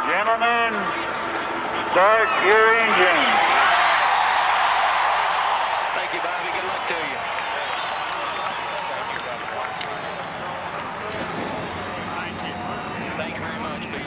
Gentlemen, start your engines. Thank you, Bobby. Good luck to you. Thank you very much, Big.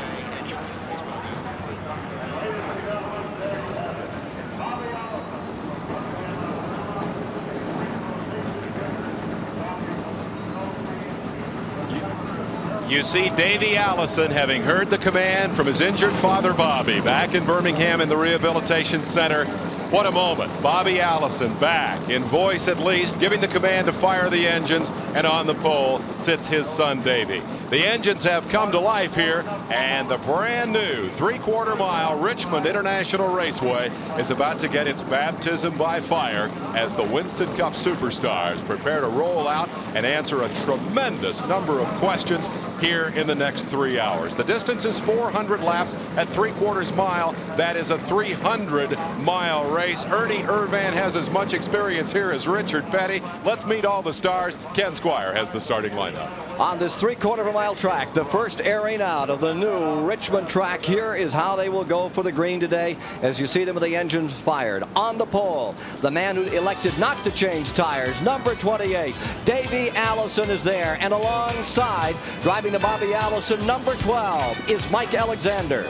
You see Davey Allison, having heard the command from his injured father Bobby back in Birmingham in the Rehabilitation Center. What a moment. Bobby Allison back, in voice at least, giving the command to fire the engines, and on the pole sits his son Davey. The engines have come to life here, and the brand new 3/4 mile Richmond International Raceway is about to get its baptism by fire as the Winston Cup superstars prepare to roll out and answer a tremendous number of questions here in the next 3 hours. The distance is 400 laps at 3/4 mile. That is a 300-mile race. Ernie Irvan has as much experience here as Richard Petty. Let's meet all the stars. Ken Squire has the starting lineup. On this 3/4 mile track, the first airing out of the new Richmond track, here is how they will go for the green today as you see them with the engines fired. On the pole, the man who elected not to change tires, number 28, Davey Allison is there, and alongside, driving to Bobby Allison, number 12, is Mike Alexander.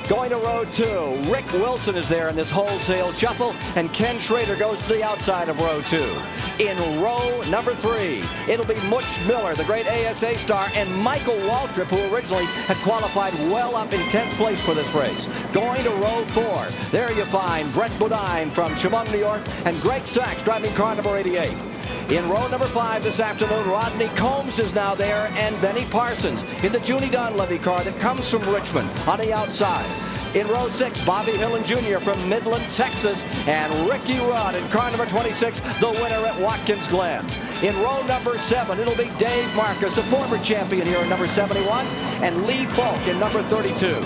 Going to row 2, Rick Wilson is there in this wholesale shuffle, and Ken Schrader goes to the outside of row 2. In row number 3, it'll be Butch Miller, the great ASA star, and Michael Waltrip, who originally had qualified well up in 10th place for this race. Going to row 4, there you find Brett Bodine from Chemung, New York, and Greg Sachs driving car number 88. In row number 5 this afternoon, Rodney Combs is now there, and Benny Parsons in the Junie Donlevy car that comes from Richmond on the outside. In row 6, Bobby Hillen Jr. from Midland, Texas, and Ricky Rudd in car number 26, the winner at Watkins Glen. In row number 7, it'll be Dave Marcus, a former champion here in number 71, and Lee Falk in number 32.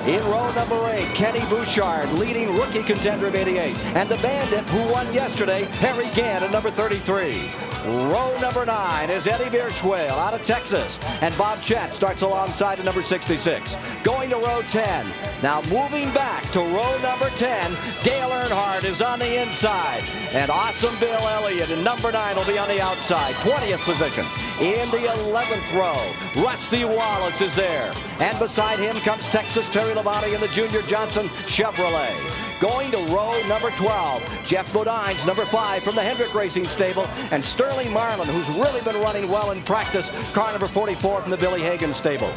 In row number 8, Kenny Bouchard, leading rookie contender of 88. And the bandit who won yesterday, Harry Gant at number 33. Row number 9 is Eddie Bierschwale out of Texas. And Bob Chat starts alongside at number 66. Going to row 10. Now moving back to row number 10, Dale Earnhardt is on the inside. And Awesome Bill Elliott in number 9 will be on the outside, 20th position. In the 11th row, Rusty Wallace is there. And beside him comes Texas Terry Labonte in the Junior Johnson Chevrolet. Going to row number 12, Jeff Bodine's number 5 from the Hendrick Racing Stable, and Sterling Marlin, who's really been running well in practice, car number 44 from the Billy Hagan Stable.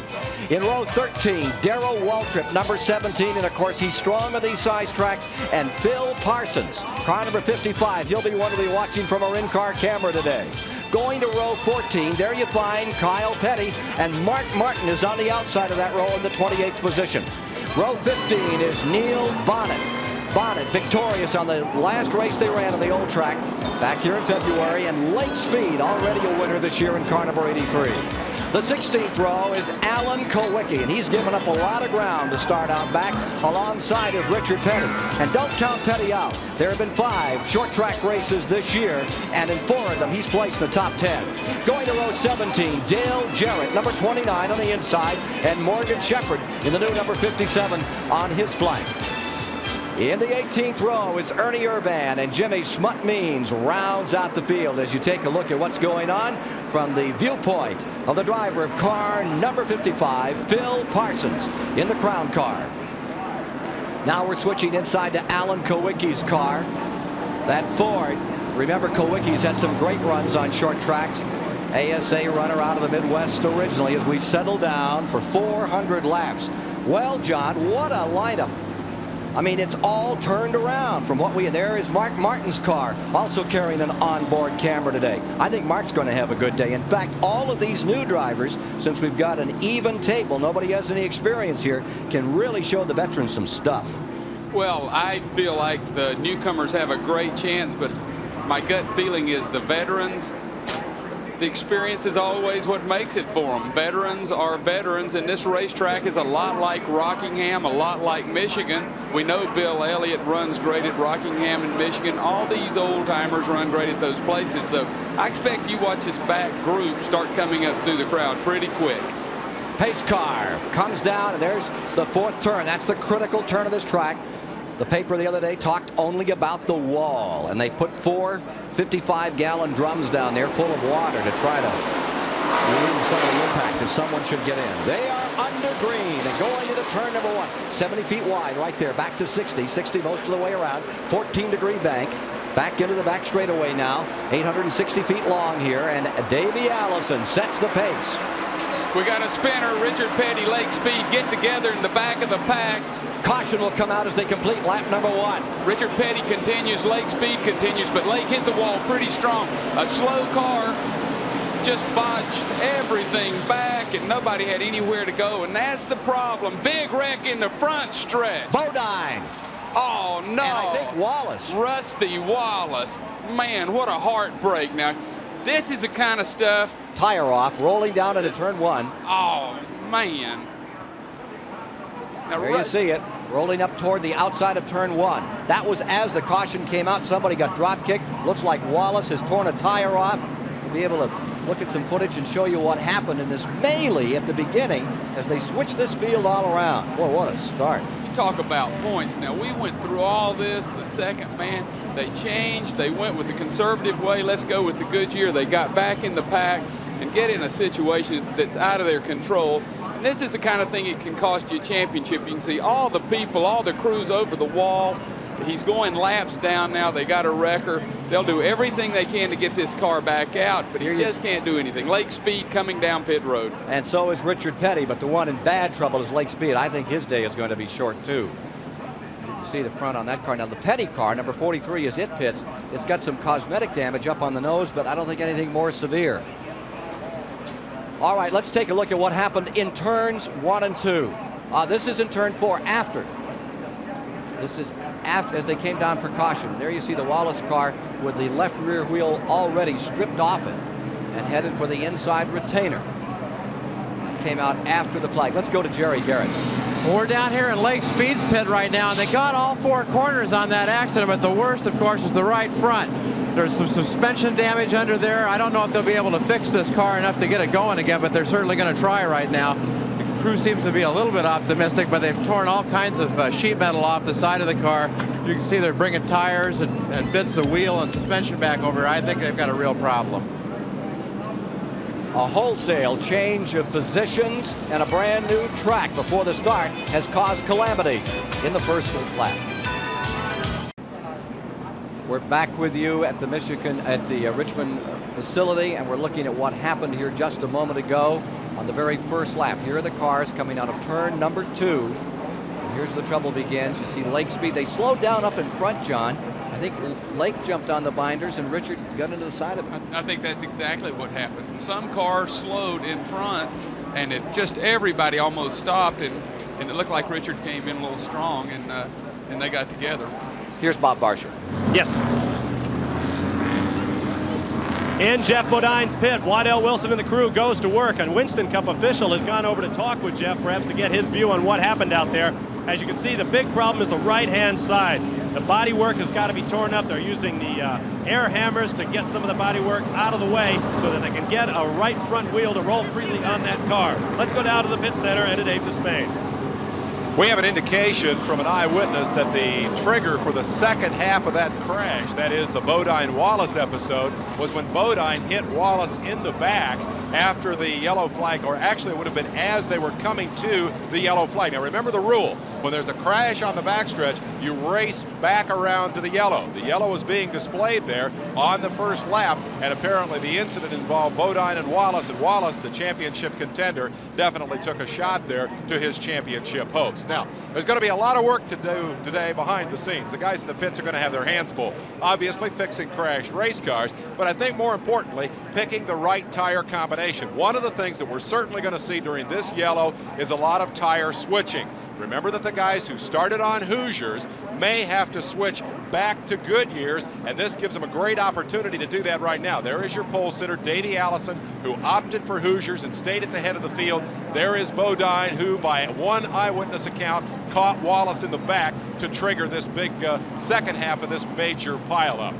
In row 13, Darrell Waltrip, number 17, and of course he's strong on these size tracks, and Phil Parsons, car number 55. He'll be one to be watching from our in-car camera today. Going to row 14, there you find Kyle Petty, and Mark Martin is on the outside of that row in the 28th position. Row 15 is Neil Bonnet. Bonnet victorious on the last race they ran on the old track back here in February, and late speed, already a winner this year in car number 83. The 16th row is Alan Kowicki, and he's given up a lot of ground to start out back. Alongside is Richard Petty. And don't count Petty out. There have been 5 short track races this year, and in 4 of them he's placed in the top 10. Going to row 17, Dale Jarrett, number 29 on the inside, and Morgan Shepherd in the new number 57 on his flank. In the 18th row is Ernie Irvan, and Jimmy Schmutt-Means rounds out the field as you take a look at what's going on from the viewpoint of the driver of car number 55, Phil Parsons, in the Crown car. Now we're switching inside to Alan Kowicki's car. That Ford, remember Kowicki's had some great runs on short tracks. ASA runner out of the Midwest originally as we settle down for 400 laps. Well, John, what a lineup. I mean, it's all turned around from what and there is Mark Martin's car, also carrying an onboard camera today. I think Mark's going to have a good day. In fact, all of these new drivers, since we've got an even table, nobody has any experience here, can really show the veterans some stuff. Well, I feel like the newcomers have a great chance, but my gut feeling is the veterans, the experience is always what makes it for them. Veterans are veterans, and this racetrack is a lot like Rockingham, a lot like Michigan. We know Bill Elliott runs great at Rockingham and Michigan. All these old-timers run great at those places. So I expect you watch this back group start coming up through the crowd pretty quick. Pace car comes down, and there's the fourth turn. That's the critical turn of this track. The paper the other day talked only about the wall, and they put 4 55-gallon drums down there full of water to try to relieve some of the impact if someone should get in. They are under green and going into turn number 1. 70 feet wide right there, back to 60. 60 most of the way around. 14-degree bank. Back into the back straightaway now. 860 feet long here, and Davey Allison sets the pace. We got a spinner. Richard Petty, Lake Speed get together in the back of the pack. Caution will come out as they complete lap number 1. Richard Petty continues, Lake Speed continues, but Lake hit the wall pretty strong. A slow car just botched everything back, and nobody had anywhere to go, and that's the problem. Big wreck in the front stretch. Bodine. Oh, no. And I think Wallace. Rusty Wallace. Man, what a heartbreak. Now, this is the kind of stuff. Tire off, rolling down into turn 1. Oh, man. Now, There you see it, rolling up toward the outside of turn 1. That was as the caution came out. Somebody got drop kicked. Looks like Wallace has torn a tire off. We'll be able to look at some footage and show you what happened in this melee at the beginning as they switched this field all around. Boy, what a start. You talk about points. Now, we went through all this. The second man, they changed. They went with the conservative way. Let's go with the Goodyear. They got back in the pack and get in a situation that's out of their control. And this is the kind of thing it can cost you a championship. You can see all the people, all the crews over the wall. He's going laps down now. They got a wrecker. They'll do everything they can to get this car back out, but he just can't do anything. Lake Speed coming down pit road. And so is Richard Petty, but the one in bad trouble is Lake Speed. I think his day is going to be short, too. You can see the front on that car. Now, the Petty car, number 43, as it pits, it's got some cosmetic damage up on the nose, but I don't think anything more severe. All right, let's take a look at what happened in turns 1 and 2. This is in turn 4 after. This is after, as they came down for caution. There you see the Wallace car with the left rear wheel already stripped off it and headed for the inside retainer. That came out after the flag. Let's go to Jerry Garrett. Well, we're down here in Lake Speed's pit right now, and they got all 4 corners on that accident, but the worst, of course, is the right front. There's some suspension damage under there. I don't know if they'll be able to fix this car enough to get it going again, but they're certainly going to try right now. The crew seems to be a little bit optimistic, but they've torn all kinds of sheet metal off the side of the car. You can see they're bringing tires and bits of wheel and suspension back over. I think they've got a real problem. A wholesale change of positions and a brand new track before the start has caused calamity in the first lap. We're back with you at the Richmond facility, and we're looking at what happened here just a moment ago on the very first lap. Here are the cars coming out of turn number 2. And here's the trouble begins. You see Lake Speed. They slowed down up in front, John. I think Lake jumped on the binders and Richard got into the side of it. I think that's exactly what happened. Some cars slowed in front, and it just everybody almost stopped, and it looked like Richard came in a little strong, and they got together. Here's Bob Varsher. Yes. In Jeff Bodine's pit, Waddell Wilson and the crew goes to work. A Winston Cup official has gone over to talk with Jeff, perhaps to get his view on what happened out there. As you can see, the big problem is the right-hand side. The bodywork has got to be torn up. They're using the air hammers to get some of the bodywork out of the way so that they can get a right front wheel to roll freely on that car. Let's go down to the pit center and to Dave Despain. We have an indication from an eyewitness that the trigger for the second half of that crash, that is the Bodine-Wallace episode, was when Bodine hit Wallace in the back after the yellow flag, or actually it would have been as they were coming to the yellow flag. Now remember the rule, when there's a crash on the backstretch, you race back around to the yellow. The yellow was being displayed there on the first lap, and apparently the incident involved Bodine and Wallace, the championship contender, definitely took a shot there to his championship hopes. Now, there's going to be a lot of work to do today behind the scenes. The guys in the pits are going to have their hands full, obviously fixing crashed race cars, but I think more importantly, picking the right tire combination. One of the things that we're certainly going to see during this yellow is a lot of tire switching. Remember that the guys who started on Hoosiers may have to switch back to Goodyears, and this gives them a great opportunity to do that right now. There is your pole sitter, Davey Allison, who opted for Hoosiers and stayed at the head of the field. There is Bodine, who by one eyewitness account caught Wallace in the back to trigger this big second half of this major pileup.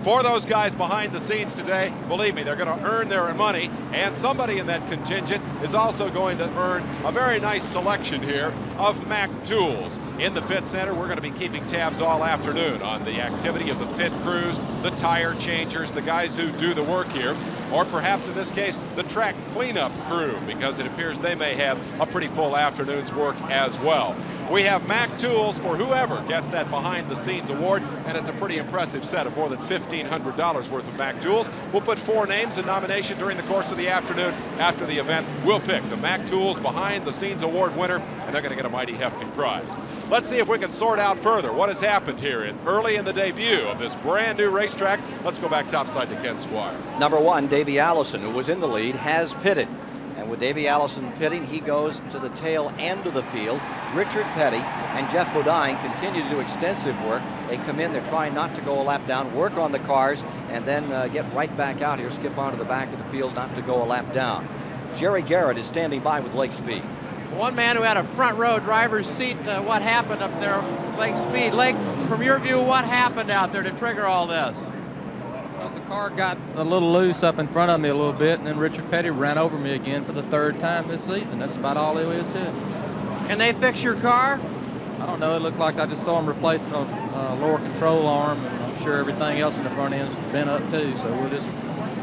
for those guys behind the scenes today. Believe me, they're going to earn their money, and somebody in that contingent is also going to earn a very nice selection here of Mac tools. In the pit center, we're going to be keeping tabs all afternoon on the activity of the pit crews, the tire changers, the guys who do the work here, or perhaps in this case, the track cleanup crew, because it appears they may have a pretty full afternoon's work as well. We have Mac tools for whoever gets that behind-the-scenes award, and it's a pretty impressive set of more than $1,500 worth of Mac tools. We'll put 4 names in nomination during the course of the afternoon. After the event, we'll pick the Mac Tools behind-the-scenes award winner, and they're going to get a mighty hefty prize. Let's see if we can sort out further what has happened here early in the debut of this brand new racetrack. Let's go back topside to Ken Squire. Number 1, Davey Allison, who was in the lead, has pitted. And with Davey Allison pitting, he goes to the tail end of the field. Richard Petty and Jeff Bodine continue to do extensive work. They come in, they're trying not to go a lap down, work on the cars, and then get right back out here, skip onto the back of the field, not to go a lap down. Jerry Garrett is standing by with Lake Speed. One man who had a front row driver's seat, what happened up there, Lake Speed. Lake, from your view, what happened out there to trigger all this? The car got a little loose up in front of me a little bit, and then Richard Petty ran over me again for the 3rd time this season. That's about all there is to it. Can they fix your car? I don't know. It looked like I just saw him replacing a lower control arm, and I'm sure everything else in the front end's been up too. So we'll just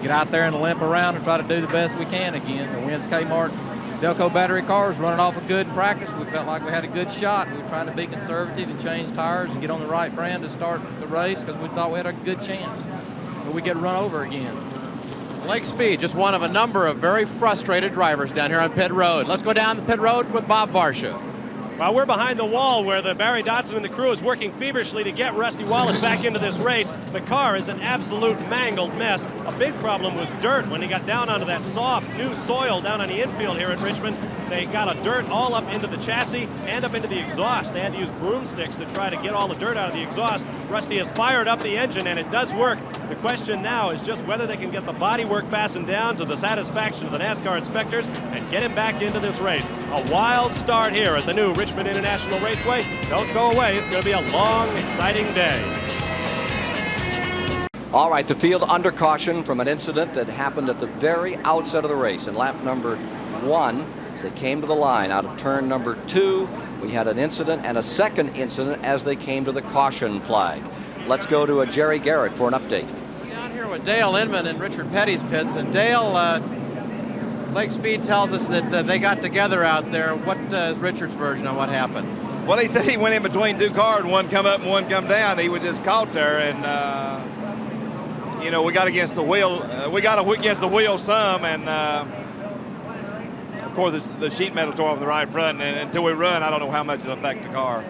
get out there and limp around and try to do the best we can again. The Wins Kmart Delco battery cars running off a good practice. We felt like we had a good shot. We were trying to be conservative and change tires and get on the right brand to start the race because we thought we had a good chance. But we get run over again. Lake Speed, just one of a number of very frustrated drivers down here on pit road. Let's go down the pit road with Bob Varsha. Well, we're behind the wall where the Barry Dodson and the crew is working feverishly to get Rusty Wallace back into this race. The car is an absolute mangled mess. A big problem was dirt when he got down onto that soft new soil down on the infield here at Richmond. They got a dirt all up into the chassis and up into the exhaust. They had to use broomsticks to try to get all the dirt out of the exhaust. Rusty has fired up the engine and it does work. The question now is just whether they can get the bodywork fastened down to the satisfaction of the NASCAR inspectors and get him back into this race. A wild start here at the new Richmond International Raceway. Don't go away. It's going to be a long, exciting day. All right, the field under caution from an incident that happened at the very outset of the race in lap number 1. As they came to the line out of turn number 2, we had an incident and a second incident as they came to the caution flag. Let's go to Jerry Garrett for an update. Down here with Dale Inman and Richard Petty's pits, and Dale, Lake Speed tells us that they got together out there. What is Richard's version of what happened? Well, he said he went in between 2 cars, one come up and one come down. He was just caught there, and you know, we got against the wheel. We got against the wheel some, and of course the sheet metal tore off the right front. And until we run, I don't know how much it'll affect the car.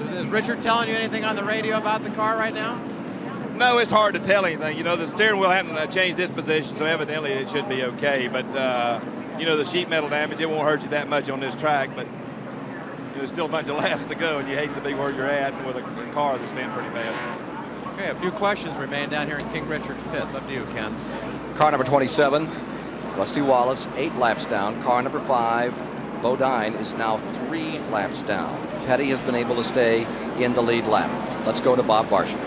Is Richard telling you anything on the radio about the car right now? No, it's hard to tell anything. You know, the steering wheel hadn't changed its position, so evidently it should be okay. But you know, the sheet metal damage, it won't hurt you that much on this track. But there's still a bunch of laps to go, and you hate to be where you're at with a car that's been pretty bad. Okay, a few questions remain down here in King Richard's pits. Up to you, Ken. Car number 27, Rusty Wallace, 8 laps down. Car number 5, Bodine, is now 3 laps down. Petty has been able to stay in the lead lap. Let's go to Bob Varsha.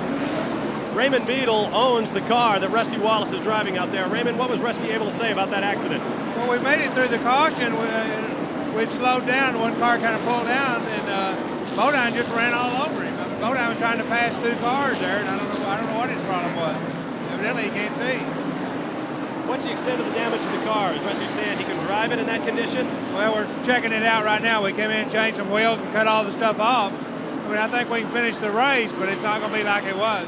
Raymond Beadle owns the car that Rusty Wallace is driving out there. Raymond, what was Rusty able to say about that accident? Well, we made it through the caution. We'd slowed down. One car kind of pulled down, and Bodine just ran all over him. Bodine was trying to pass 2 cars there, and I don't know what his problem was. Evidently, he can't see. What's the extent of the damage to the car? Is Rusty saying he can drive it in that condition? Well, we're checking it out right now. We came in and changed some wheels and cut all the stuff off. I mean, I think we can finish the race, but it's not going to be like it was.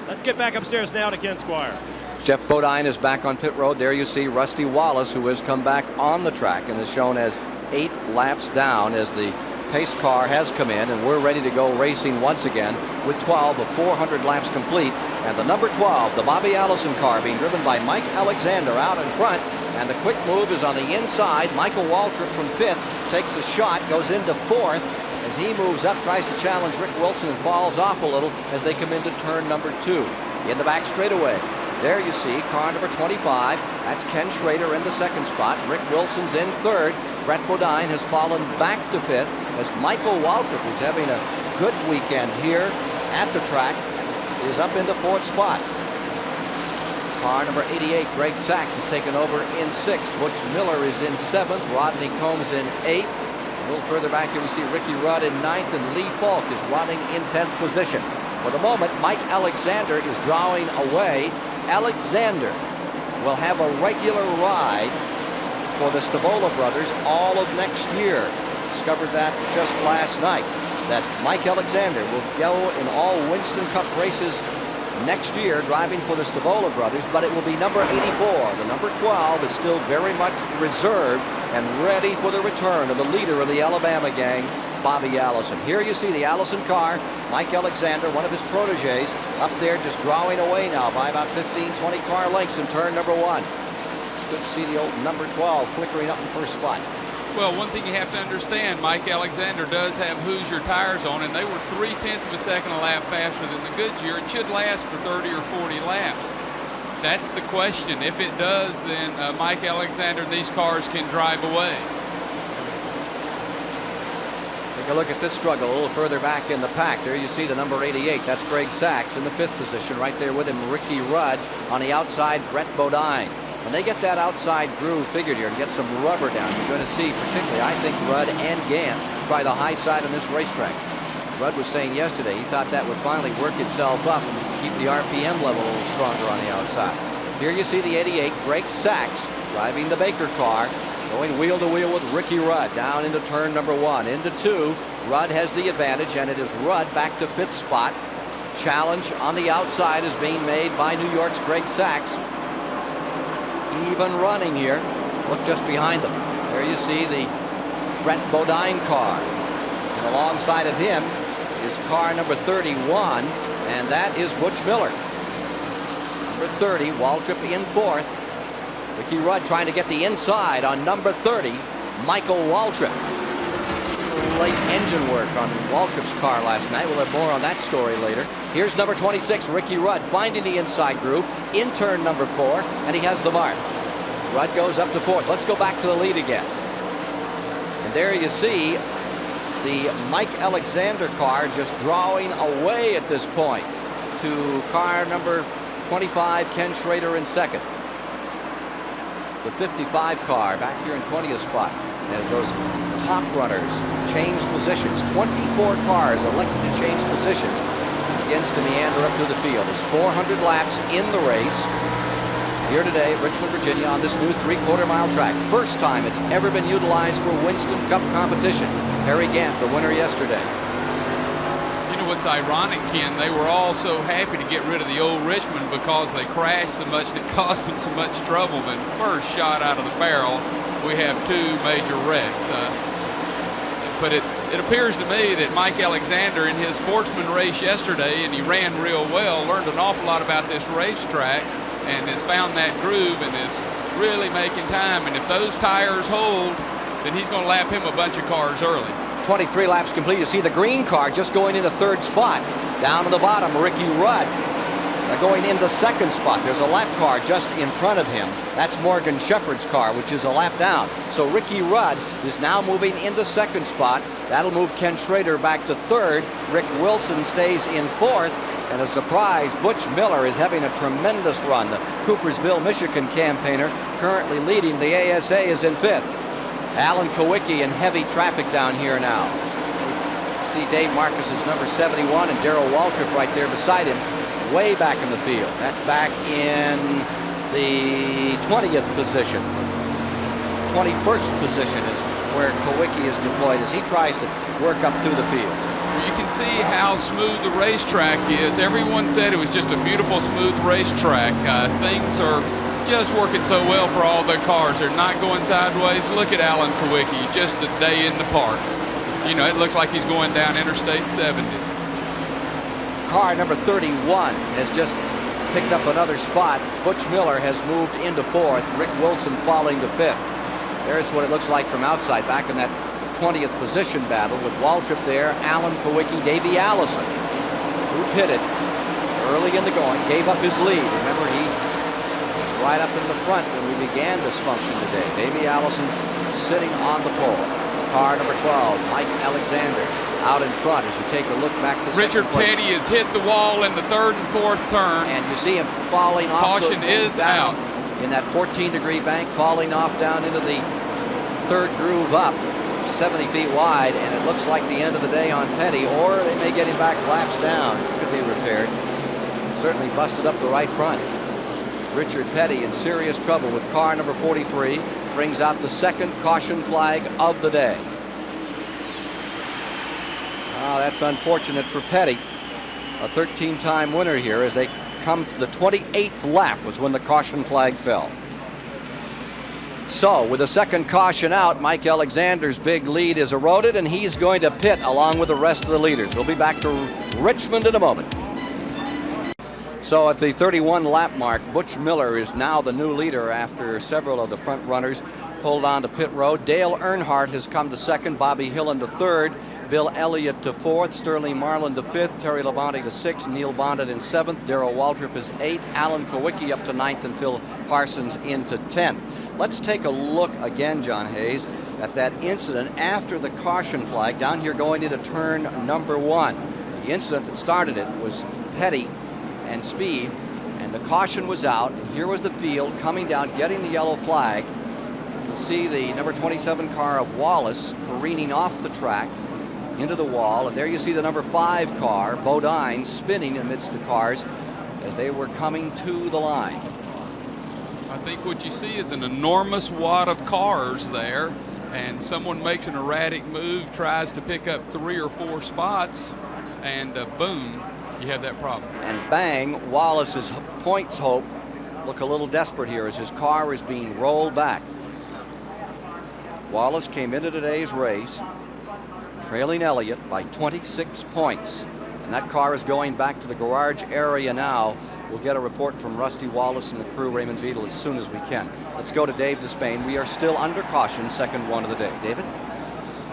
Let's get back upstairs now to Ken Squire. Jeff Bodine is back on pit road. There you see Rusty Wallace, who has come back on the track and is shown as 8 laps down as the pace car has come in, and we're ready to go racing once again with 12 of 400 laps complete. And the number 12, the Bobby Allison car, being driven by Mike Alexander out in front, and the quick move is on the inside. Michael Waltrip from 5th takes a shot, goes into 4th as he moves up, tries to challenge Rick Wilson and falls off a little as they come into turn number 2. In the back straightaway, there you see car number 25. That's Ken Schrader in the 2nd spot. Rick Wilson's in 3rd. Brett Bodine has fallen back to 5th as Michael Waltrip, who's having a good weekend here at the track, is up into 4th spot. Car number 88, Greg Sachs, is taken over in 6th. Butch Miller is in 7th. Rodney Combs in 8th. A little further back here we see Ricky Rudd in 9th, and Lee Falk is running in 10th position. For the moment, Mike Alexander is drawing away. Alexander will have a regular ride for the Stavola brothers all of next year. Discovered that just last night, that Mike Alexander will go in all Winston Cup races next year driving for the Stavola brothers, but it will be number 84. The number 12 is still very much reserved and ready for the return of the leader of the Alabama gang, Bobby Allison. Here you see the Allison car. Mike Alexander, one of his proteges, up there just drawing away now by about 15-20 car lengths in turn number 1. It's good to see the old number 12 flickering up in first spot. Well, one thing you have to understand, Mike Alexander does have Hoosier tires on, and they were 0.3 of a second a lap faster than the Goodyear. It should last for 30 or 40 laps. That's the question. If it does, then Mike Alexander and these cars can drive away. Take a look at this struggle a little further back in the pack. There you see the number 88. That's Greg Sachs in the 5th position. Right there with him, Ricky Rudd. On the outside, Brett Bodine. When they get that outside groove figured here and get some rubber down, you're going to see, particularly, I think, Rudd and Gant try the high side on this racetrack. Rudd was saying yesterday he thought that would finally work itself up and keep the RPM level a little stronger on the outside. Here you see the 88, Greg Sachs, driving the Baker car, going wheel to wheel with Ricky Rudd down into turn number 1. Into 2, Rudd has the advantage, and it is Rudd back to 5th spot. Challenge on the outside is being made by New York's Greg Sachs. Even running here. Look just behind them. There you see the Brett Bodine car. And alongside of him is car number 31, and that is Butch Miller. Number 30, Waltrip in 4th. Ricky Rudd trying to get the inside on number 30, Michael Waltrip. Late engine work on Waltrip's car last night. We'll have more on that story later. Here's number 26, Ricky Rudd, finding the inside groove in turn number 4, and he has the mark. Rudd goes up to 4th. Let's go back to the lead again. And there you see the Mike Alexander car just drawing away at this point to car number 25, Ken Schrader in 2nd. The 55 car back here in 20th spot as those top runners change positions. 24 cars elected to change positions, begins to meander up through the field. There's 400 laps in the race here today at Richmond, Virginia, on this new 3/4 mile track. First time it's ever been utilized for Winston Cup competition. Harry Gant, the winner yesterday. You know what's ironic, Ken? They were all so happy to get rid of the old Richmond because they crashed so much and it cost them so much trouble. But first shot out of the barrel, we have 2 major wrecks. But it appears to me that Mike Alexander in his sportsman race yesterday, and he ran real well, learned an awful lot about this racetrack and has found that groove and is really making time. And if those tires hold, then he's going to lap him a bunch of cars early. 23 laps complete. You see the green car just going into 3rd spot. Down to the bottom, Ricky Rudd going into 2nd spot. There's a lap car just in front of him. That's Morgan Shepherd's car, which is a lap down. So Ricky Rudd is now moving into 2nd spot. That'll move Ken Schrader back to 3rd. Rick Wilson stays in 4th. And a surprise, Butch Miller is having a tremendous run. The Coopersville, Michigan campaigner currently leading. The ASA is in 5th. Alan Kowicki in heavy traffic down here now. See Dave Marcus is number 71 and Darrell Waltrip right there beside him, way back in the field. That's back in the 20th position. 21st position is where Kowicki is deployed as he tries to work up through the field. You can see how smooth the racetrack is. Everyone said it was just a beautiful, smooth racetrack. Things are just working so well for all the cars. They're not going sideways. Look at Alan Kowicki, just a day in the park. You know, it looks like he's going down Interstate 70. Car number 31 has just picked up another spot. Butch Miller has moved into 4th. Rick Wilson falling to 5th. There's what it looks like from outside, back in that 20th position battle with Waltrip there, Alan Kowicki, Davey Allison, who pitted early in the going, gave up his lead. Remember, he was right up in the front when we began this function today. Davey Allison sitting on the pole. Car number 12, Mike Alexander, out in front as you take a look back to Richard second place. Petty has hit the wall in the third and fourth turn. And you see him falling off. Caution is out. In that 14-degree bank, falling off down into the third groove up, 70 feet wide, and it looks like the end of the day on Petty, or they may get him back laps down. Could be repaired. Certainly busted up the right front. Richard Petty in serious trouble with car number 43, brings out the second caution flag of the day. Oh, that's unfortunate for Petty, a 13-time winner here, as they come to the 28th lap was when the caution flag fell. So with the second caution out, Mike Alexander's big lead is eroded, and he's going to pit along with the rest of the leaders. We'll be back to Richmond in a moment. So at the 31 lap mark, Butch Miller is now the new leader after several of the front runners pulled onto pit road. Dale Earnhardt has come to second, Bobby Hillin to third, Bill Elliott to fourth, Sterling Marlin to fifth, Terry Labonte to sixth, Neil Bondit in seventh, Darrell Waltrip is eighth, Alan Kowicki up to ninth, and Phil Parsons into 10th. Let's take a look again, John Hayes, at that incident after the caution flag down here going into turn number 1. The incident that started it was Petty and Speed, and the caution was out, and here was the field coming down, getting the yellow flag. You'll see the number 27 car of Wallace careening off the track into the wall, and there you see the number 5 car, Bodine, spinning amidst the cars as they were coming to the line. I think what you see is an enormous wad of cars there, and someone makes an erratic move, tries to pick up 3 or 4 spots, and boom, you have that problem. And bang, Wallace's points hope look a little desperate here as his car is being rolled back. Wallace came into today's race trailing Elliott by 26 points, and that car is going back to the garage area now. We'll get a report from Rusty Wallace and the crew, Raymond Beadle, as soon as we can. Let's go to Dave Despain. We are still under caution, second one of the day. David?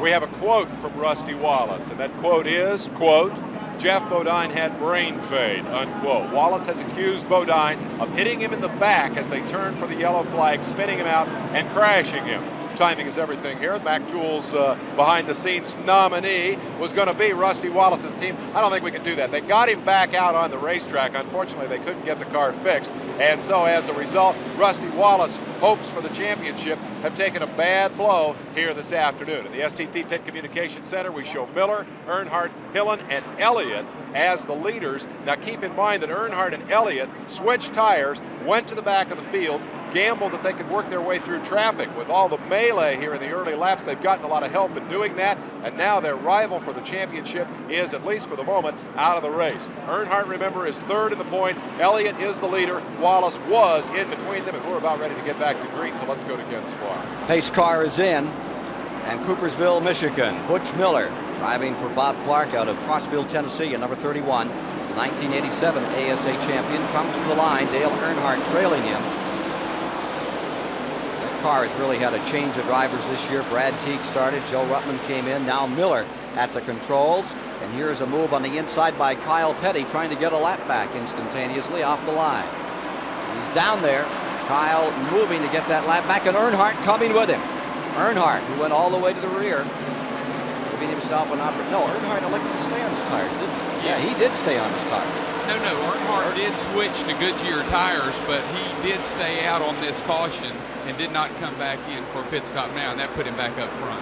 We have a quote from Rusty Wallace, and that quote is, quote, "Jeff Bodine had brain fade," unquote. Wallace has accused Bodine of hitting him in the back as they turned for the yellow flag, spinning him out and crashing him. Timing is everything here. Mac Tool's behind-the-scenes nominee was going to be Rusty Wallace's team. I don't think we can do that. They got him back out on the racetrack. Unfortunately, they couldn't get the car fixed. And so as a result, Rusty Wallace's hopes for the championship have taken a bad blow here this afternoon. At the STP Pit Communication Center, we show Miller, Earnhardt, Hillin, and Elliott as the leaders. Now keep in mind that Earnhardt and Elliott switched tires, went to the back of the field, gambled that they could work their way through traffic. With all the melee here in the early laps, they've gotten a lot of help in doing that, and now their rival for the championship is, at least for the moment, out of the race. Earnhardt, remember, is third in the points. Elliott is the leader. Wallace was in between them, and we're about ready to get back to green, so let's go to Ken Squire. Pace car is in, and Coopersville, Michigan, Butch Miller driving for Bob Clark out of Crossville, Tennessee, at number 31. The 1987 ASA champion comes to the line. Dale Earnhardt trailing him. Car has really had a change of drivers this year. Brad Teague started, Joe Ruttman came in, now Miller at the controls, and here's a move on the inside by Kyle Petty trying to get a lap back instantaneously off the line. He's down there, Kyle moving to get that lap back, and Earnhardt coming with him. Earnhardt, who went all the way to the rear, giving himself an opportunity. No, Earnhardt elected to stay on his tires, didn't he? Yeah, he did stay on his tires. No, Earnhardt did switch to Goodyear tires, but he did stay out on this caution and did not come back in for a pit stop now, and that put him back up front.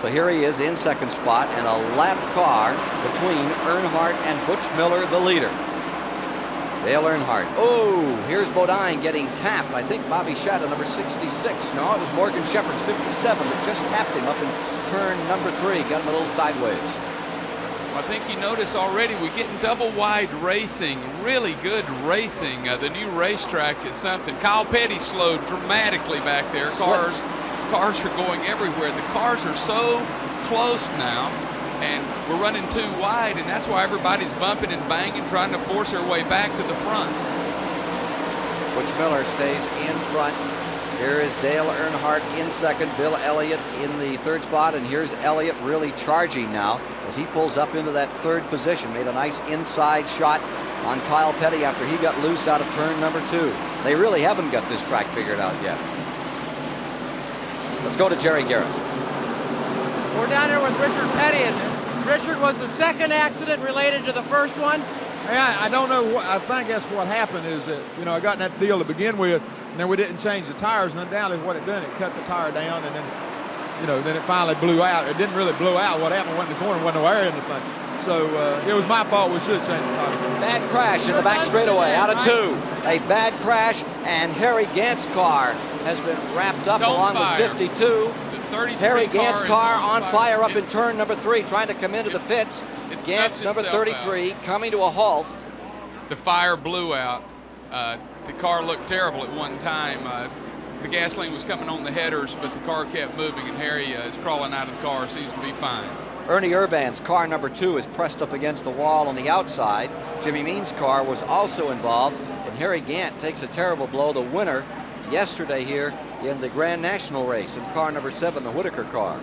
So here he is in second spot, and a lap car between Earnhardt and Butch Miller, the leader. Dale Earnhardt. Oh, here's Bodine getting tapped. I think Bobby Shatta, number 66. No, it was Morgan Shepherd's 57 that just tapped him up in turn number 3. Got him a little sideways. I think you notice already we're getting double wide racing, really good racing. The new racetrack is something. Kyle Petty slowed dramatically back there. Cars are going everywhere. The cars are so close now, and we're running too wide, and that's why everybody's bumping and banging, trying to force their way back to the front. Butch Miller stays in front. Here is Dale Earnhardt in second, Bill Elliott in the third spot, and here's Elliott really charging now as he pulls up into that third position. Made a nice inside shot on Kyle Petty after he got loose out of turn number 2. They really haven't got this track figured out yet. Let's go to Jerry Garrett. We're down here with Richard Petty, and Richard, was the second accident related to the first one? I don't know. I think that's what happened is that, I got in that deal to begin with, and then we didn't change the tires, and undoubtedly what it done, it cut the tire down, and then, then it finally blew out. It didn't really blow out. What happened went in the corner, wasn't no air in the thing. So it was my fault. We should have changed the tires. Bad crash in the back straightaway, out of 2. A bad crash, and Harry Gant's car has been wrapped up along with 52. Harry Gant's car on fire up in turn number 3, trying to come into the pits. Gant's number 33 coming to a halt. The fire blew out. The car looked terrible at one time. The gasoline was coming on the headers, but the car kept moving, and Harry is crawling out of the car, seems to be fine. Ernie Urban's car number 2 is pressed up against the wall on the outside. Jimmy Means' car was also involved, and Harry Gant takes a terrible blow. The winner yesterday here in the Grand National race in car number 7, the Whitaker car.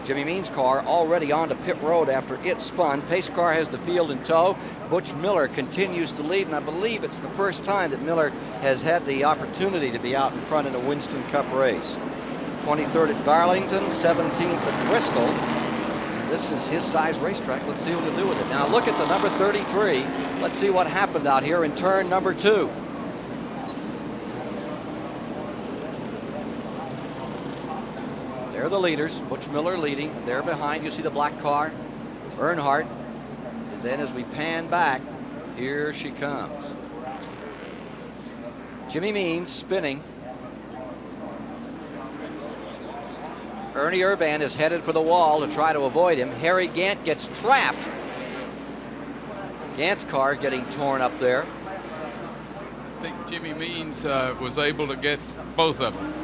Jimmy Means' car already onto pit road after it spun. Pace car has the field in tow. Butch Miller continues to lead, and I believe it's the first time that Miller has had the opportunity to be out in front in a Winston Cup race. 23rd at Darlington, 17th at Bristol. This is his size racetrack. Let's see what he'll do with it. Now look at the number 33. Let's see what happened out here in turn number 2. They're the leaders. Butch Miller leading. There behind, you see the black car, Earnhardt. And then as we pan back, here she comes. Jimmy Means spinning. Ernie Urban is headed for the wall to try to avoid him. Harry Gant gets trapped. Gant's car getting torn up there. I think Jimmy Means was able to get both of them.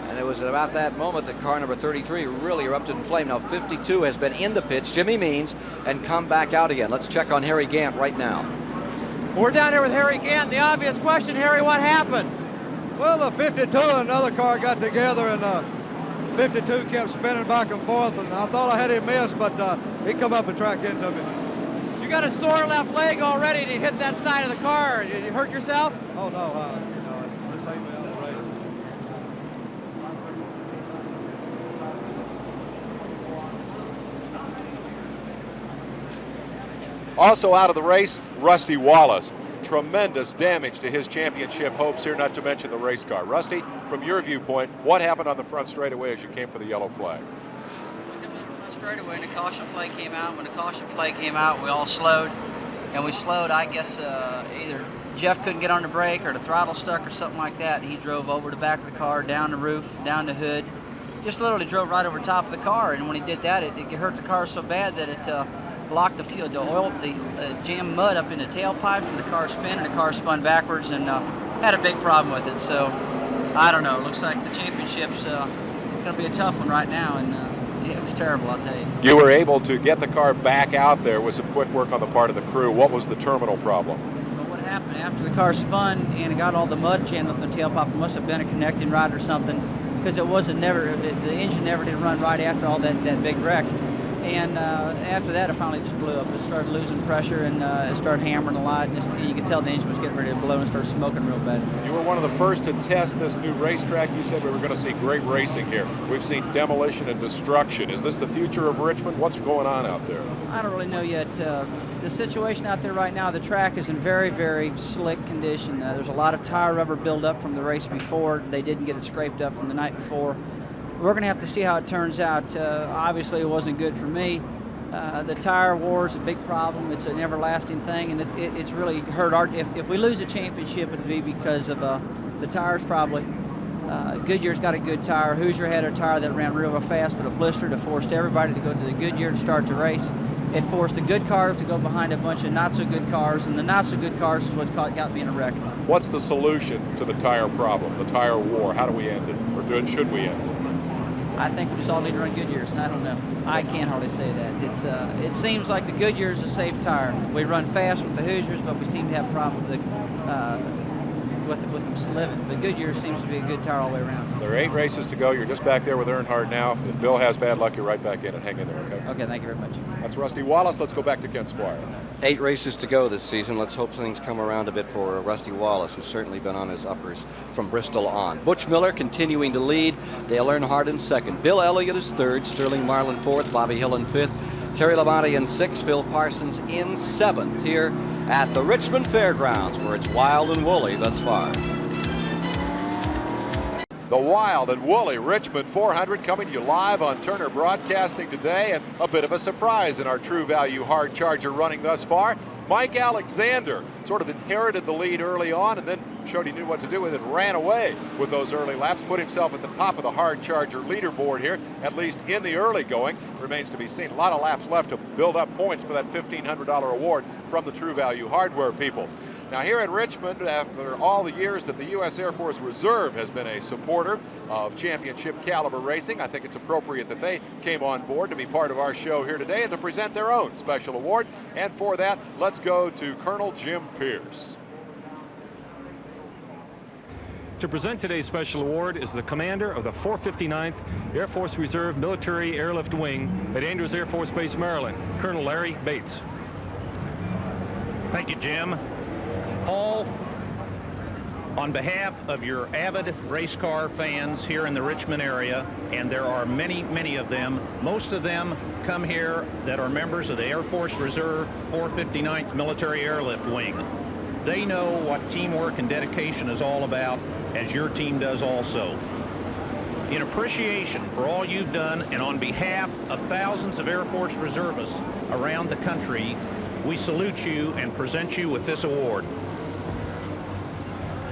And it was at about that moment that car number 33 really erupted in flame. Now 52 has been in the pits, Jimmy Means, and come back out again. Let's check on Harry Gant right now. We're down here with Harry Gant. The obvious question, Harry, what happened? Well, the 52 and another car got together, and 52 kept spinning back and forth, and I thought I had him missed, but he come up and tracked into me. You got a sore left leg already to hit that side of the car. Did you hurt yourself? Oh, no. It saved me out of the race. Also out of the race, Rusty Wallace. Tremendous damage to his championship hopes here, not to mention the race car. Rusty, from your viewpoint, what happened on the front straightaway as you came for the yellow flag? Straightaway, and the caution flag came out. When the caution flag came out, we all slowed. And we slowed, I guess, either Jeff couldn't get on the brake or the throttle stuck or something like that. And he drove over the back of the car, down the roof, down the hood. Just literally drove right over top of the car. And when he did that, it hurt the car so bad that it blocked the fuel, the oil, the jammed mud up in the tailpipe from the car spin, and the car spun backwards and had a big problem with it. So, I don't know. It looks like the championship's going to be a tough one right now. And yeah, it was terrible, I'll tell you. You were able to get the car back out there with some quick work on the part of the crew. What was the terminal problem? Well, what happened after the car spun and it got all the mud jammed up in the tailpipe, it must have been a connecting rod or something, because the engine never did run right after all that big wreck. And after that, it finally just blew up. It started losing pressure, and it started hammering a lot. And you could tell the engine was getting ready to blow and start smoking real bad. You were one of the first to test this new racetrack. You said we were going to see great racing here. We've seen demolition and destruction. Is this the future of Richmond? What's going on out there? I don't really know yet. The situation out there right now, the track is in very, very slick condition. There's a lot of tire rubber buildup from the race before. They didn't get it scraped up from the night before. We're going to have to see how it turns out. Obviously, it wasn't good for me. The tire war is a big problem. It's an everlasting thing, and it's really hurt our. If we lose a championship, it'll be because of the tires probably. Goodyear's got a good tire. Hoosier had a tire that ran real fast, but it blistered. It forced everybody to go to the Goodyear to start the race. It forced the good cars to go behind a bunch of not-so-good cars, and the not-so-good cars is what got me in a wreck. What's the solution to the tire problem, the tire war? How do we end it, or should we end it? I think we just all need to run Goodyears, and I don't know. I can't hardly say that. It seems like the Goodyear is a safe tire. We run fast with the Hoosiers, but we seem to have a problem with them living. But Goodyear seems to be a good tire all the way around. There are 8 races to go. You're just back there with Earnhardt now. If Bill has bad luck, you're right back in it. Hang in there, okay? Okay, thank you very much. That's Rusty Wallace. Let's go back to Ken Squire. 8 races to go this season. Let's hope things come around a bit for Rusty Wallace, who's certainly been on his uppers from Bristol on. Butch Miller continuing to lead. Dale Earnhardt in second. Bill Elliott is third. Sterling Marlin fourth. Bobby Hill in fifth. Terry Labonte in sixth. Phil Parsons in seventh here at the Richmond Fairgrounds, where it's wild and woolly thus far. The wild and woolly Richmond 400 coming to you live on Turner Broadcasting today, and a bit of a surprise in our True Value Hard Charger running thus far. Mike Alexander sort of inherited the lead early on and then showed he knew what to do with it, ran away with those early laps, put himself at the top of the Hard Charger leaderboard here, at least in the early going. Remains to be seen. A lot of laps left to build up points for that $1,500 award from the True Value Hardware people. Now here at Richmond, after all the years that the U.S. Air Force Reserve has been a supporter of championship caliber racing, I think it's appropriate that they came on board to be part of our show here today and to present their own special award. And for that, let's go to Colonel Jim Pierce. To present today's special award is the commander of the 459th Air Force Reserve Military Airlift Wing at Andrews Air Force Base, Maryland, Colonel Larry Bates. Thank you, Jim. Paul, on behalf of your avid race car fans here in the Richmond area, and there are many, many of them, most of them come here that are members of the Air Force Reserve 459th Military Airlift Wing. They know what teamwork and dedication is all about, as your team does also. In appreciation for all you've done, and on behalf of thousands of Air Force reservists around the country, we salute you and present you with this award.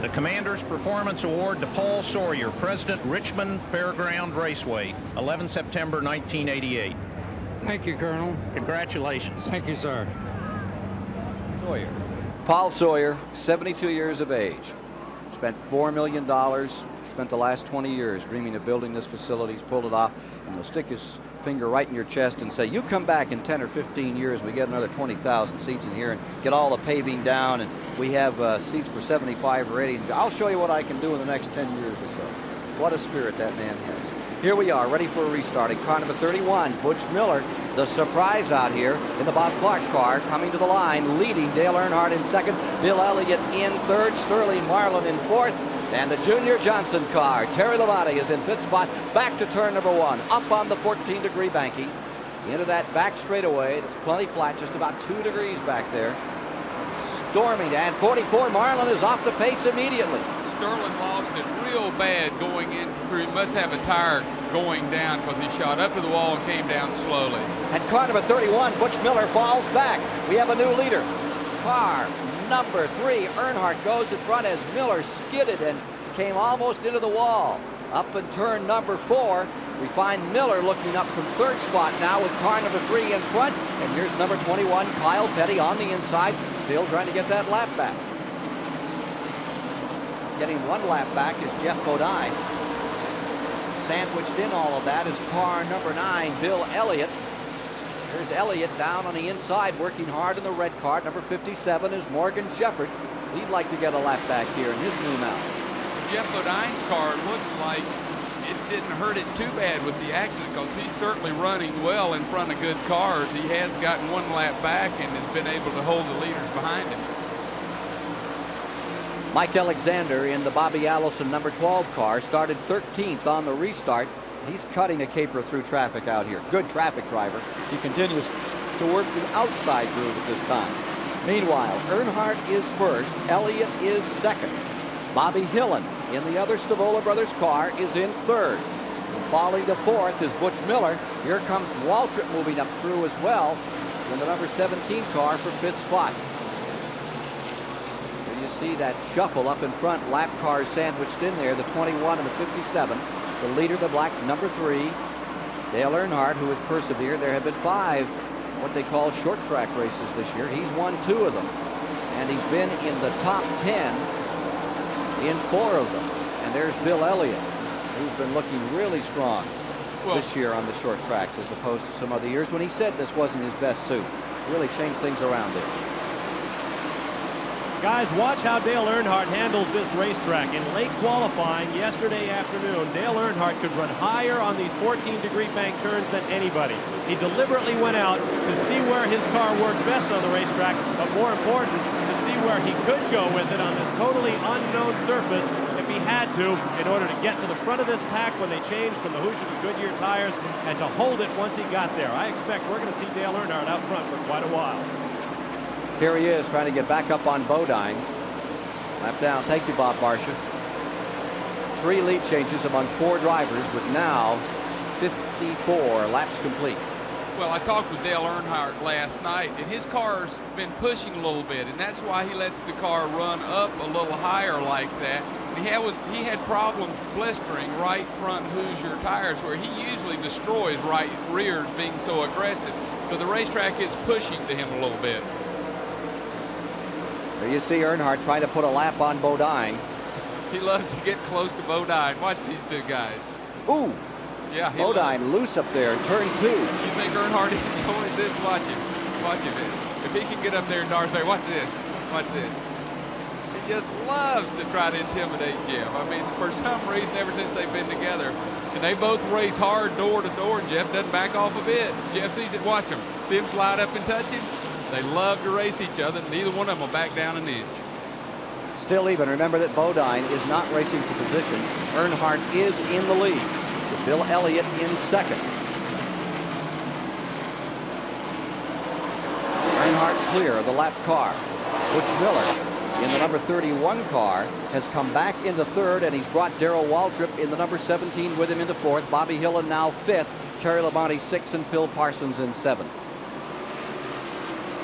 The Commander's Performance Award to Paul Sawyer, President, Richmond Fairground Raceway, 11 September 1988. Thank you, Colonel. Congratulations. Thank you, sir. Sawyer. Paul Sawyer, 72 years of age. Spent $4 million. Spent the last 20 years dreaming of building this facility. He's pulled it off, and he'll stick his finger right in your chest and say, you come back in 10 or 15 years, we get another 20,000 seats in here and get all the paving down, and we have seats for 75 or 80. I'll show you what I can do in the next 10 years or so. What a spirit that man has. Here we are, ready for a restarting. Car number 31, Butch Miller, the surprise out here in the Bob Clark car, coming to the line, leading Dale Earnhardt in second, Bill Elliott in third, Sterling Marlin in fourth, and the Junior Johnson car, Terry Labonte, is in fifth spot, back to turn number one, up on the 14-degree banky, into that back straightaway. It's plenty flat, just about 2 degrees back there. Storming, and 44, Marlin is off the pace immediately. Sterling lost it real bad going in through. He must have a tire going down because he shot up to the wall and came down slowly. And car number 31, Butch Miller, falls back. We have a new leader. Car number 3, Earnhardt goes in front as Miller skidded and came almost into the wall. Up in turn number 4, we find Miller looking up from third spot now with car number 3 in front. And here's number 21, Kyle Petty, on the inside, still trying to get that lap back. Getting 1 lap back is Jeff Bodine. Sandwiched in all of that is car number 9, Bill Elliott. There's Elliott down on the inside, working hard in the red car. Number 57 is Morgan Shepherd. He'd like to get a lap back here in his new mount. Jeff Bodine's car looks like it didn't hurt it too bad with the accident because he's certainly running well in front of good cars. He has gotten 1 lap back and has been able to hold the leaders behind him. Mike Alexander in the Bobby Allison number 12 car started 13th on the restart. He's cutting a caper through traffic out here. Good traffic driver. He continues to work the outside groove at this time. Meanwhile, Earnhardt is first. Elliott is second. Bobby Hillen in the other Stavola Brothers car is in third. And falling to fourth is Butch Miller. Here comes Waltrip moving up through as well in the number 17 car for fifth spot. You see that shuffle up in front, lap cars sandwiched in there, the 21 and the 57. The leader, the black number 3, Dale Earnhardt, who has persevered. There have been 5 what they call short track races this year. He's won 2 of them, and he's been in the top 10 in 4 of them. And there's Bill Elliott, who's been looking really strong this year on the short tracks as opposed to some other years when he said this wasn't his best suit. Really changed things around there. Guys, watch how Dale Earnhardt handles this racetrack. In late qualifying yesterday afternoon, Dale Earnhardt could run higher on these 14-degree bank turns than anybody. He deliberately went out to see where his car worked best on the racetrack, but more important, to see where he could go with it on this totally unknown surface if he had to, in order to get to the front of this pack when they changed from the Hoosier to Goodyear tires, and to hold it once he got there. I expect we're going to see Dale Earnhardt out front for quite a while. Here he is trying to get back up on Bodine. Lap down. Thank you, Bob Barsha. 3 lead changes among 4 drivers, with now 54 laps complete. Well, I talked with Dale Earnhardt last night, and his car's been pushing a little bit, and that's why he lets the car run up a little higher like that. And he had problems blistering right front Hoosier tires, where he usually destroys right rears being so aggressive. So the racetrack is pushing to him a little bit. There you see Earnhardt trying to put a lap on Bodine. He loves to get close to Bodine. Watch these 2 guys. Ooh. Yeah, Bodine loose up there in turn 2. You think Earnhardt enjoys this? Watch him. Watch him. If he can get up there in Darth Vader, watch this. Watch this. He just loves to try to intimidate Jeff. I mean, for some reason, ever since they've been together, and they both race hard door to door, and Jeff doesn't back off a bit. Jeff sees it. Watch him. See him slide up and touch him? They love to race each other, and neither one of them will back down an inch. Still even. Remember that Bodine is not racing for position. Earnhardt is in the lead, with Bill Elliott in second. Earnhardt clear of the lap car. Butch Miller in the number 31 car has come back into third, and he's brought Darrell Waltrip in the number 17 with him into fourth. Bobby Hillin now fifth. Terry Labonte sixth, and Phil Parsons in seventh.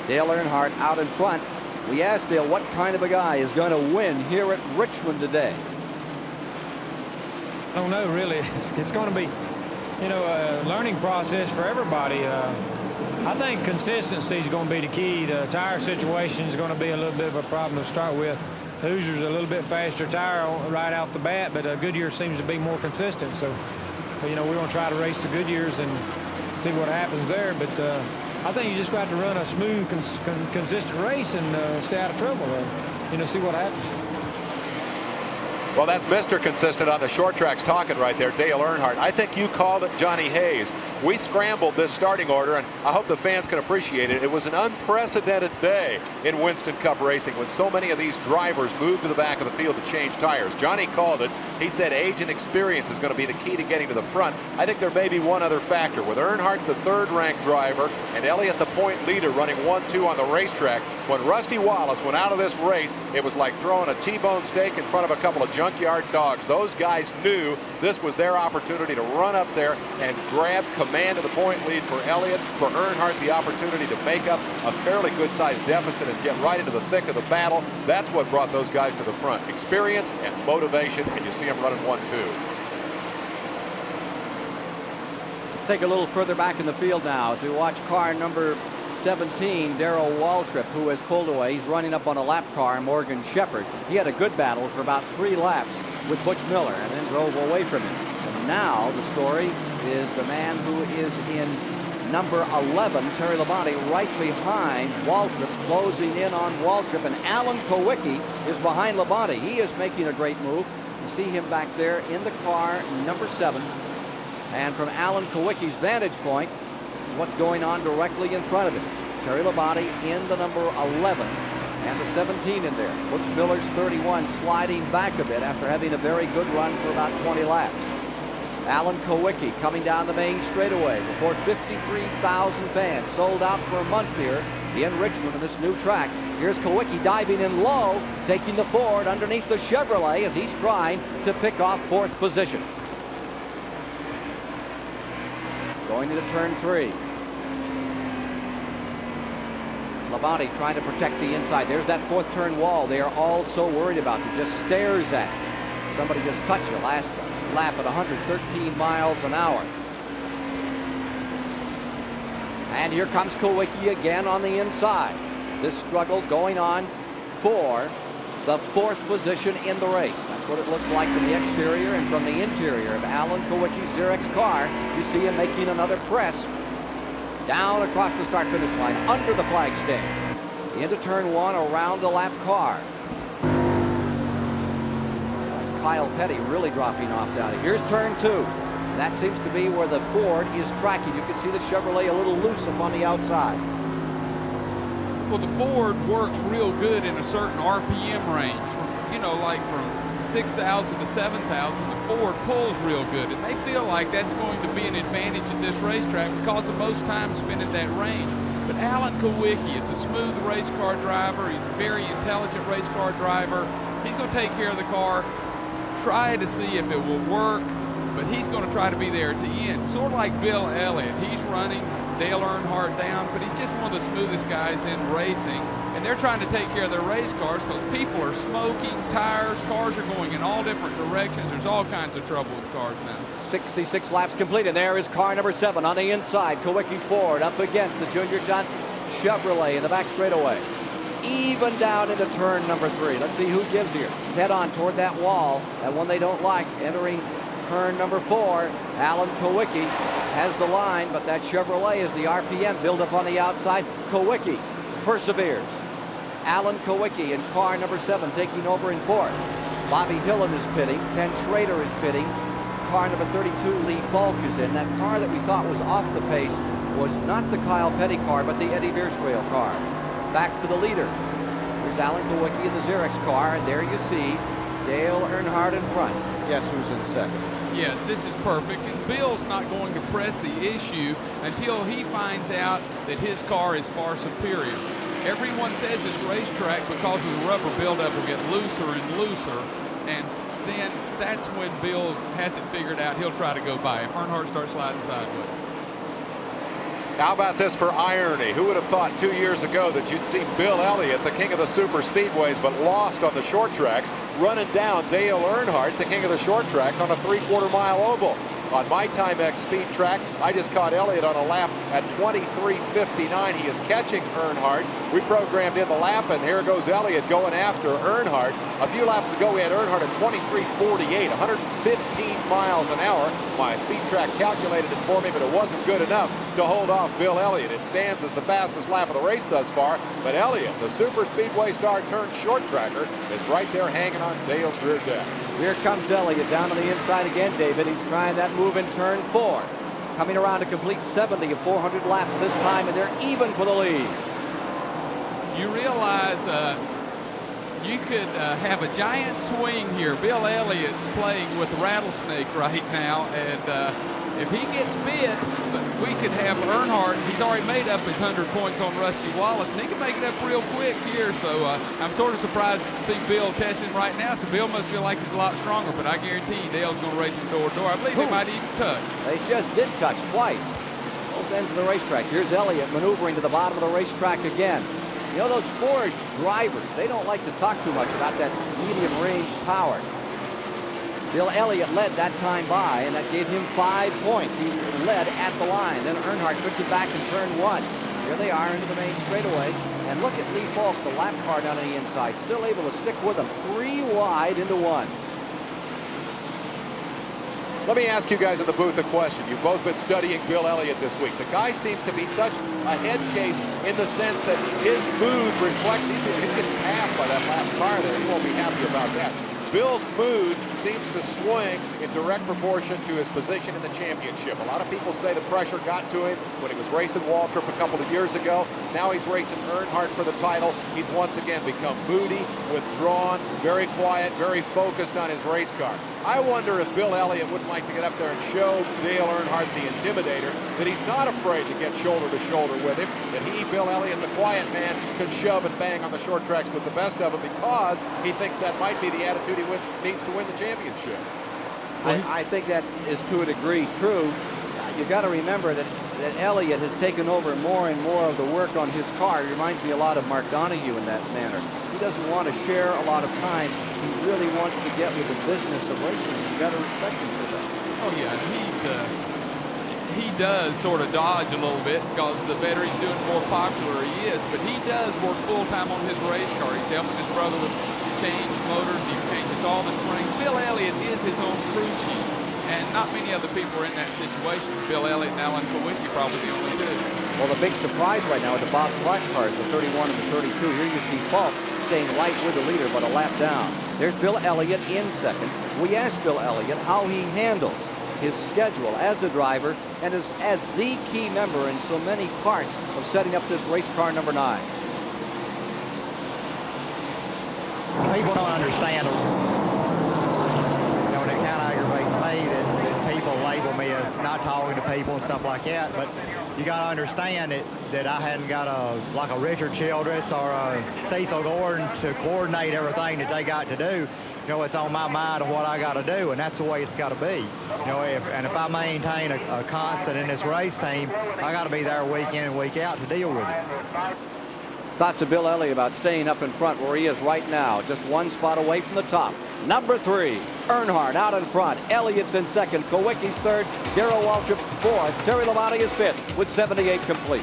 Dale Earnhardt out in front. We asked Dale what kind of a guy is going to win here at Richmond today. I don't know, really. It's going to be, you know, a learning process for everybody. I think consistency is going to be the key. The tire situation is going to be a little bit of a problem to start with. Hoosier's a little bit faster tire right off the bat, but Goodyear seems to be more consistent. So, you know, we're going to try to race the Goodyears and see what happens there. But I think you just got to run a smooth, consistent race and stay out of trouble. You know, see what happens. Well, that's Mr. Consistent on the short tracks talking right there, Dale Earnhardt. I think you called it, Johnny Hayes. We scrambled this starting order, and I hope the fans can appreciate it. It was an unprecedented day in Winston Cup racing when so many of these drivers moved to the back of the field to change tires. Johnny called it. He said age and experience is going to be the key to getting to the front. I think there may be one other factor. With Earnhardt, the third-ranked driver, and Elliott, the point leader, running 1-2 on the racetrack, when Rusty Wallace went out of this race, it was like throwing a T-bone steak in front of a couple of junkyard dogs. Those guys knew this was their opportunity to run up there and grab command of the point lead for Elliott. For Earnhardt, the opportunity to make up a fairly good-sized deficit and get right into the thick of the battle. That's what brought those guys to the front. Experience and motivation, and you see them running 1-2. Let's take a little further back in the field now as we watch car number 17, Darrell Waltrip, who has pulled away. He's running up on a lap car, Morgan Shepherd. He had a good battle for about 3 laps with Butch Miller and then drove away from him. And now the story is the man who is in number 11, Terry Labonte, right behind Waltrip, closing in on Waltrip. And Alan Kowicki is behind Labonte. He is making a great move. You see him back there in the car, number 7. And from Alan Kowicki's vantage point, what's going on directly in front of him. Terry Labonte in the number 11 and the 17 in there. Butch Miller's 31 sliding back a bit after having a very good run for about 20 laps. Alan Kowicki coming down the main straightaway before 53,000 fans, sold out for a month here in Richmond on this new track. Here's Kowicki diving in low, taking the Ford underneath the Chevrolet as he's trying to pick off 4th position. Going into turn 3. Labonte trying to protect the inside. There's that 4th turn wall they are all so worried about. He just stares at it. Somebody just touched the last lap at 113 miles an hour. And here comes Kowicki again on the inside. This struggle going on for the 4th position in the race. That's what it looks like from the exterior, and from the interior of Alan Kowicki's Xerox car, you see him making another press down across the start-finish line under the flag stand. into turn 1 around the lap car. Kyle Petty really dropping off down here. Here's turn 2. That seems to be where the Ford is tracking. You can see the Chevrolet a little loose up on the outside. Well, the Ford works real good in a certain RPM range. You know, like from 6,000 to 7,000, the Ford pulls real good. And they feel like that's going to be an advantage at this racetrack because of most times spent in that range. But Alan Kowicki is a smooth race car driver. He's a very intelligent race car driver. He's going to take care of the car, try to see if it will work, but he's going to try to be there at the end. Sort of like Bill Elliott. He's running Dale Earnhardt down, but he's just one of the smoothest guys in racing. And they're trying to take care of their race cars because people are smoking, tires, cars are going in all different directions. There's all kinds of trouble with cars now. 66 laps complete, and there is car number 7 on the inside. Kowicki's Ford up against the Junior Johnson Chevrolet in the back straightaway. Even down into turn number 3. Let's see who gives here. Head on toward that wall, that one they don't like. Entering turn number 4, Alan Kowicki has the line, but that Chevrolet is the RPM build up on the outside. Kowicki perseveres. Alan Kowicki in car number 7 taking over in 4th. Bobby Hillen is pitting. Ken Schrader is pitting. Car number 32, Lee Falk, is in. That car that we thought was off the pace was not the Kyle Petty car, but the Eddie Veerswale car. Back to the leader. Here's Alan Kowicki in the Xerox car, and there you see Dale Earnhardt in front. Guess who's in second? Yes, this is perfect, and Bill's not going to press the issue until he finds out that his car is far superior. Everyone says this racetrack, because of the rubber buildup, will get looser and looser, and then that's when Bill has it figured out. He'll try to go by if Earnhardt starts sliding sideways. How about this for irony? Who would have thought 2 years ago that you'd see Bill Elliott, the king of the super speedways, but lost on the short tracks, running down Dale Earnhardt, the king of the short tracks, on a 3/4 mile oval. On my Timex speed track, I just caught Elliott on a lap at 23:59. He is catching Earnhardt. We programmed in the lap, and here goes Elliott going after Earnhardt. A few laps ago, we had Earnhardt at 23:48, 115 miles an hour. My speed track calculated it for me, but it wasn't good enough to hold off Bill Elliott. It stands as the fastest lap of the race thus far, but Elliott, the super speedway star turned short tracker, is right there hanging on Dale's rear deck. Here comes Elliott down on the inside again, David. He's trying that move in turn 4. Coming around to complete 70 of 400 laps this time, and they're even for the lead. You realize you could have a giant swing here. Bill Elliott's playing with the rattlesnake right now, and if he gets bit, we could have Earnhardt. He's already made up his 100 points on Rusty Wallace, and he can make it up real quick here. So I'm sort of surprised to see Bill testing right now. So Bill must feel like he's a lot stronger, but I guarantee you Dale's going to race him door to door. I believe they might even touch. They just did touch twice. Both ends of the racetrack. Here's Elliott maneuvering to the bottom of the racetrack again. You know, those Ford drivers, they don't like to talk too much about that medium range power. Bill Elliott led that time by, and that gave him 5 points. He led at the line. Then Earnhardt took it back in turn 1. Here they are into the main straightaway. And look at Lee Falk, the lap car down on the inside, still able to stick with them. 3 wide into 1. Let me ask you guys in the booth a question. You've both been studying Bill Elliott this week. The guy seems to be such a head case in the sense that his mood reflects, he's getting passed by that last car there. He won't be happy about that. Bill's mood seems to swing in direct proportion to his position in the championship. A lot of people say the pressure got to him when he was racing Waltrip a couple of years ago. Now he's racing Earnhardt for the title. He's once again become moody, withdrawn, very quiet, very focused on his race car. I wonder if Bill Elliott wouldn't like to get up there and show Dale Earnhardt, the intimidator, that he's not afraid to get shoulder to shoulder with him, that he, Bill Elliott, the quiet man, can shove and bang on the short tracks with the best of them because he thinks that might be the attitude he needs to win the championship. I think that is to a degree true. You've got to remember that Elliott has taken over more and more of the work on his car. He reminds me a lot of Mark Donohue in that manner. He doesn't want to share a lot of time. He really wants to get with the business of racing. You've got to respect him for that. Oh, yeah, he does sort of dodge a little bit because the better he's doing, the more popular he is. But he does work full-time on his race car. He's helping his brother with change motors. He changes all the springs. Bill Elliott is his own crew chief, and not many other people are in that situation. Bill Elliott and Alan Kowicki probably the only two. Well, the big surprise right now is the Bob Clark cars, the 31 and the 32. Here you see Falk staying right with the leader, but a lap down. There's Bill Elliott in second. We asked Bill Elliott how he handles his schedule as a driver and as the key member in so many parts of setting up this race car number 9. People don't understand. You know, and it kind of aggravates me that people label me as not talking to people and stuff like that. But you got to understand that I hadn't got like a Richard Childress or a Cecil Gordon to coordinate everything that they got to do. You know, it's on my mind of what I got to do, and that's the way it's got to be. You know, if I maintain a constant in this race team, I got to be there week in and week out to deal with it. Thoughts of Bill Elliott about staying up in front where he is right now, just one spot away from the top. Number 3, Earnhardt out in front. Elliott's in second. Kowicki's third. Darrell Waltrip fourth. Terry Labonte is fifth with 78 complete.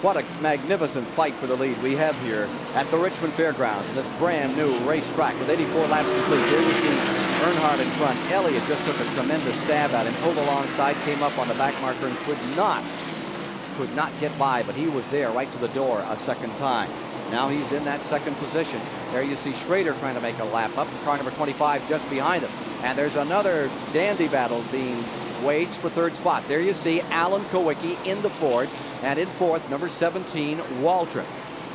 What a magnificent fight for the lead we have here at the Richmond Fairgrounds, this brand new racetrack with 84 laps complete. Here we see Earnhardt in front. Elliott just took a tremendous stab at him, pulled alongside, came up on the back marker and could not get by, but he was there right to the door a second time. Now he's in that second position. There you see Schrader trying to make a lap up, car number 25 just behind him. And there's another dandy battle being waged for third spot. There you see Alan Kowicki in the Ford, and in fourth, number 17, Waltrip.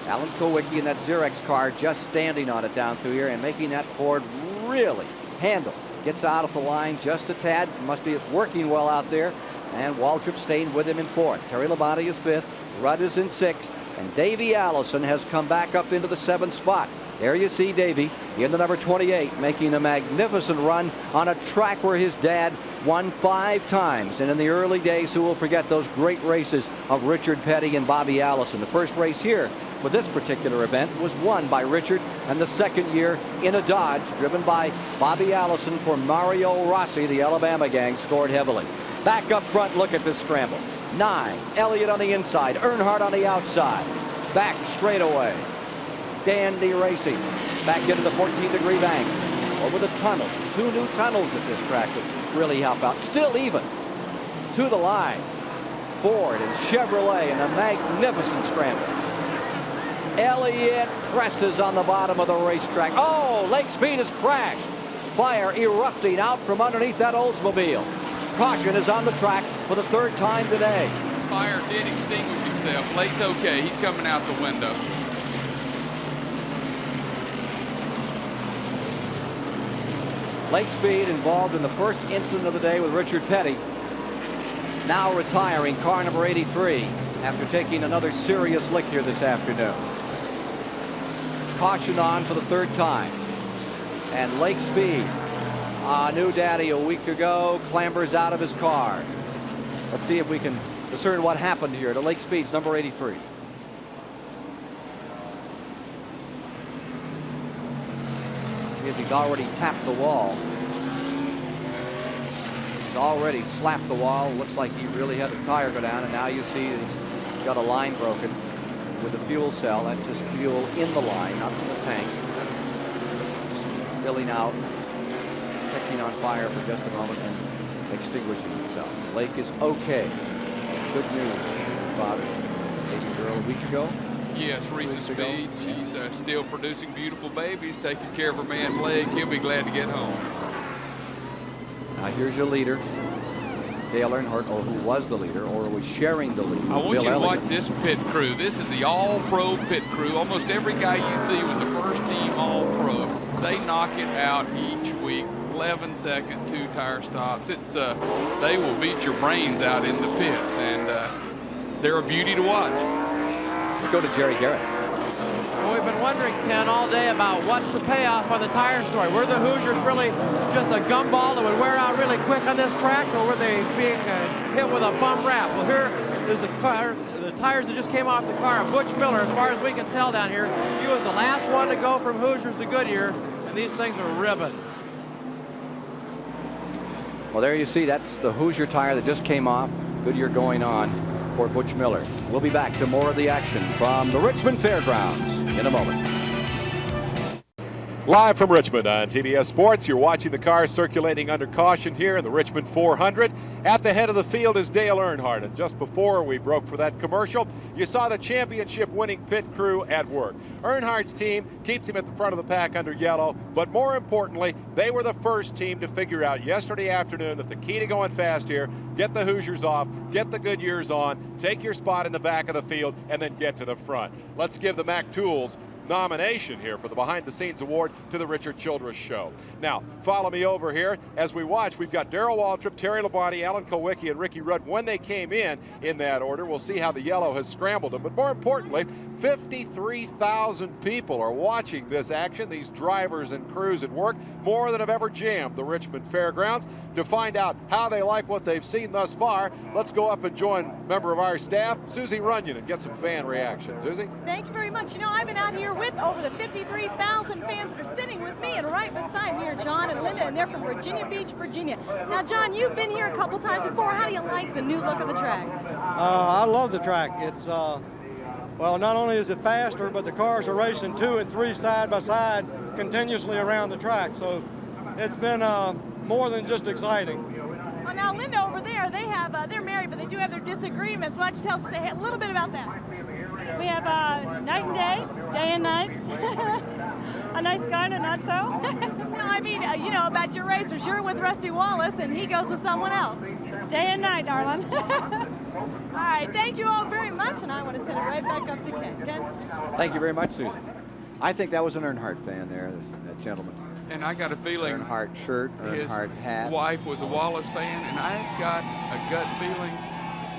Alan Kowicki in that Xerox car just standing on it down through here and making that Ford really handle. Gets out of the line just a tad. Must be it's working well out there. And Waltrip staying with him in fourth. Terry Labonte is fifth. Rudd is in sixth. And Davey Allison has come back up into the seventh spot. There you see Davey in the number 28 making a magnificent run on a track where his dad won 5 times. And in the early days, who will forget those great races of Richard Petty and Bobby Allison. The first race here for this particular event was won by Richard, and the second year in a Dodge driven by Bobby Allison for Mario Rossi. The Alabama gang scored heavily. Back up front, look at this scramble. 9, Elliott on the inside, Earnhardt on the outside. Back straightaway. Dandy racing. Back into the 14-degree bank. Over the tunnel. 2 new tunnels at this track that really help out. Still even. To the line. Ford and Chevrolet in a magnificent scramble. Elliott presses on the bottom of the racetrack. Oh, Lake Speed has crashed. Fire erupting out from underneath that Oldsmobile. Caution is on the track for the third time today. Fire did extinguish himself. Lake's okay. He's coming out the window. Lake Speed involved in the first incident of the day with Richard Petty. Now retiring, car number 83, after taking another serious lick here this afternoon. Caution on for the third time. And Lake Speed, new daddy a week ago, clambers out of his car. Let's see if we can discern what happened here to Lake Speed's number 83. He's already tapped the wall. He's already slapped the wall. Looks like he really had the tire go down, and now you see he's got a line broken with the fuel cell. That's just fuel in the line, not in the tank. Spilling out, catching on fire for just a moment and extinguishing itself. Lake is okay. Good news, father. Baby girl a week ago. Yes, Reese's Speed. She's still producing beautiful babies, taking care of her man Blake. He'll be glad to get home. Now here's your leader, Dale Earnhardt, or who was the leader, or was sharing the lead. I want you to watch this pit crew. This is the all-pro pit crew. Almost every guy you see with the first team all-pro, they knock it out each week. 11-second, 2 tire stops. It's they will beat your brains out in the pits, and they're a beauty to watch. Let's go to Jerry Garrett. Well, we've been wondering, Ken, all day about what's the payoff on the tire story. Were the Hoosiers really just a gumball that would wear out really quick on this track, or were they being hit with a bum wrap? Well, here is the tires that just came off the car. Butch Miller, as far as we can tell down here, he was the last one to go from Hoosiers to Goodyear, and these things are ribbons. Well, there you see, that's the Hoosier tire that just came off. Goodyear going on for Butch Miller. We'll be back to more of the action from the Richmond Fairgrounds in a moment. Live from Richmond on TBS Sports, you're watching the cars circulating under caution here in the Richmond 400. At the head of the field is Dale Earnhardt, and just before we broke for that commercial, you saw the championship-winning pit crew at work. Earnhardt's team keeps him at the front of the pack under yellow, but more importantly, they were the first team to figure out yesterday afternoon that the key to going fast here, get the Hoosiers off, get the Goodyears on, take your spot in the back of the field, and then get to the front. Let's give the Mac Tools nomination here for the behind-the-scenes award to the Richard Childress Show. Now, follow me over here. As we watch, we've got Darrell Waltrip, Terry Labonte, Alan Kulwicki, and Ricky Rudd. When they came in that order, we'll see how the yellow has scrambled them. But more importantly, 53,000 people are watching this action, these drivers and crews at work, more than have ever jammed the Richmond Fairgrounds. To find out how they like what they've seen thus far, let's go up and join a member of our staff, Susie Runyon, and get some fan reactions. Susie? Thank you very much. You know, I've been out here with over the 53,000 fans that are sitting with me, and right beside me are John and Linda, and they're from Virginia Beach, Virginia. Now, John, you've been here a couple times before. How do you like the new look of the track? I love the track. It's, well, not only is it faster, but the cars are racing 2 and 3 side by side continuously around the track. So it's been more than just exciting. Well, now, Linda over there, they're married, but they do have their disagreements. Why don't you tell us a little bit about that? We have night and day and night. A nice guy and a not so. No, I mean, you know, about your racers. You're with Rusty Wallace, and he goes with someone else. It's day and night, darling. All right, thank you all very much, and I want to send it right back up to Ken. Ken? Thank you very much, Susan. I think that was an Earnhardt fan there, that gentleman. And I got a feeling Earnhardt shirt, Earnhardt hat. His wife was a Wallace fan, and I've got a gut feeling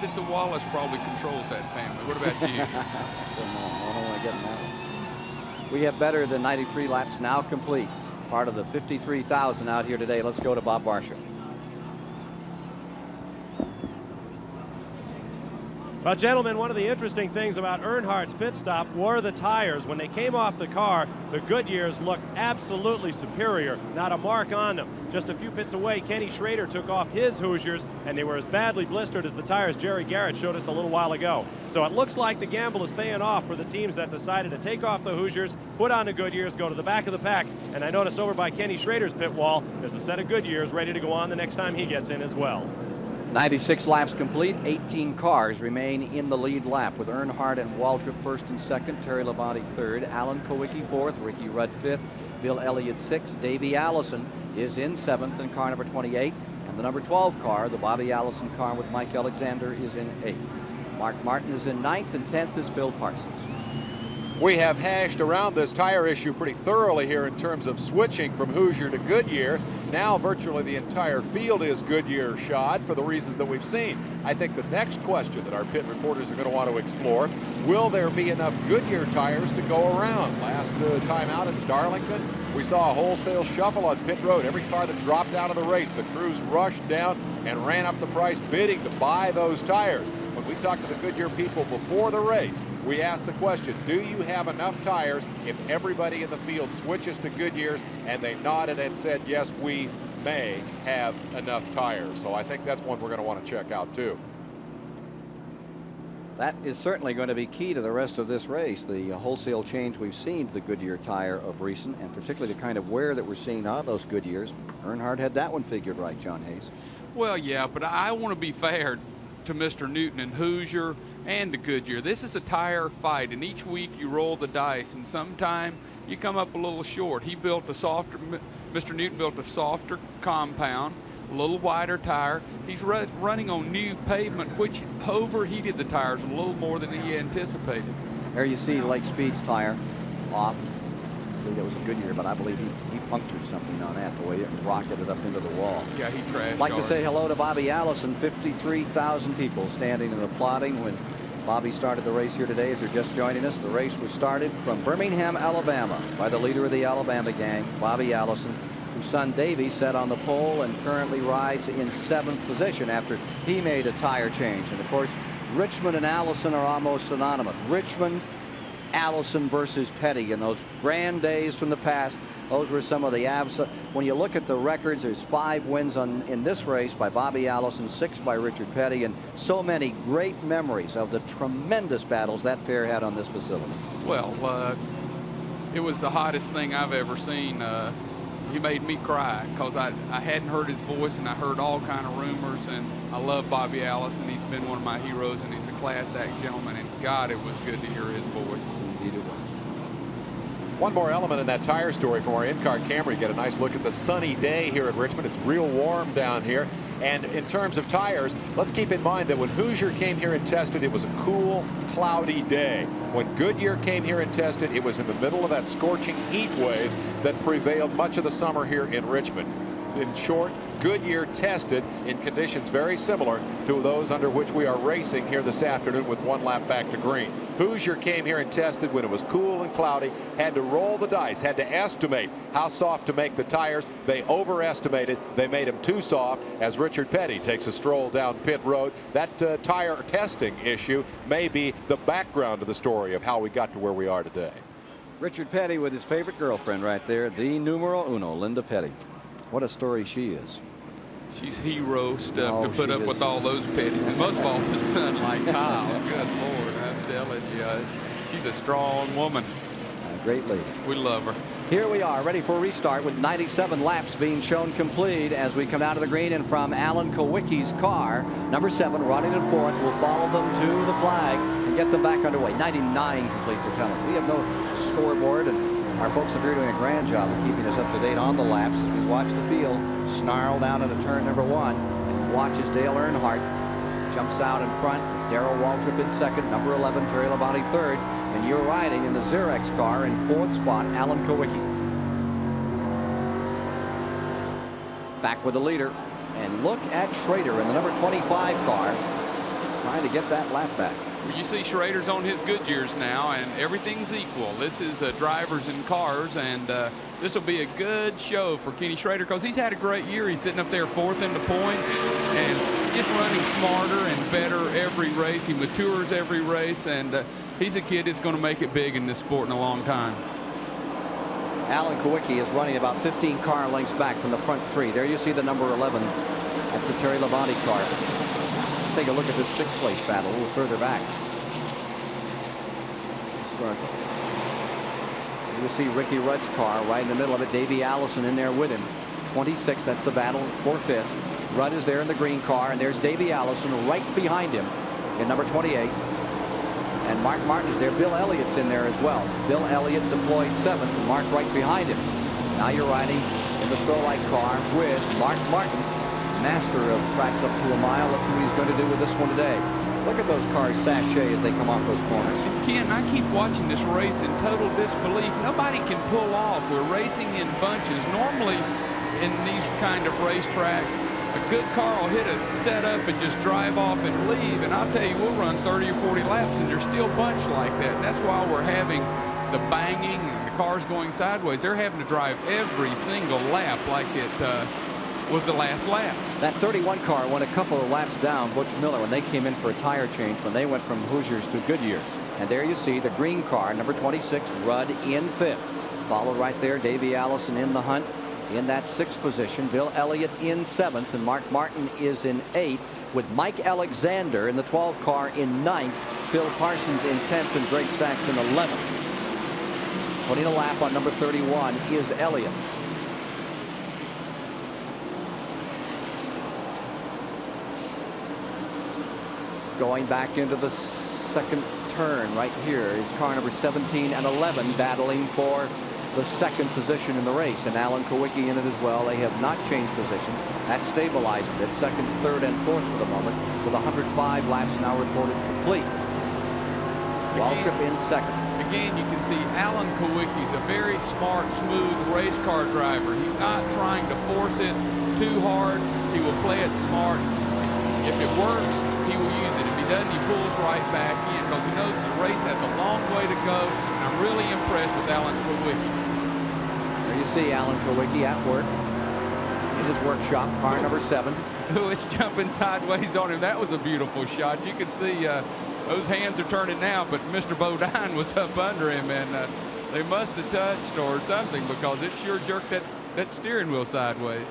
that the Wallace probably controls that family. What about you? I don't want to get in that one. We have better than 93 laps now complete. Part of the 53,000 out here today. Let's go to Bob Barcia. Well, gentlemen, one of the interesting things about Earnhardt's pit stop were the tires. When they came off the car, the Goodyears looked absolutely superior. Not a mark on them. Just a few pits away, Kenny Schrader took off his Hoosiers, and they were as badly blistered as the tires Jerry Garrett showed us a little while ago. So it looks like the gamble is paying off for the teams that decided to take off the Hoosiers, put on the Goodyears, go to the back of the pack. And I notice over by Kenny Schrader's pit wall, there's a set of Goodyears ready to go on the next time he gets in as well. 96 laps complete, 18 cars remain in the lead lap with Earnhardt and Waltrip first and second, Terry Labonte third, Alan Kulwicki fourth, Ricky Rudd fifth, Bill Elliott sixth, Davey Allison is in seventh in car number 28, and the number 12 car, the Bobby Allison car with Mike Alexander, is in eighth. Mark Martin is in ninth, and 10th is Phil Parsons. We have hashed around this tire issue pretty thoroughly here in terms of switching from Hoosier to Goodyear. Now virtually the entire field is Goodyear shod for the reasons that we've seen. I think the next question that our pit reporters are going to want to explore, will there be enough Goodyear tires to go around? Last time out at Darlington, we saw a wholesale shuffle on pit road. Every car that dropped out of the race, the crews rushed down and ran up the price bidding to buy those tires. When we talked to the Goodyear people before the race, we asked the question, do you have enough tires if everybody in the field switches to Goodyears? And they nodded and said, yes, we may have enough tires. So I think that's one we're going to want to check out too. That is certainly going to be key to the rest of this race. The wholesale change we've seen to the Goodyear tire of recent, and particularly the kind of wear that we're seeing on those Goodyears. Earnhardt had that one figured right, John Hayes. Well, yeah, but I want to be fair to Mr. Newton and Hoosier and to Goodyear. This is a tire fight, and each week you roll the dice, and sometime you come up a little short. Mr. Newton built a softer compound, a little wider tire. He's running on new pavement, which overheated the tires a little more than he anticipated. There you see Lake Speed's tire off. I believe that was a Goodyear, but I believe he punctured something on that, the way it rocketed up into the wall. Yeah, he crashed. I'd like to say hello to Bobby Allison. 53,000 people standing and applauding when Bobby started the race here today. If you're just joining us, the race was started from Birmingham, Alabama by the leader of the Alabama gang, Bobby Allison, whose son Davey sat on the pole and currently rides in 7th position after he made a tire change. And of course, Richmond and Allison are almost synonymous. Richmond, Allison versus Petty in those grand days from the past. Those were some of the when you look at the records, there's 5 wins in this race by Bobby Allison, 6 by Richard Petty, and so many great memories of the tremendous battles that pair had on this facility. Well, It was the hottest thing I've ever seen. He made me cry because I hadn't heard his voice, and I heard all kind of rumors, and I love Bobby Allison. He's been one of my heroes, and he's a class act gentleman, and God, it was good to hear his voice. Indeed it was. One more element in that tire story from our in-car camera. You get a nice look at the sunny day here at Richmond. It's real warm down here. And in terms of tires, let's keep in mind that when Hoosier came here and tested, it was a cool, cloudy day. When Goodyear came here and tested, it was in the middle of that scorching heat wave that prevailed much of the summer here in Richmond. In short, Goodyear tested in conditions very similar to those under which we are racing here this afternoon with one lap back to green. Hoosier came here and tested when it was cool and cloudy, had to roll the dice, had to estimate how soft to make the tires. They overestimated. They made them too soft as Richard Petty takes a stroll down pit road. That tire testing issue may be the background of the story of how we got to where we are today. Richard Petty with his favorite girlfriend right there, the numero uno, Linda Petty. What a story she is. She's hero stuff to put up with all those Petties, and most of all his son like Kyle. Good Lord, I'm telling you, she's a strong woman. A great lady. We love her. Here we are, ready for a restart with 97 laps being shown complete as we come out of the green, and from Alan Kowicki's car, number 7 running in 4th, will follow them to the flag and get them back underway. 99 complete for Tellin. We have no scoreboard, and our folks up here doing a grand job of keeping us up to date on the laps as we watch the field snarl down into turn number 1 and watch as Dale Earnhardt jumps out in front. Darrell Waltrip in second, number 11 Terry Labonte third, and you're riding in the Xerox car in 4th spot, Alan Kowicki. Back with the leader, and look at Schrader in the number 25 car trying to get that lap back. Well, you see Schrader's on his Goodyears now, and everything's equal. This is drivers and cars, and this will be a good show for Kenny Schrader because he's had a great year. He's sitting up there 4th in the points and just running smarter and better every race. He matures every race, and he's a kid that's going to make it big in this sport in a long time. Alan Kowicki is running about 15 car lengths back from the front 3. There you see the number 11. That's the Terry Labonte car. Let's take a look at this 6th place battle a little further back. You see Ricky Rudd's car right in the middle of it. Davey Allison in there with him. 26, that's the battle for 5th. Rudd is there in the green car, and there's Davey Allison right behind him in number 28. And Mark Martin is there. Bill Elliott's in there as well. Bill Elliott deployed 7th, and Mark right behind him. Now you're riding in the Strollite car with Mark Martin, master of tracks up to a mile. Let's see what he's going to do with this one today. Look at those cars sashay as they come off those corners. Ken, I keep watching this race in total disbelief. Nobody can pull off. We're racing in bunches. Normally, in these kind of racetracks, a good car will hit a setup and just drive off and leave. And I'll tell you, we'll run 30 or 40 laps, and they're still bunched like that. And that's why we're having the banging and the cars going sideways. They're having to drive every single lap like it was the last lap. That 31 car went a couple of laps down Butch Miller when they came in for a tire change when they went from Hoosiers to Goodyear. And there you see the green car, number 26, Rudd in 5th. Followed right there, Davey Allison in the hunt in that 6th position. Bill Elliott in 7th, and Mark Martin is in 8th, with Mike Alexander in the 12 car in 9th, Phil Parsons in 10th, and Greg Sachs in 11th. Putting a lap on number 31 is Elliott. Going back into the second turn right here is car number 17 and 11 battling for the 2nd position in the race, and Alan Kowicki in it as well. They have not changed positions. That stabilized it at 2nd, 3rd, and 4th for the moment, with 105 laps now reported complete. Waltrip in 2nd. Again, you can see Alan Kowicki's a very smart, smooth race car driver. He's not trying to force it too hard. He will play it smart. If it works, he will use it. If he doesn't, he pulls right back in because he knows the race has a long way to go. And I'm really impressed with Alan Kowicki. There you see Alan Kowicki at work in his workshop, car number 7. Oh, it's jumping sideways on him. That was a beautiful shot. You can see those hands are turning now, but Mr. Bodine was up under him, and they must have touched or something because it sure jerked that steering wheel sideways.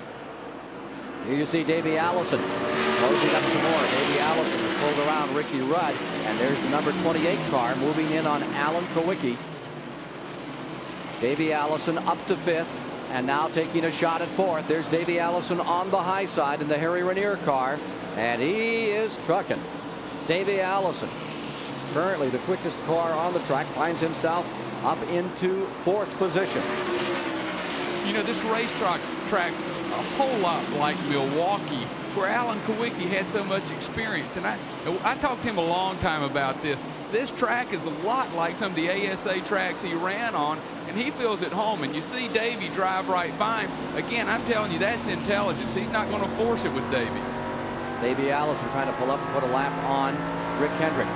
Here you see Davey Allison closing up some more. Davey Allison has pulled around Ricky Rudd, and there's the number 28 car moving in on Alan Kowicki. Davey Allison up to 5th, and now taking a shot at 4th. There's Davey Allison on the high side in the Harry Ranier car, and he is trucking. Davey Allison, currently the quickest car on the track, finds himself up into 4th position. You know, this racetrack a whole lot like Milwaukee, where Alan Kawicki had so much experience. And I talked to him a long time about this. This track is a lot like some of the ASA tracks he ran on, and he feels at home. And you see Davey drive right by him. Again, I'm telling you, that's intelligence. He's not going to force it with Davey. Davey Allison trying to pull up and put a lap on Rick Hendrick.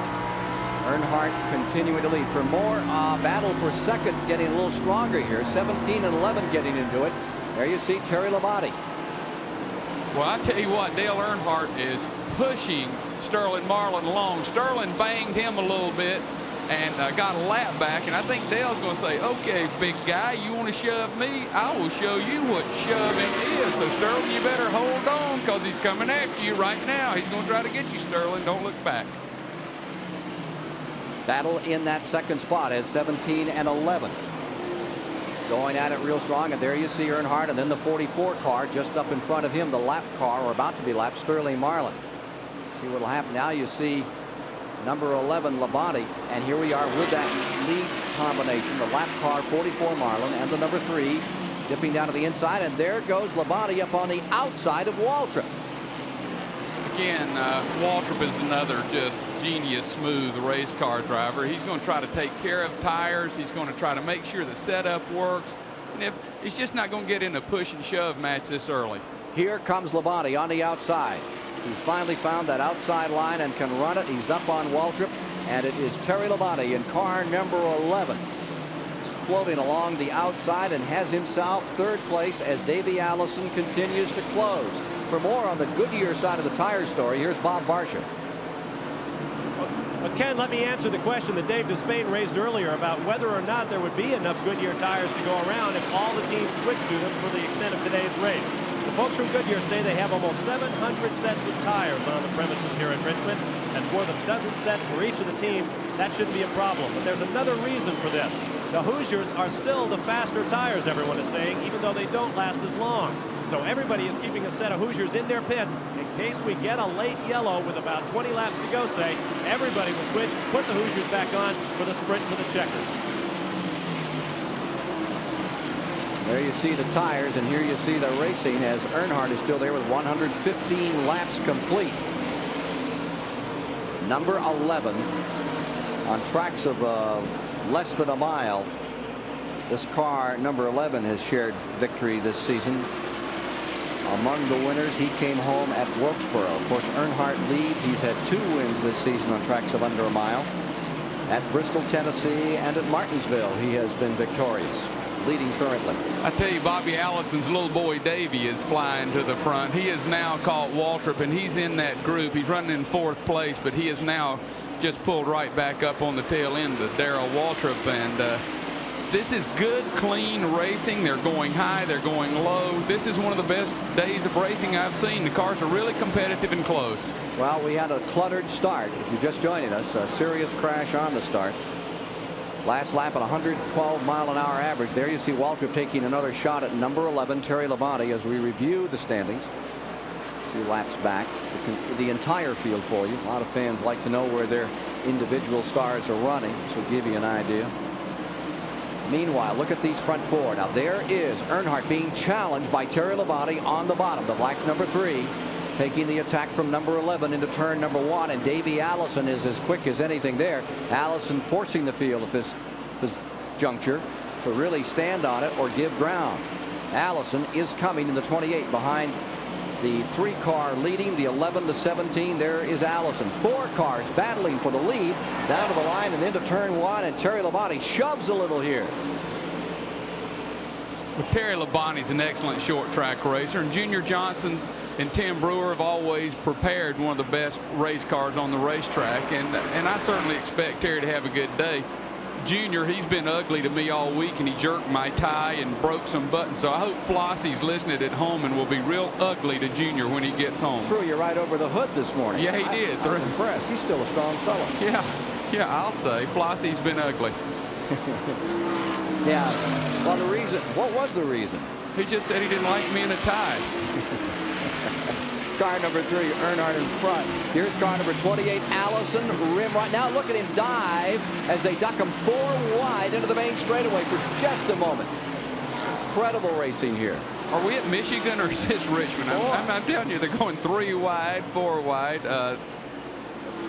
Earnhardt continuing to lead. For more battle for second, getting a little stronger here. 17 and 11 getting into it. There you see Terry Labonte. Well, I tell you what, Dale Earnhardt is pushing Sterling Marlin along. Sterling banged him a little bit and got a lap back, and I think Dale's going to say, okay, big guy, you want to shove me? I will show you what shoving is. So, Sterling, you better hold on, because he's coming after you right now. He's going to try to get you, Sterling. Don't look back. Battle in that second spot as 17 and 11. Going at it real strong, and there you see Earnhardt, and then the 44 car just up in front of him, the lap car, or about to be lapped, Sterling Marlin. See what will happen now. You see number 11 Labonte, and here we are with that lead combination, the lap car 44 Marlin and the number 3 dipping down to the inside, and there goes Labonte up on the outside of Waltrip. Again, Waltrip is another just genius, smooth race car driver. He's going to try to take care of tires. He's going to try to make sure the setup works. And if he's just not going to get in a push and shove match this early. Here comes Labonte on the outside. He's finally found that outside line and can run it. He's up on Waltrip, and it is Terry Labonte in car number 11. He's floating along the outside and has himself 3rd place as Davey Allison continues to close. For more on the Goodyear side of the tire story, here's Bob Barsha. Well, Ken, let me answer the question that Dave Despain raised earlier about whether or not there would be enough Goodyear tires to go around if all the teams switched to them for the extent of today's race. The folks from Goodyear say they have almost 700 sets of tires on the premises here in Richmond, and more than a dozen sets for each of the teams. That shouldn't be a problem. But there's another reason for this. The Hoosiers are still the faster tires, everyone is saying, even though they don't last as long. So everybody is keeping a set of Hoosiers in their pits in case we get a late yellow with about 20 laps to go, say. Everybody will switch, put the Hoosiers back on for the sprint to the checkers. There you see the tires, and here you see the racing as Earnhardt is still there with 115 laps complete. Number 11 on tracks of less than a mile. This car, number 11, has shared victory this season. Among the winners, he came home at Wilkesboro. Of course, Earnhardt leads. He's had 2 wins this season on tracks of under a mile. At Bristol, Tennessee, and at Martinsville, he has been victorious, leading currently. I tell you, Bobby Allison's little boy Davey is flying to the front. He has now caught Waltrip, and he's in that group. He's running in 4th place, but he has now just pulled right back up on the tail end of Darrell Waltrip. And this is good, clean racing. They're going high, they're going low. This is one of the best days of racing I've seen. The cars are really competitive and close. Well, we had a cluttered start. If you're just joining us, a serious crash on the start. Last lap at 112-mile-an-hour average. There you see Waltrip taking another shot at number 11, Terry Labonte, as we review the standings. 2 laps back. The entire field for you. A lot of fans like to know where their individual stars are running, so give you an idea. Meanwhile, look at these front 4. Now there is Earnhardt being challenged by Terry Labonte on the bottom. The black number 3 taking the attack from number 11 into turn number 1, and Davey Allison is as quick as anything there. Allison forcing the field at this juncture to really stand on it or give ground. Allison is coming in the 28 behind the 3 car leading, the 11, the 17. There is Allison. 4 cars battling for the lead down to the line and into turn 1, and Terry Labonte shoves a little here. Well, Terry Labonte's an excellent short track racer, and Junior Johnson and Tim Brewer have always prepared one of the best race cars on the racetrack, and I certainly expect Terry to have a good day. Junior, he's been ugly to me all week, and he jerked my tie and broke some buttons. So I hope Flossie's listening at home and will be real ugly to Junior when he gets home. Threw you right over the hood this morning. Yeah, he did. I'm impressed. He's still a strong fellow. Yeah, I'll say. Flossie's been ugly. Yeah. Well, the reason, what was the reason? He just said he didn't like me in a tie. Car number 3, Earnhardt in front. Here's car number 28, Allison, rim right. Now look at him dive as they duck him 4 wide into the main straightaway for just a moment. Incredible racing here. Are we at Michigan or is this Richmond? I'm telling you, they're going 3 wide, 4 wide.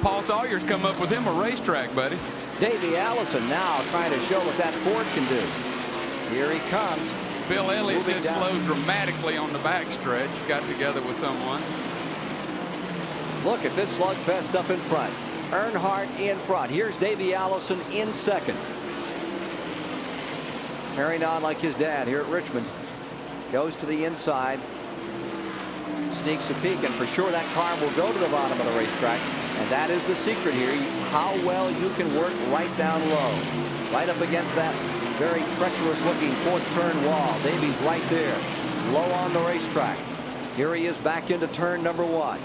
Paul Sawyer's come up with him a racetrack, buddy. Davey Allison now trying to show what that Ford can do. Here he comes. Bill Elliott just down. slowed dramatically on the backstretch. Got together with someone. Look at this slugfest up in front. Earnhardt in front. Here's Davey Allison in second. Carrying on like his dad here at Richmond. Goes to the inside. Sneaks a peek, and for sure that car will go to the bottom of the racetrack. And that is the secret here. How well you can work right down low. Right up against that very treacherous looking 4th turn wall. Davey's right there. Low on the racetrack. Here he is back into turn number 1.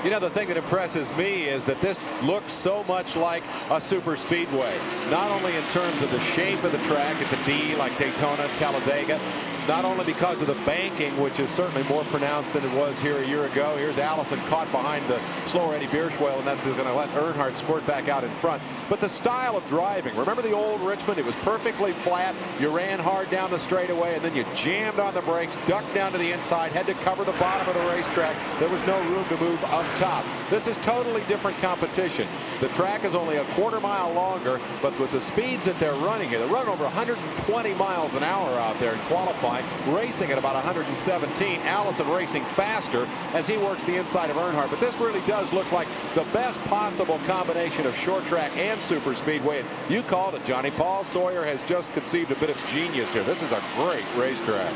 You know, the thing that impresses me is that this looks so much like a super speedway. Not only in terms of the shape of the track, it's a D like Daytona, Talladega. Not only because of the banking, which is certainly more pronounced than it was here a year ago. Here's Allison caught behind the slower Eddie Bierschwell, and that's going to let Earnhardt squirt back out in front. But the style of driving, remember the old Richmond? It was perfectly flat. You ran hard down the straightaway, and then you jammed on the brakes, ducked down to the inside, had to cover the bottom of the racetrack. There was no room to move up top. This is totally different competition. The track is only a quarter mile longer, but with the speeds that they're running here, they're running over 120 miles an hour out there in qualifying, racing at about 117. Allison racing faster as he works the inside of Earnhardt. But this really does look like the best possible combination of short track and super speedway. And you called it, Johnny. Paul Sawyer has just conceived a bit of genius here. This is a great racetrack.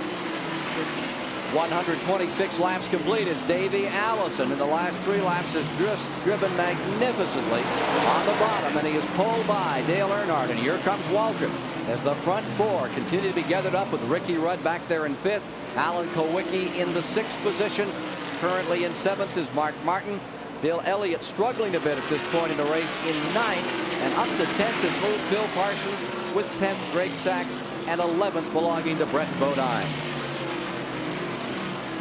126 laps complete as Davey Allison in the last 3 laps has just driven magnificently on the bottom, and he is pulled by Dale Earnhardt. And here comes Waltrip as the front 4 continue to be gathered up with Ricky Rudd back there in 5th. Alan Kulwicki in the 6th position. Currently in 7th is Mark Martin. Bill Elliott struggling a bit at this point in the race in 9th, and up to 10th is moved Phil Parsons, with 10th Greg Sachs, and 11th belonging to Brett Bodine.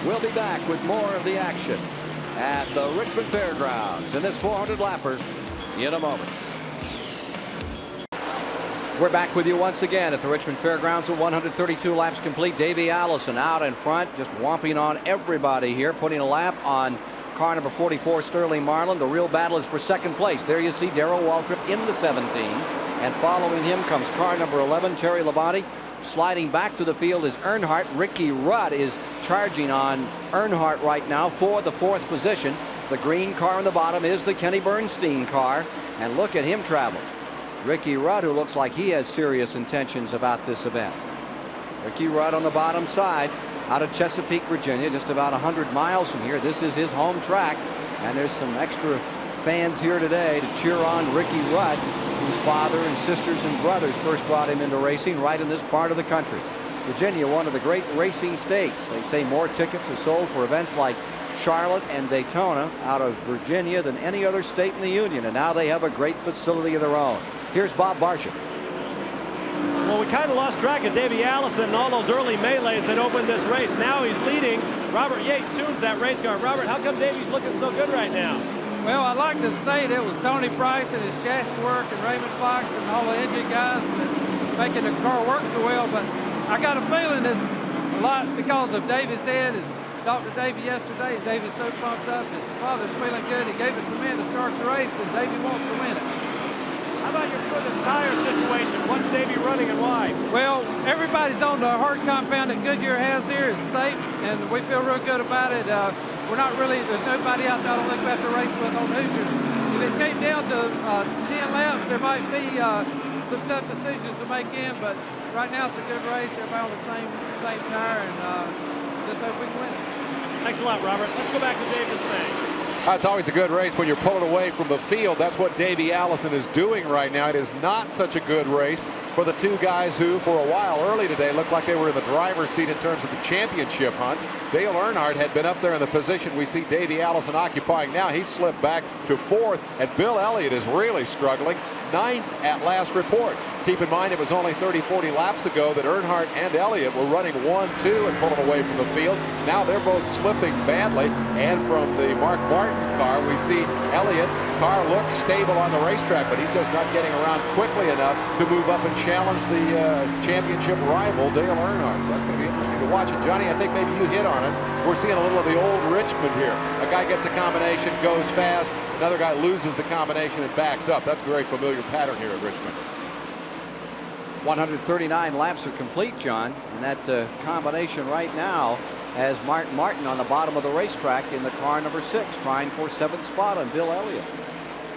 We'll be back with more of the action at the Richmond Fairgrounds in this 400-lapper in a moment. We're back with you once again at the Richmond Fairgrounds with 132 laps complete. Davey Allison out in front, just whomping on everybody here, putting a lap on car number 44, Sterling Marlin. The real battle is for second place. There you see Darrell Waltrip in the 17, and following him comes car number 11, Terry Labonte. Sliding back to the field is Earnhardt. Ricky Rudd is charging on Earnhardt right now for the 4th position. The green car on the bottom is the Kenny Bernstein car, and look at him travel. Ricky Rudd, who looks like he has serious intentions about this event. Ricky Rudd on the bottom side out of Chesapeake, Virginia, just about 100 miles from here. This is his home track, and there's some extra fans here today to cheer on Ricky Rudd, whose father and sisters and brothers first brought him into racing right in this part of the country. Virginia, one of the great racing states. They say more tickets are sold for events like Charlotte and Daytona out of Virginia than any other state in the Union, and now they have a great facility of their own. Here's Bob Barsham. Well, we kind of lost track of Davey Allison and all those early melees that opened this race. Now he's leading. Robert Yates tunes that race car. Robert, how come Davey's looking so good right now? Well, I'd like to say that it was Tony Price and his chassis work and Raymond Fox and all the engine guys that's making the car work so well, but I got a feeling it's a lot because of Davey's dad. Is Dr. Davey yesterday. Davey's so pumped up. His father's feeling good. He gave it to me to start the race, and Davey wants to win it. How about your this tire situation? What's Davey running and why? Well, everybody's on the hard compound that Goodyear has here is safe, and we feel real good about it. We're not really, there's nobody out there I don't think we have to race with on Hoosiers. If it came down to 10 laps, there might be some tough decisions to make in, but right now it's a good race. Everybody on the same tire, and just hope we can win it. Thanks a lot, Robert. Let's go back to Dave Bisbee. It's always a good race when you're pulling away from the field. That's what Davey Allison is doing right now. It is not such a good race for the two guys who, for a while early today, looked like they were in the driver's seat in terms of the championship hunt. Dale Earnhardt had been up there in the position we see Davey Allison occupying now. He slipped back to 4th, and Bill Elliott is really struggling. 9th at last report. Keep in mind, it was only 30-40 laps ago that Earnhardt and Elliott were running 1-2 and pulling away from the field. Now they're both slipping badly. And from the Mark Martin car, we see Elliott. Car looks stable on the racetrack, but he's just not getting around quickly enough to move up and challenge the championship rival, Dale Earnhardt. So that's going to be interesting to watch. And Johnny, I think maybe you hit on it. We're seeing a little of the old Richmond here. A guy gets a combination, goes fast. Another guy loses the combination and backs up. That's a very familiar pattern here at Richmond. 139 laps are complete, John, and that combination right now has Mark Martin on the bottom of the racetrack in the car number 6, trying for 7th spot on Bill Elliott.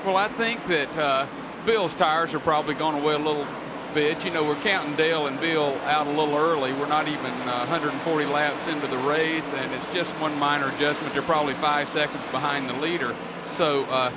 Well, I think that Bill's tires are probably going to weigh a little bit. You know, we're counting Dale and Bill out a little early. We're not even 140 laps into the race, and it's just one minor adjustment. They're probably 5 seconds behind the leader. So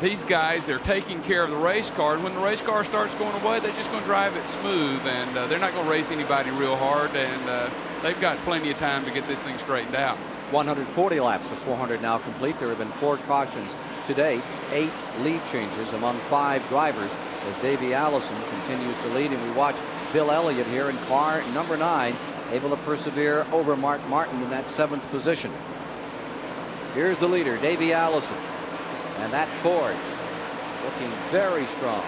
these guys, they're taking care of the race car, and when the race car starts going away, they're just going to drive it smooth, and they're not going to race anybody real hard, and they've got plenty of time to get this thing straightened out. 140 laps of 400 now complete. There have been 4 cautions today, 8 lead changes among 5 drivers as Davey Allison continues to lead, and we watch Bill Elliott here in car number 9, able to persevere over Mark Martin in that 7th position. Here's the leader, Davey Allison. And that Ford looking very strong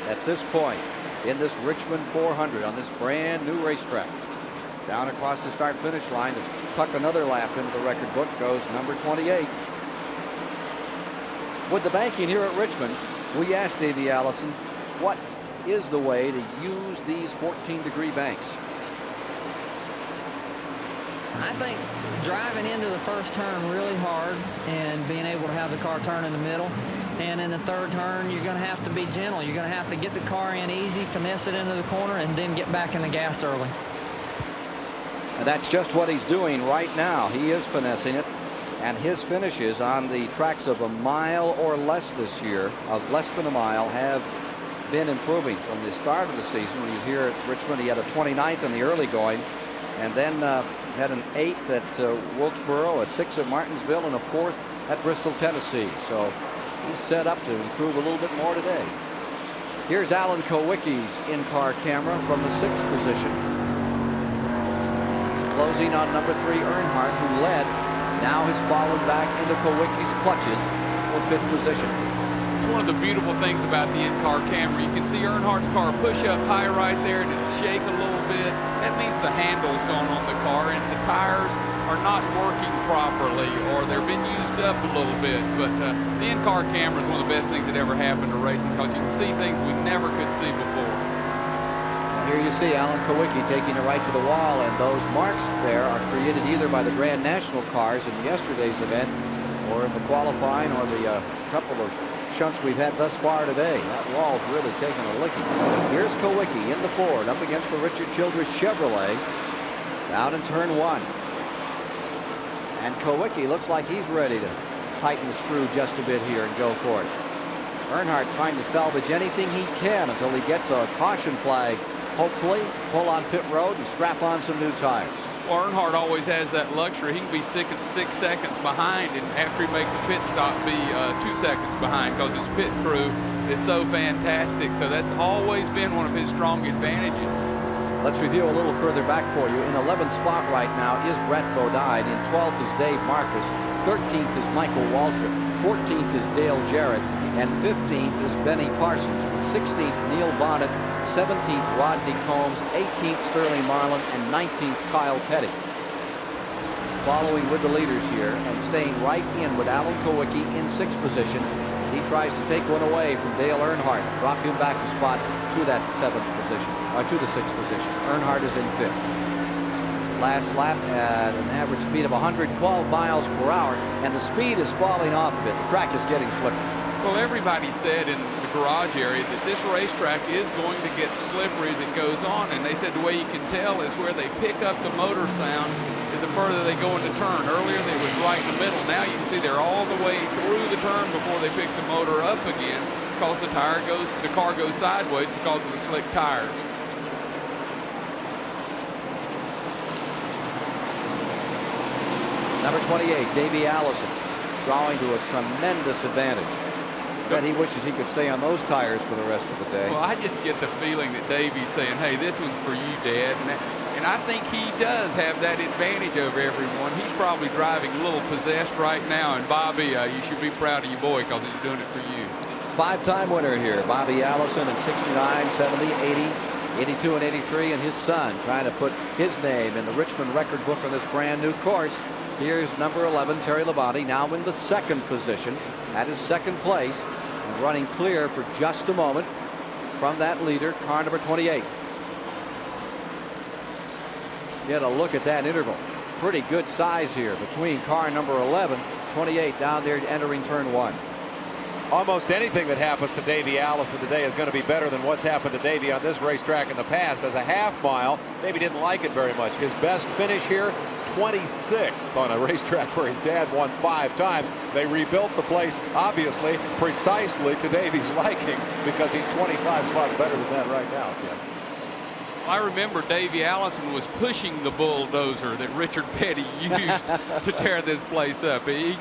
at this point in this Richmond 400 on this brand new racetrack. Down across the start finish line to tuck another lap into the record book goes number 28. With the banking here at Richmond, we asked Davey Allison, what is the way to use these 14-degree banks? I think driving into the first turn really hard and being able to have the car turn in the middle. And in the third turn, you're going to have to be gentle. You're going to have to get the car in easy, finesse it into the corner, and then get back in the gas early. And that's just what he's doing right now. He is finessing it. And his finishes on the tracks of a mile or less this year, of less than a mile, have been improving from the start of the season. When you hear at Richmond, he had a 29th in the early going, and then had an 8th at Wilkesboro, a 6th at Martinsville, and a 4th at Bristol, Tennessee. So he's set up to improve a little bit more today. Here's Alan Kowicki's in-car camera from the 6th position. He's closing on number 3, Earnhardt, who led. Now has fallen back into Kowicki's clutches for 5th position. It's one of the beautiful things about the in-car camera. You can see Earnhardt's car push up high right there and it'll shake a little bit. That means the handle's gone on the car and the tires are not working properly, or they're been used up a little bit. But the in-car camera is one of the best things that ever happened to racing, because you can see things we never could see before. Here you see Alan Kowicki taking it right to the wall, and those marks there are created either by the Grand National cars in yesterday's event or in the qualifying or the couple of shunts we've had thus far today. That wall's really taking a licking. Here's Kowicki in the Ford up against the Richard Childress Chevrolet down in turn 1. And Kowicki looks like he's ready to tighten the screw just a bit here and go for it. Earnhardt trying to salvage anything he can until he gets a caution flag. Hopefully pull on pit road and strap on some new tires. Well, Earnhardt always has that luxury. He can be 6 seconds behind, and after he makes a pit stop, be 2 seconds behind, because his pit crew is so fantastic. So that's always been one of his strong advantages. Let's review a little further back for you. In 11th spot right now is Brett Bodine. In 12th is Dave Marcus. 13th is Michael Waltrip. 14th is Dale Jarrett. And 15th is Benny Parsons. With 16th, Neil Bonnet. 17th, Rodney Combs. 18th, Sterling Marlin. And 19th, Kyle Petty. Following with the leaders here and staying right in with Alan Kowicki in 6th position. He tries to take one away from Dale Earnhardt, drop him back a spot to that 7th position, or to the 6th position. Earnhardt is in 5th. Last lap at an average speed of 112 miles per hour, and the speed is falling off a bit. The track is getting slippery. Well, everybody said in the garage area that this racetrack is going to get slippery as it goes on, and they said the way you can tell is where they pick up the motor sound is the further they go into turn. Earlier they was right in the middle. Now you can see they're all the way through the turn before they pick the motor up again, because the car goes sideways because of the slick tires. Number 28, Davey Allison, drawing to a tremendous advantage. Bet he wishes he could stay on those tires for the rest of the day. Well, I just get the feeling that Davey's saying, hey, this one's for you, Dad. And I think he does have that advantage over everyone. He's probably driving a little possessed right now. And Bobby, you should be proud of your boy because he's doing it for you. 5-time winner here, Bobby Allison in 69, 70, 80, 82, and 83, and his son trying to put his name in the Richmond record book on this brand new course. Here's number 11, Terry Labonte, now in the second position at his second place and running clear for just a moment from that leader, car number 28. Get a look at that interval. Pretty good size here between car number 11, 28 down there entering turn 1. Almost anything that happens to Davey Allison today is going to be better than what's happened to Davey on this racetrack in the past. As a half mile, Davey didn't like it very much. His best finish here, 26th on a racetrack where his dad won 5 times. They rebuilt the place, obviously, precisely to Davey's liking because he's 25 spots better than that right now, Ken. I remember Davey Allison was pushing the bulldozer that Richard Petty used to tear this place up. He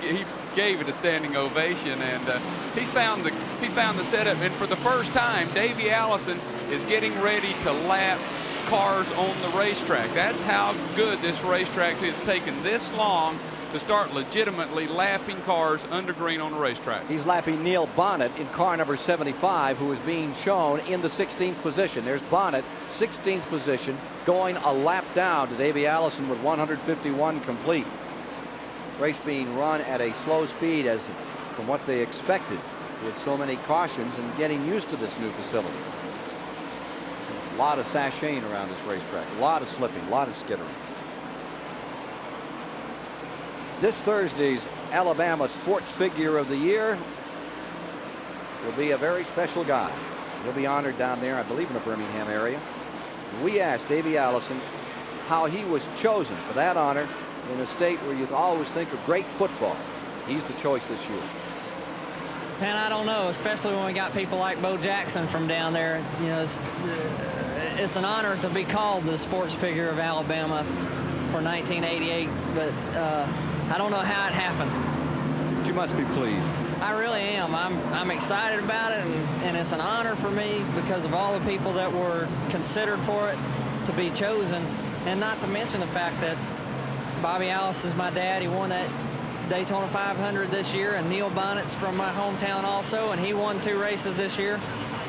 gave it a standing ovation, and he's found the setup. And for the first time, Davey Allison is getting ready to lap cars on the racetrack. That's how good this racetrack is. It's taken this long to start legitimately lapping cars under green on the racetrack. He's lapping Neil Bonnet in car number 75, who is being shown in the 16th position. There's Bonnet, 16th position, going a lap down to Davey Allison with 151 complete. Race being run at a slow speed as from what they expected with so many cautions and getting used to this new facility. A lot of sashaying around this racetrack, a lot of slipping, a lot of skittering. This Thursday's Alabama Sports Figure of the Year will be a very special guy. He'll be honored down there, I believe, in the Birmingham area. We asked Davey Allison how he was chosen for that honor in a state where you always think of great football. He's the choice this year. Man, I don't know, especially when we got people like Bo Jackson from down there. You know, it's an honor to be called the Sports Figure of Alabama for 1988, but I don't know how it happened. You must be pleased. I really am. I'm excited about it, and it's an honor for me because of all the people that were considered for it to be chosen, and not to mention the fact that Bobby Allison's my dad. He won that Daytona 500 this year, and Neil Bonnet's from my hometown also, and he won 2 races this year.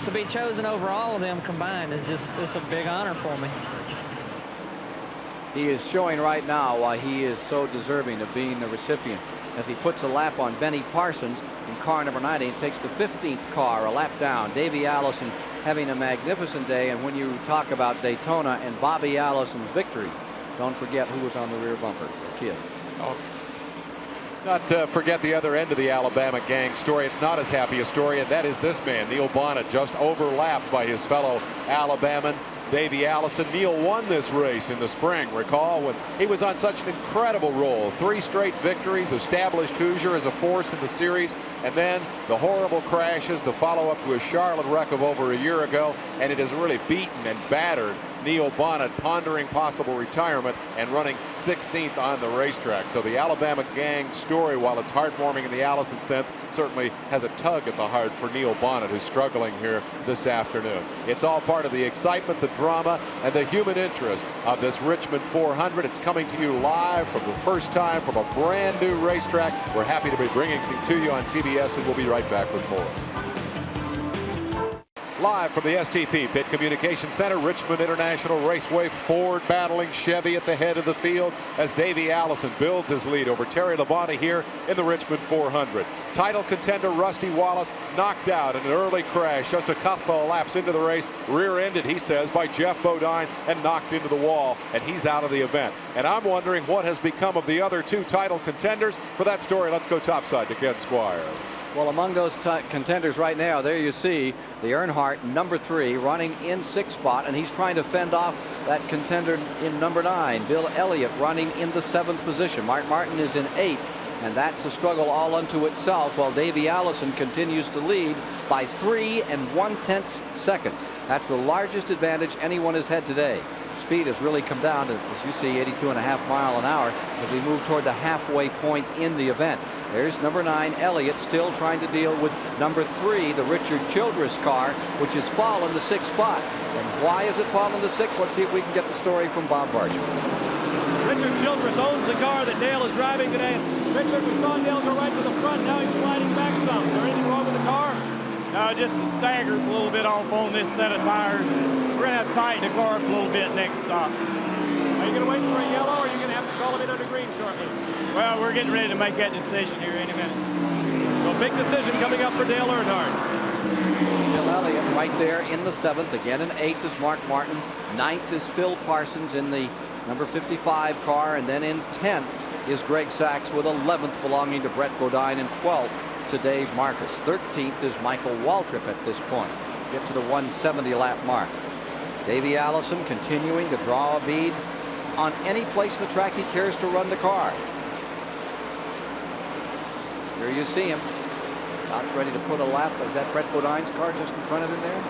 To be chosen over all of them combined is it's a big honor for me. He is showing right now why he is so deserving of being the recipient as he puts a lap on Benny Parsons in car number 90 and takes the 15th car a lap down. Davey Allison having a magnificent day, and when you talk about Daytona and Bobby Allison's victory, don't forget who was on the rear bumper, the kid. Oh. Not to forget the other end of the Alabama gang story. It's not as happy a story, and that is this man, Neil Bonnet, just overlapped by his fellow Alabaman, Davey Allison. Neil won this race in the spring. Recall when he was on such an incredible roll. 3 straight victories, established Hoosier as a force in the series, and then the horrible crashes, the follow-up to a Charlotte wreck of over a year ago, and it has really beaten and battered Neil Bonnet, pondering possible retirement and running 16th on the racetrack. So the Alabama gang story, while it's heartwarming in the Allison sense, certainly has a tug at the heart for Neil Bonnet, who's struggling here this afternoon. It's all part of the excitement, the drama, and the human interest of this Richmond 400. It's coming to you live from the first time from a brand new racetrack. We're happy to be bringing it to you on TBS, and we'll be right back with more. Live from the STP Pit Communication Center, Richmond International Raceway, Ford battling Chevy at the head of the field as Davey Allison builds his lead over Terry Labonte here in the Richmond 400. Title contender Rusty Wallace knocked out in an early crash just a couple of laps into the race, rear-ended, he says, by Jeff Bodine and knocked into the wall, and he's out of the event. And I'm wondering what has become of the other 2 title contenders. For that story, let's go topside to Ken Squire. Well, among those contenders right now, there you see the Earnhardt, number 3, running in 6th spot, and he's trying to fend off that contender in number 9. Bill Elliott running in the 7th position. Mark Martin is in 8th, and that's a struggle all unto itself, while Davey Allison continues to lead by 3 1/10 seconds. That's the largest advantage anyone has had today. Speed has really come down to, as you see, 82.5 miles an hour as we move toward the halfway point in the event. There's number 9, Elliott, still trying to deal with number 3, the Richard Childress car, which has fallen to 6th spot. And why has it fallen to 6th? Let's see if we can get the story from Bob Barsham. Richard Childress owns the car that Dale is driving today. Richard, we saw Dale go right to the front. Now he's sliding back some. Is there anything wrong with the car? No, just the staggers a little bit off on this set of tires. We're going to have to tighten the car up a little bit next stop. Are you going to wait for a yellow, or are you going to have to call him in under green shortly? Well, we're getting ready to make that decision here any minute. So big decision coming up for Dale Earnhardt. Bill Elliott right there in the 7th. Again in 8th is Mark Martin. 9th is Phil Parsons in the number 55 car. And then in 10th is Greg Sachs with 11th belonging to Brett Bodine and 12th to Dave Marcus. 13th is Michael Waltrip at this point. Get to the 170 lap mark. Davey Allison continuing to draw a bead on any place in the track he cares to run the car. Here you see him. About ready to put a lap. Is that Brett Bodine's car just in front of him there?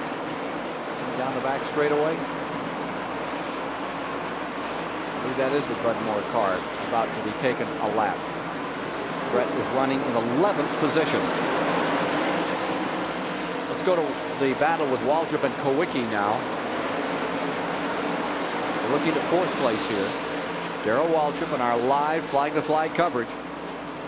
Down the back straightaway. I believe that is the Bud Moore car about to be taken a lap. Brett is running in 11th position. Let's go to the battle with Waltrip and Kowicki now. We're looking at 4th place here. Darrell Waltrip in our live flag the flag coverage,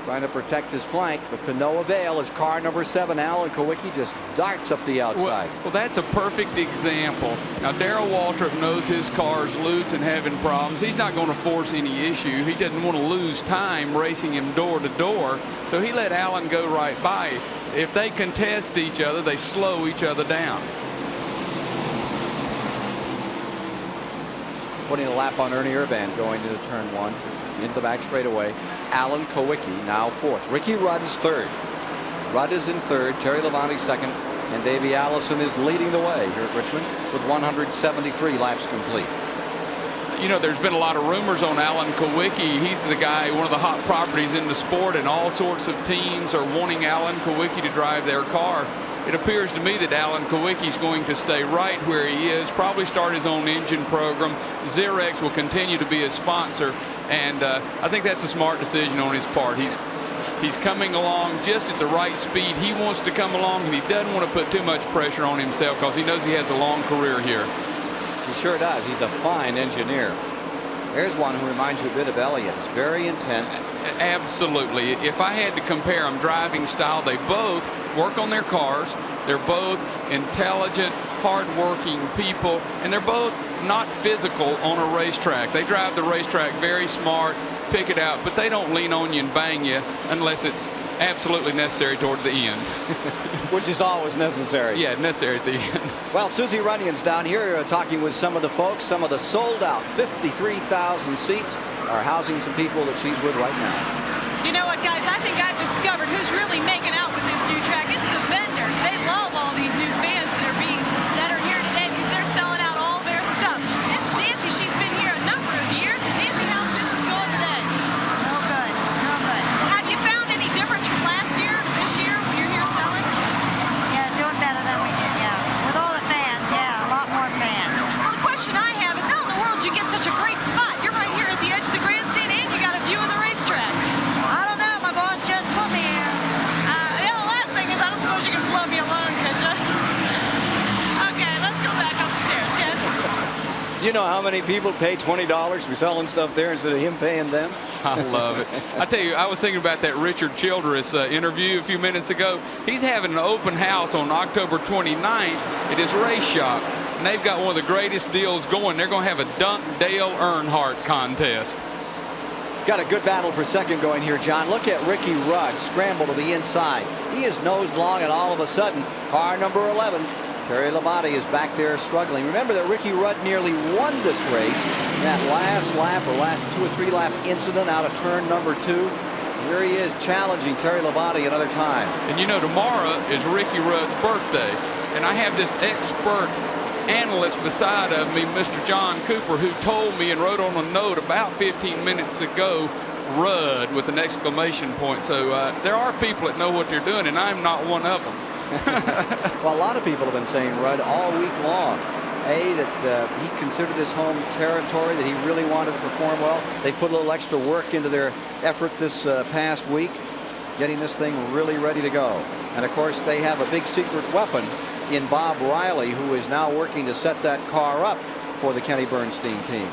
trying to protect his flank, but to no avail as car number 7, Alan Kowicki, just darts up the outside. Well, that's a perfect example. Now, Darrell Waltrip knows his car's loose and having problems. He's not going to force any issue. He doesn't want to lose time racing him door to door, so he let Alan go right by. If they contest each other, they slow each other down. Putting a lap on Ernie Irvan going into turn 1. Into the back straightaway. Alan Kowicki now 4th. Ricky Rudd is 3rd. Rudd is in 3rd. Terry Labonte 2nd. And Davey Allison is leading the way here at Richmond with 173 laps complete. You know, there's been a lot of rumors on Alan Kowicki. He's the guy, one of the hot properties in the sport, and all sorts of teams are wanting Alan Kowicki to drive their car. It appears to me that Alan Kowicki is going to stay right where he is, probably start his own engine program. Xerox will continue to be a sponsor, and I think that's a smart decision on his part. He's coming along just at the right speed. He wants to come along, and he doesn't want to put too much pressure on himself because he knows he has a long career here. He sure does. He's a fine engineer. There's one who reminds you a bit of Elliott. He's very intent. Absolutely. If I had to compare them driving style, they both work on their cars. They're both intelligent, hard-working people, and they're both not physical on a racetrack. They drive the racetrack very smart, pick it out, but they don't lean on you and bang you unless it's absolutely necessary toward the end. Which is always necessary. Yeah, necessary at the end. Well, Susie Runyon's down here talking with some of the folks. Some of the sold out 53,000 seats are housing some people that she's with right now. You know what, guys? I think I've discovered who's really making out with this new track. It's the vendors. They love all these new fans that are here today because they're selling out all their stuff. This is Nancy. She's been here a number of years. And Nancy, how's business going today? Real good. Real good. Have you found any difference from last year to this year when you're here selling? Yeah, doing better than we did, yeah. With all the fans, yeah, a lot more fans. Well, the question I have is how in the world did you get such a great spot? You're right here at the edge of the grandstand and you got a view of the racetrack. I don't know. My boss just put me here. Yeah, the last thing is I don't suppose you can float me alone, could you? Okay, let's go back upstairs, Ken. Do you know how many people pay $20 for selling stuff there instead of him paying them? I love it. I tell you, I was thinking about that Richard Childress interview a few minutes ago. He's having an open house on October 29th at his race shop. And they've got one of the greatest deals going. They're going to have a Dunk Dale Earnhardt contest. Got a good battle for second going here, John. Look at Ricky Rudd scramble to the inside. He is nose long, and all of a sudden, car number 11, Terry Labonte, is back there struggling. Remember that Ricky Rudd nearly won this race in that last lap or last 2 or 3 lap incident out of turn number 2. Here he is challenging Terry Labonte another time. And you know, tomorrow is Ricky Rudd's birthday, and I have this expert analyst beside of me, Mr. John Cooper, who told me and wrote on a note about 15 minutes ago, Rudd with an exclamation point. So there are people that know what they're doing, and I'm not one of them. Well, a lot of people have been saying Rudd all week long. That he considered this home territory, that he really wanted to perform well. They put a little extra work into their effort this past week. getting this thing really ready to go. And of course, they have a big secret weapon in Bob Riley, who is now working to set that car up for the Kenny Bernstein team.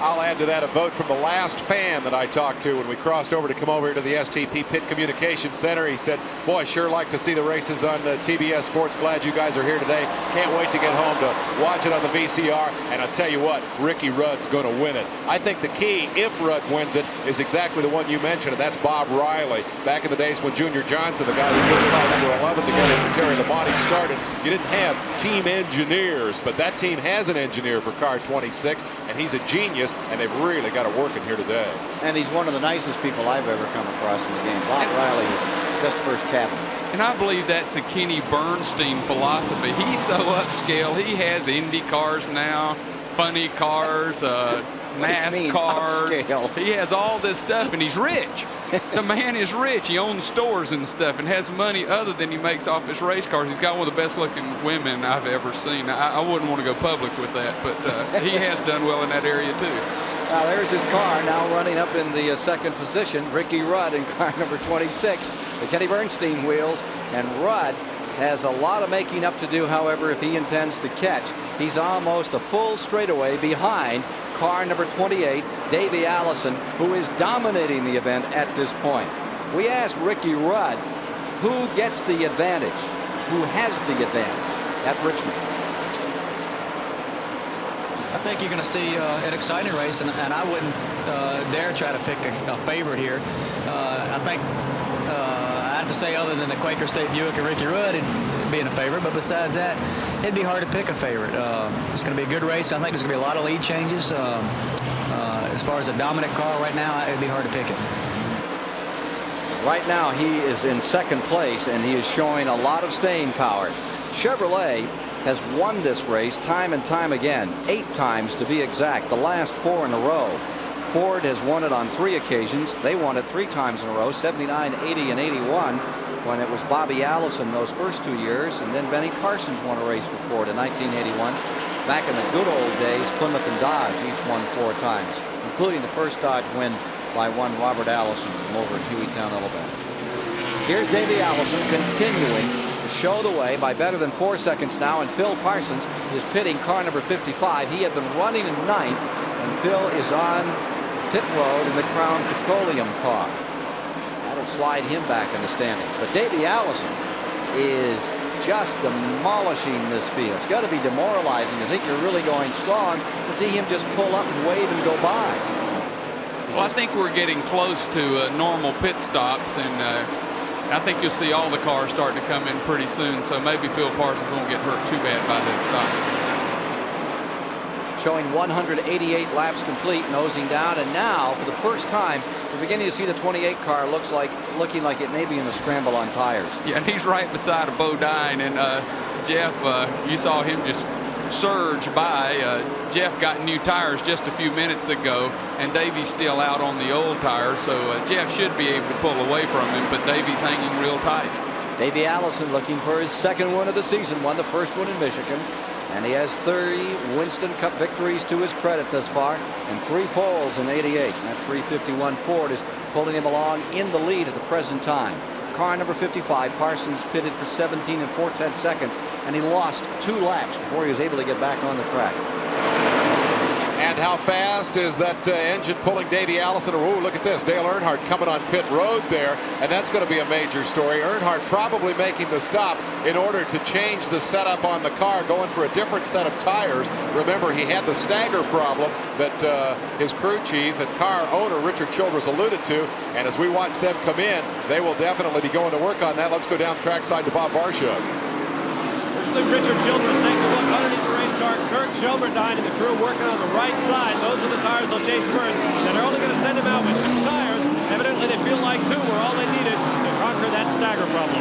I'll add to that a vote from the last fan that I talked to when we crossed over to come over here to the STP Pit Communication Center. He said, boy, sure like to see the races on TBS Sports. Glad you guys are here today. Can't wait to get home to watch it on the VCR. And I'll tell you what, Ricky Rudd's going to win it. I think the key, if Rudd wins it, is exactly the one you mentioned, and that's Bob Riley. Back in the days when Junior Johnson, the guy who puts car number 11 together to carry the body, started, you didn't have team engineers, but that team has an engineer for car 26, and he's a genius. And they've really got it working here today. And he's one of the nicest people I've ever come across in the game. Bob Riley is just first cabin. And I believe that's a Kenny Bernstein philosophy. He's so upscale. He has Indy cars now, funny cars, NASCARs. He has all this stuff, and he's rich. The man is rich. He owns stores and stuff and has money other than he makes off his race cars. He's got one of the best looking women I've ever seen. I wouldn't want to go public with that, but he has done well in that area too. Now there's his car now running up in the second position. Ricky Rudd in car number 26, the Kenny Bernstein wheels, and Rudd has a lot of making up to do, however, if he intends to catch. He's almost a full straightaway behind car number 28, Davey Allison, who is dominating the event at this point. We asked Ricky Rudd who gets the advantage, who has the advantage at Richmond. I think you're going to see an exciting race, and I wouldn't dare try to pick a favorite here. I think I have to say, other than the Quaker State Buick and Ricky Rudd being a favorite, but besides that, it'd be hard to pick a favorite. It's going to be a good race. I think there's going to be a lot of lead changes. As far as a dominant car right now, it'd be hard to pick it. Right now, he is in second place, and he is showing a lot of staying power. Chevrolet has won this race time and time again, 8 times to be exact, the last 4 in a row. Ford has won it on 3 occasions. They won it 3 times in a row, 79, 80, and 81, when it was Bobby Allison those first 2 years, and then Benny Parsons won a race for Ford in 1981. Back in the good old days, Plymouth and Dodge each won 4 times, including the first Dodge win by one Robert Allison from over in Hueytown, Alabama. Here's Davey Allison continuing to show the way by better than 4 seconds now, and Phil Parsons is pitting car number 55. He had been running in 9th, and Phil is on pit road in the Crown Petroleum car. That'll slide him back in the standings. But Davey Allison is just demolishing this field. It's got to be demoralizing to think you're really going strong and see him just pull up and wave and go by. Well, I think we're getting close to normal pit stops, and I think you'll see all the cars starting to come in pretty soon, so maybe Phil Parsons won't get hurt too bad by that stop. Showing 188 laps complete, nosing down, and now for the first time we're beginning to see the 28 car looking like it may be in a scramble on tires. Yeah, and he's right beside a Bodine, and Jeff, you saw him just surge by. Jeff got new tires just a few minutes ago, and Davey's still out on the old tires, so Jeff should be able to pull away from him, but Davey's hanging real tight. Davey Allison looking for his second win of the season, won the first one in Michigan. And he has 30 Winston Cup victories to his credit thus far, and 3 poles in '88. That 351 Ford is pulling him along in the lead at the present time. Car number 55, Parsons pitted for 17 and 4/10 seconds, and he lost 2 laps before he was able to get back on the track. And how fast is that engine pulling Davey Allison? Oh, look at this. Dale Earnhardt coming on pit road there, and that's going to be a major story. Earnhardt probably making the stop in order to change the setup on the car, going for a different set of tires. Remember, he had the stagger problem that his crew chief and car owner Richard Childress alluded to, and as we watch them come in, they will definitely be going to work on that. Let's go down trackside to Bob Varsho. Richard Childress takes a look underneath the race car. Kurt Shelberdine and the crew working on the right side. Those are the tires they'll change first. And they're only going to send him out with 2 tires. Evidently, they feel like 2 were all they needed to conquer that stagger problem.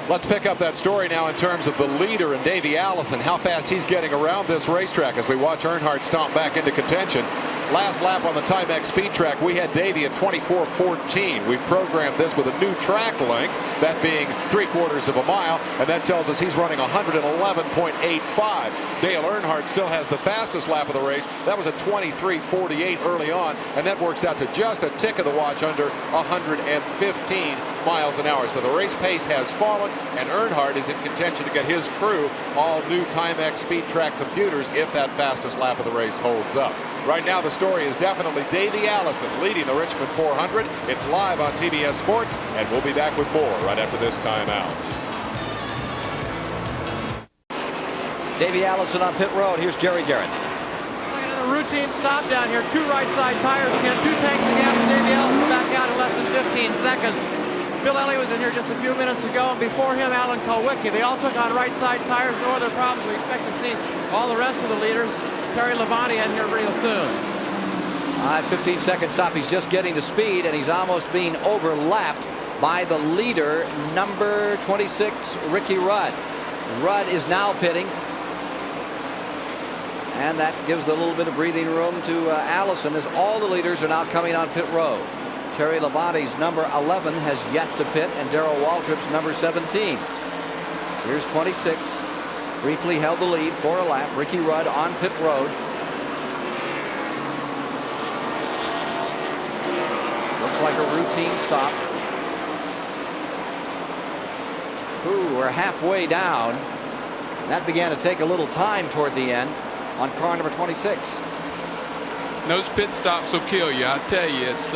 Let's pick up that story now in terms of the leader and Davey Allison, how fast he's getting around this racetrack as we watch Earnhardt stomp back into contention. last lap on the Timex speed track, we had Davey at 24:14. We've programmed this with a new track length, that being 3/4 of a mile, and that tells us he's running 111.85. Dale Earnhardt still has the fastest lap of the race. That was a 23:48 early on, and that works out to just a tick of the watch under 115 miles an hour. So the race pace has fallen, and Earnhardt is in contention to get his crew all new Timex speed track computers if that fastest lap of the race holds up. Right now the story is definitely Davey Allison leading the Richmond 400. It's live on TBS Sports, and we'll be back with more right after this timeout. Davey Allison on pit road. Here's Jerry Garrett. Looking at the routine stop down here. 2 right side tires again. 2 tanks of gas. Davey Allison back out in less than 15 seconds. Bill Elliott was in here just a few minutes ago, and before him, Alan Kulwicki. They all took on right side tires. No other problems. We expect to see all the rest of the leaders. Terry Labonte in here real soon. 15-second stop. He's just getting to speed, and he's almost being overlapped by the leader, number 26, Ricky Rudd. Rudd is now pitting, and that gives a little bit of breathing room to Allison, as all the leaders are now coming on pit road. Terry Labonte's number 11 has yet to pit, and Darrell Waltrip's number 17. Here's 26. Briefly held the lead for a lap. Ricky Rudd on pit road. Looks like a routine stop. Ooh, we're halfway down. That began to take a little time toward the end on car number 26. Those pit stops will kill you. I tell you, it's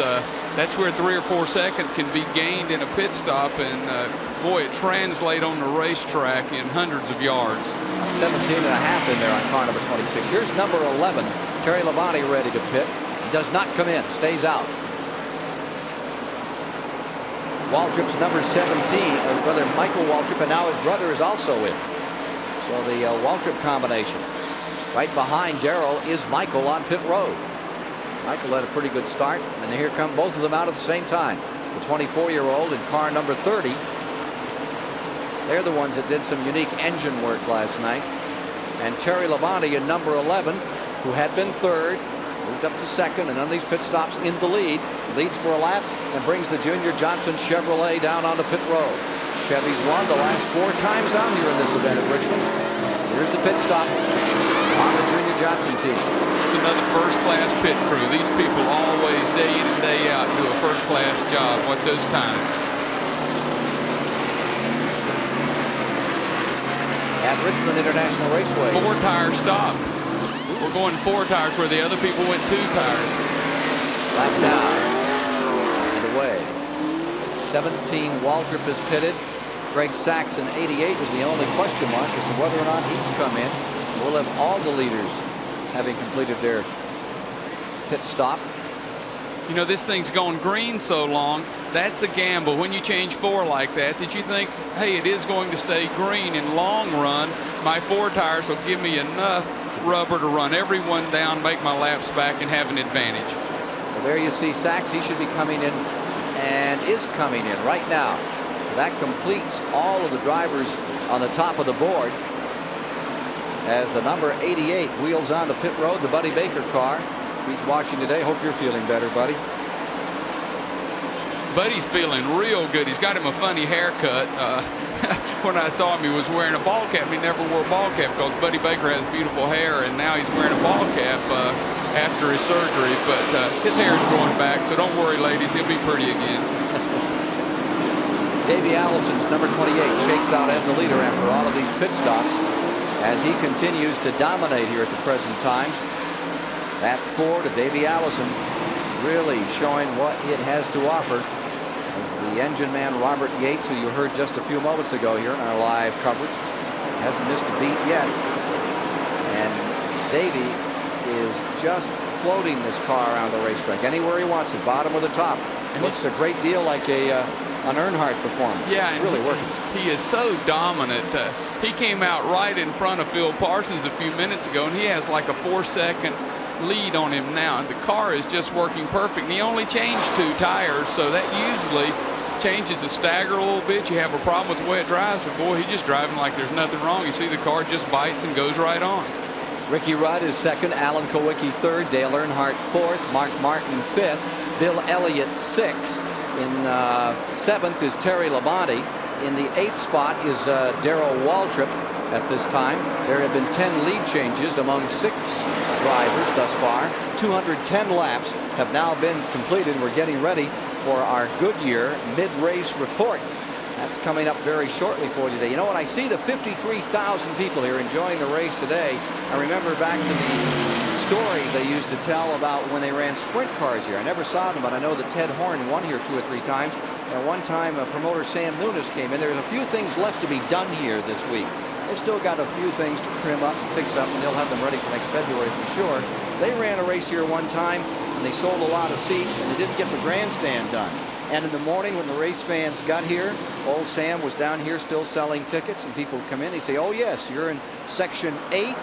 that's where 3 or 4 seconds can be gained in a pit stop, and boy, it translates on the racetrack in hundreds of yards. 17 and a half in there on car number 26. Here's number 11, Terry Labonte, ready to pit. Does not come in, stays out. Waltrip's number 17, brother Michael Waltrip, and now his brother is also in. So the Waltrip combination. Right behind Darrell is Michael on pit road. Michael had a pretty good start, and here come both of them out at the same time. The 24-year-old in car number 30. They're the ones that did some unique engine work last night. And Terry Labonte in number 11, who had been third, moved up to second, and on these pit stops in the lead, leads for a lap and brings the Junior Johnson Chevrolet down onto pit road. Chevy's won the last 4 times out here in this event at Richmond. Here's the pit stop on the Junior Johnson team. It's another first-class pit crew. These people always, day in and day out, do a first-class job. What those times? At Richmond International Raceway. 4-tire stop. We're going 4 tires where the other people went 2 tires. Lap down and away. 17, Waltrip is pitted. Greg Sachs in 88 was the only question mark as to whether or not he's come in. We'll have all the leaders having completed their pit stop. You know, this thing's gone green so long, that's a gamble. When you change 4 like that, did you think, hey, it is going to stay green in long run, my 4 tires will give me enough rubber to run everyone down, make my laps back, and have an advantage. Well, there you see Sachs. He should be coming in, and is coming in right now. So that completes all of the drivers on the top of the board as the number 88 wheels onto pit road, the Buddy Baker car. He's watching today. Hope you're feeling better, Buddy. Buddy's feeling real good. He's got him a funny haircut. When I saw him, he was wearing a ball cap. He never wore a ball cap because Buddy Baker has beautiful hair, and now he's wearing a ball cap after his surgery. But his hair is growing back, so don't worry, ladies. He'll be pretty again. Davey Allison's number 28 shakes out as the leader after all of these pit stops as he continues to dominate here at the present time. That 4 to Davey Allison, really showing what it has to offer. As the engine man Robert Yates, who you heard just a few moments ago here in our live coverage, hasn't missed a beat yet. And Davey is just floating this car around the racetrack anywhere he wants it, bottom or the top. It looks a great deal like an Earnhardt performance. Yeah, it's really working. He is so dominant. He came out right in front of Phil Parsons a few minutes ago, and he has like a 4-second lead on him now. And the car is just working perfect. And he only changed 2 tires, so that usually changes the stagger a little bit. You have a problem with the way it drives, but boy, he's just driving like there's nothing wrong. You see the car just bites and goes right on. Ricky Rudd is second, Alan Kowicki third, Dale Earnhardt fourth, Mark Martin fifth, Bill Elliott sixth. In seventh is Terry Labonte. In the eighth spot is Darrell Waltrip at this time. There have been 10 lead changes among 6 drivers thus far. 210 laps have now been completed. We're getting ready for our Goodyear mid-race report. That's coming up very shortly for you today. You know, when I see the 53,000 people here enjoying the race today, I remember back to the stories they used to tell about when they ran sprint cars here. I never saw them, but I know that Ted Horn won here 2 or 3 times. And one time promoter Sam Nunes came in. There's a few things left to be done here this week. They've still got a few things to trim up and fix up, and they'll have them ready for next February for sure. They ran a race here one time, and they sold a lot of seats, and they didn't get the grandstand done. And in the morning when the race fans got here, old Sam was down here still selling tickets, and people would come in. He'd say, "Oh yes, you're in section 8,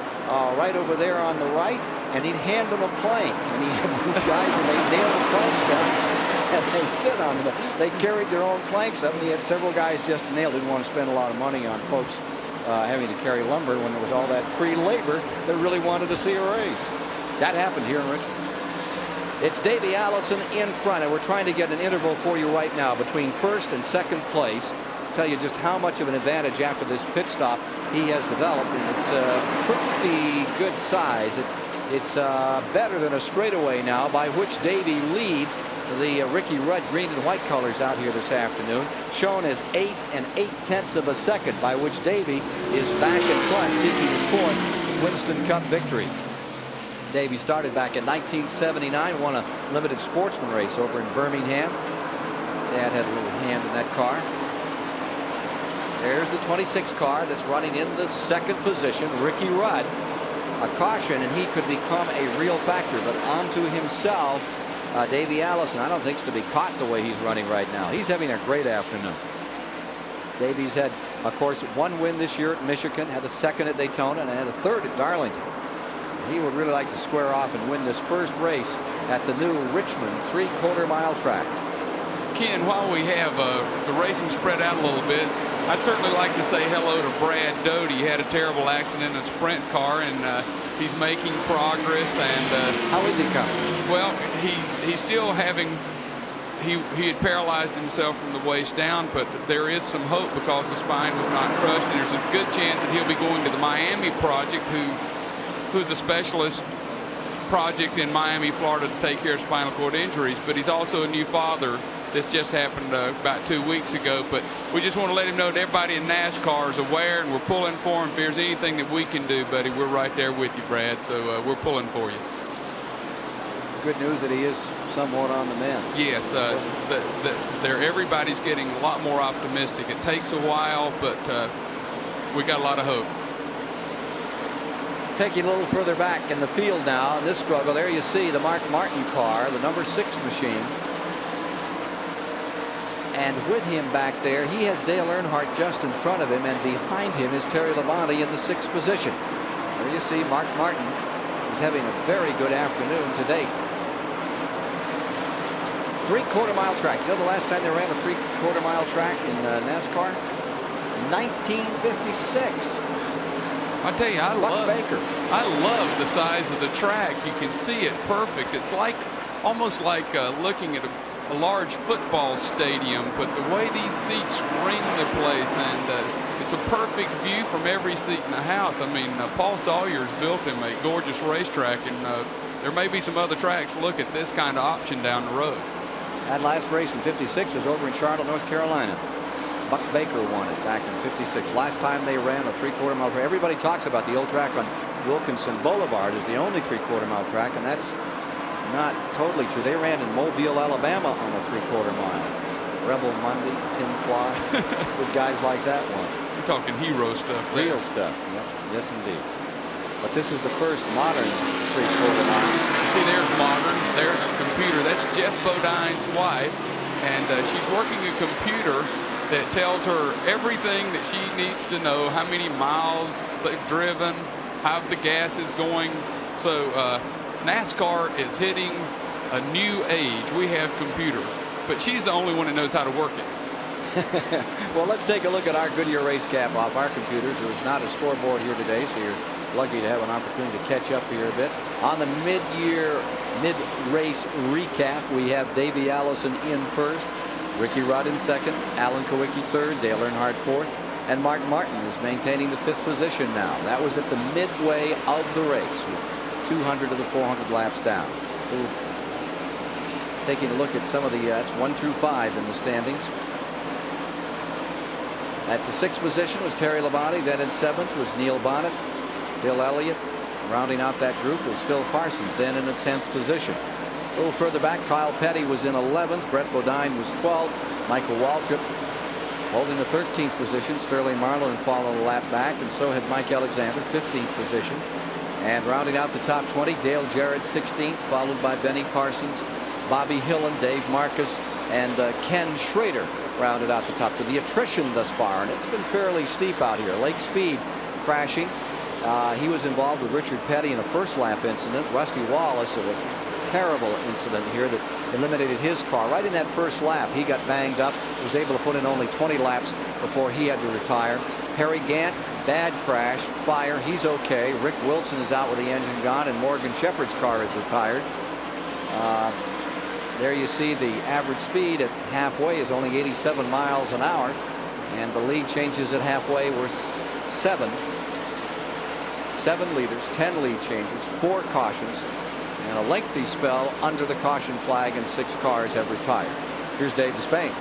right over there on the right," and he'd hand them a plank, and he had these guys, and they nailed the planks down. And they sit on them. They carried their own planks up, and he had several guys just to nail. Didn't want to spend a lot of money on folks having to carry lumber when there was all that free labor that really wanted to see a race. That happened here in Richmond. It's Davey Allison in front, and we're trying to get an interval for you right now between first and second place. Tell you just how much of an advantage after this pit stop he has developed, and it's a pretty good size. It's better than a straightaway now, by which Davey leads the Ricky Rudd green and white colors out here this afternoon, shown as 8 8/10 of a second, by which Davey is back in front, seeking his 4th Winston Cup victory. Davey started back in 1979, won a limited sportsman race over in Birmingham. Dad had a little hand in that car. There's the 26 car that's running in the 2nd position, Ricky Rudd. A caution, and he could become a real factor, but onto himself, Davey Allison, I don't think is to be caught the way he's running right now. He's having a great afternoon. Davey's had, of course, 1 win this year at Michigan, had a 2nd at Daytona, and had a 3rd at Darlington. He would really like to square off and win this first race at the new Richmond 3/4 mile track. Ken, while we have the racing spread out a little bit, I'd certainly like to say hello to Brad Doty. He had a terrible accident in a sprint car, and he's making progress. And how is he coming? Well, he's still having. He had paralyzed himself from the waist down, but there is some hope because the spine was not crushed, and there's a good chance that he'll be going to the Miami project, who's a specialist project in Miami, Florida, to take care of spinal cord injuries. But he's also a new father. This just happened about 2 weeks ago, but we just want to let him know that everybody in NASCAR is aware, and we're pulling for him. If there's anything that we can do, buddy, we're right there with you, Brad. So we're pulling for you. Good news that he is somewhat on the mend. Yes, everybody's getting a lot more optimistic. It takes a while, but we got a lot of hope. Taking a little further back in the field now in this struggle, there you see the Mark Martin car, the number 6 machine. And with him back there, he has Dale Earnhardt just in front of him, and behind him is Terry Labonte in the 6th position. There you see Mark Martin is having a very good afternoon to date. 3/4 mile track. You know the last time they ran a 3/4 mile track in NASCAR? 1956. I tell you, I love the size of the track. You can see it perfect. It's like almost like looking at a large football stadium, but the way these seats ring the place, and it's a perfect view from every seat in the house. I mean, Paul Sawyer's built him a gorgeous racetrack, and there may be some other tracks look at this kind of option down the road. That last race in '56 was over in Charlotte, North Carolina. Buck Baker won it back in '56. Last time they ran a 3/4 mile track. Everybody talks about the old track on Wilkinson Boulevard as the only 3/4 mile track, and that's not totally true. They ran in Mobile, Alabama on a 3/4 mile. Rebel Monday, Tim Fly, good guys like that one. We're talking hero stuff there. Real stuff. Yep. Yes, indeed. But this is the first modern 3/4 mile. See, there's modern. There's a computer. That's Jeff Bodine's wife, and she's working a computer that tells her everything that she needs to know, how many miles they've driven, how the gas is going. So NASCAR is hitting a new age. We have computers, but she's the only one that knows how to work it. Well, let's take a look at our Goodyear race cap off our computers. There's not a scoreboard here today, so you're lucky to have an opportunity to catch up here a bit. On the mid-race recap, we have Davey Allison in first, Ricky Rudd in second, Alan Kawicki third, Dale Earnhardt fourth, and Mark Martin is maintaining the 5th position now. That was at the midway of the race, with 200 of the 400 laps down. Taking a look at some of the that's 1 through 5 in the standings. At the 6th position was Terry Labonte. Then in 7th was Neil Bonnet. Bill Elliott. Rounding out that group was Phil Parsons, then in the 10th position. A little further back, Kyle Petty was in 11th. Brett Bodine was 12th. Michael Waltrip holding the 13th position. Sterling Marlin followed a lap back, and so had Mike Alexander, 15th position. And rounding out the top 20, Dale Jarrett 16th, followed by Benny Parsons, Bobby Hillen, Dave Marcus, and Ken Schrader rounded out the top 2. The attrition thus far, and it's been fairly steep out here. Lake Speed crashing. He was involved with Richard Petty in a first lap incident. Rusty Wallace, a terrible incident here that eliminated his car. Right in that first lap, he got banged up, was able to put in only 20 laps before he had to retire. Harry Gant, bad crash, fire, he's okay. Rick Wilson is out with the engine gone, and Morgan Shepherd's car is retired. There you see the average speed at halfway is only 87 miles an hour, and the lead changes at halfway were 7 leaders, 10 lead changes, 4 cautions, and a lengthy spell under the caution flag, and 6 cars have retired. Here's Dave Despain.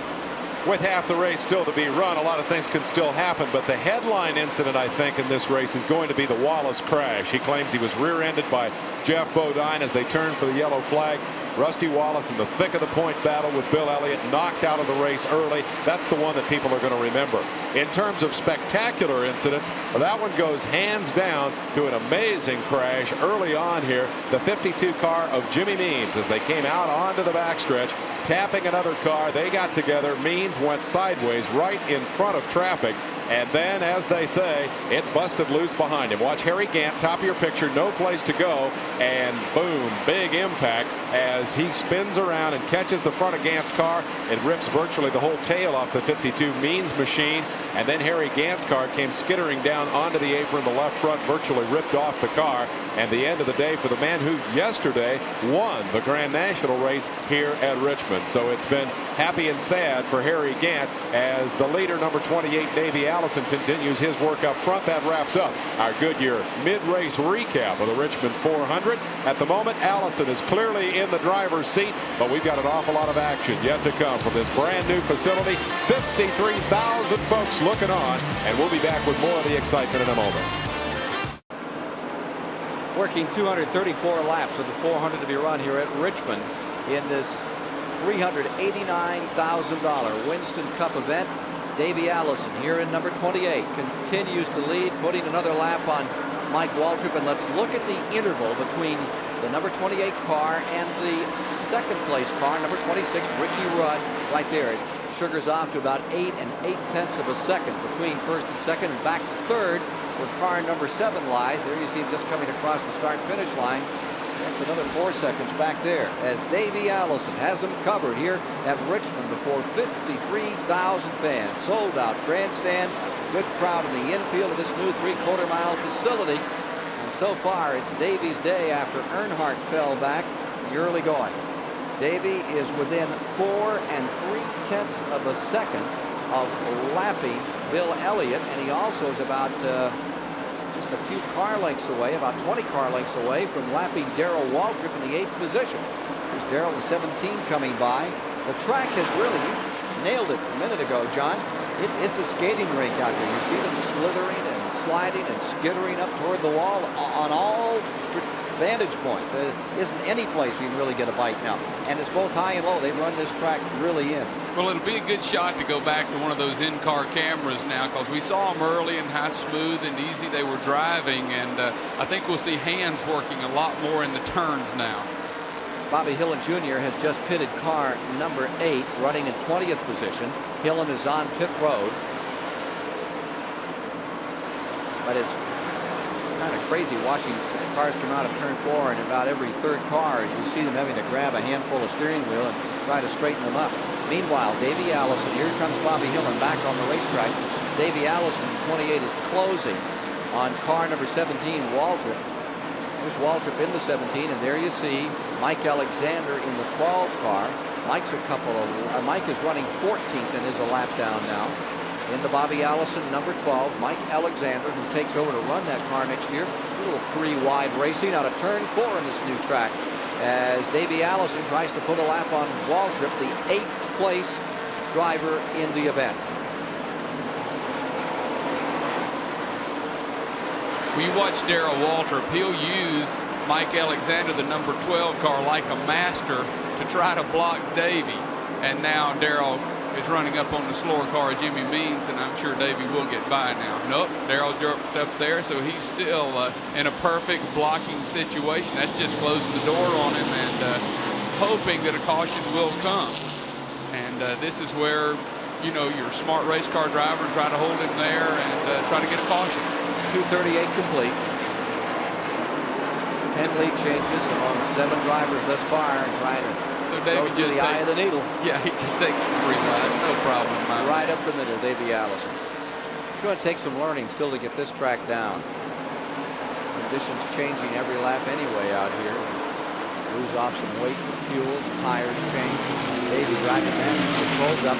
With half the race still to be run, a lot of things can still happen, but the headline incident, I think, in this race is going to be the Wallace crash. He claims he was rear-ended by Jeff Bodine as they turned for the yellow flag. Rusty Wallace in the thick of the point battle with Bill Elliott, knocked out of the race early. That's the one that people are going to remember. In terms of spectacular incidents, that one goes hands down to an amazing crash early on here. The 52 car of Jimmy Means, as they came out onto the backstretch, tapping another car. They got together. Means went sideways right in front of traffic. And then, as they say, it busted loose behind him. Watch Harry Gant, top of your picture, no place to go, and boom, big impact as he spins around and catches the front of Gant's car. It rips virtually the whole tail off the 52 Means machine, and then Harry Gant's car came skittering down onto the apron. The left front virtually ripped off the car, and the end of the day for the man who yesterday won the Grand National race here at Richmond. So it's been happy and sad for Harry Gant as the leader, number 28, Davey Allison, continues his work up front. That wraps up our Goodyear mid-race recap of the Richmond 400. At the moment, Allison is clearly in the driver's seat, but we've got an awful lot of action yet to come from this brand new facility. 53,000 folks looking on, and we'll be back with more of the excitement in a moment. Working 234 laps of the 400 to be run here at Richmond in this $389,000 Winston Cup event. Davey Allison here in number 28 continues to lead, putting another lap on Mike Waltrip. And let's look at the interval between the number 28 car and the second place car, number 26, Ricky Rudd, right there. It sugars off to about 8 8/10 of a second between first and second, and back to third where car number 7 lies. There you see him just coming across the start-finish line. That's another 4 seconds back there as Davey Allison has them covered here at Richmond before 53,000 fans. Sold out grandstand, good crowd in the infield of this new 3/4 mile facility. And so far it's Davey's day after Earnhardt fell back in the early going. Davey is within 4 3/10 of a second of lapping Bill Elliott, and he also is about just a few car lengths away, about 20 car lengths away from lapping Darrell Waltrip in the 8th position. There's Darrell in 17 coming by. The track has really, you nailed it a minute ago, John. It's a skating rink out there. You see them slithering and sliding and skittering up toward the wall on all vantage points. There isn't any place you can really get a bite now. And it's both high and low. They've run this track really in. Well, it'll be a good shot to go back to one of those in-car cameras now, because we saw them early and how smooth and easy they were driving. And I think we'll see hands working a lot more in the turns now. Bobby Hillen Jr. has just pitted car number 8, running in 20th position. Hillen is on pit road. But it's kind of crazy watching cars come out of turn 4, and about every third car you see them having to grab a handful of steering wheel and try to straighten them up. Meanwhile, Davey Allison, here comes Bobby Hillen back on the racetrack. Davey Allison, 28, is closing on car number 17, Waltrip. There's Waltrip in the 17, and there you see Mike Alexander in the 12 car. Mike is running 14th and is a lap down now. In the Bobby Allison number 12, Mike Alexander, who takes over to run that car next year. A little 3-wide racing out of turn 4 in this new track, as Davey Allison tries to put a lap on Waltrip, the 8th place driver in the event. When you watch Darrell Waltrip, he'll use Mike Alexander, the number 12 car, like a master to try to block Davey. And now Darrell is running up on the slower car of Jimmy Means, and I'm sure Davey will get by now. Nope, Darrell jumped up there, so he's still in a perfect blocking situation. That's just closing the door on him and hoping that a caution will come. And this is where, you know, you're a smart race car driver and try to hold him there and try to get a caution. 2:38 complete. 10 lead changes among 7 drivers thus far, and trying to go through the eye of the needle. Yeah, he just takes 3 wide, no problem. Right up the middle, Davey Allison. It's going to take some learning still to get this track down. Conditions changing every lap anyway out here. Lose off some weight with fuel, the tires change. Davey driving that, controls up.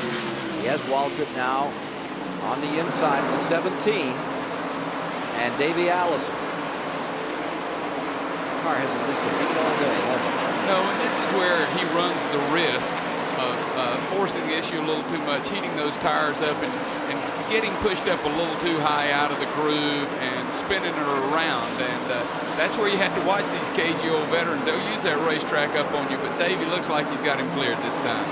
He has Waltrip now on the inside of the 17. And Davey Allison. The car has at least a beat all day, hasn't it? No, and this is where he runs the risk of forcing the issue a little too much, heating those tires up and getting pushed up a little too high out of the groove and spinning it around. And that's where you have to watch these KGO veterans. They'll use that racetrack up on you, but Davey looks like he's got him cleared this time.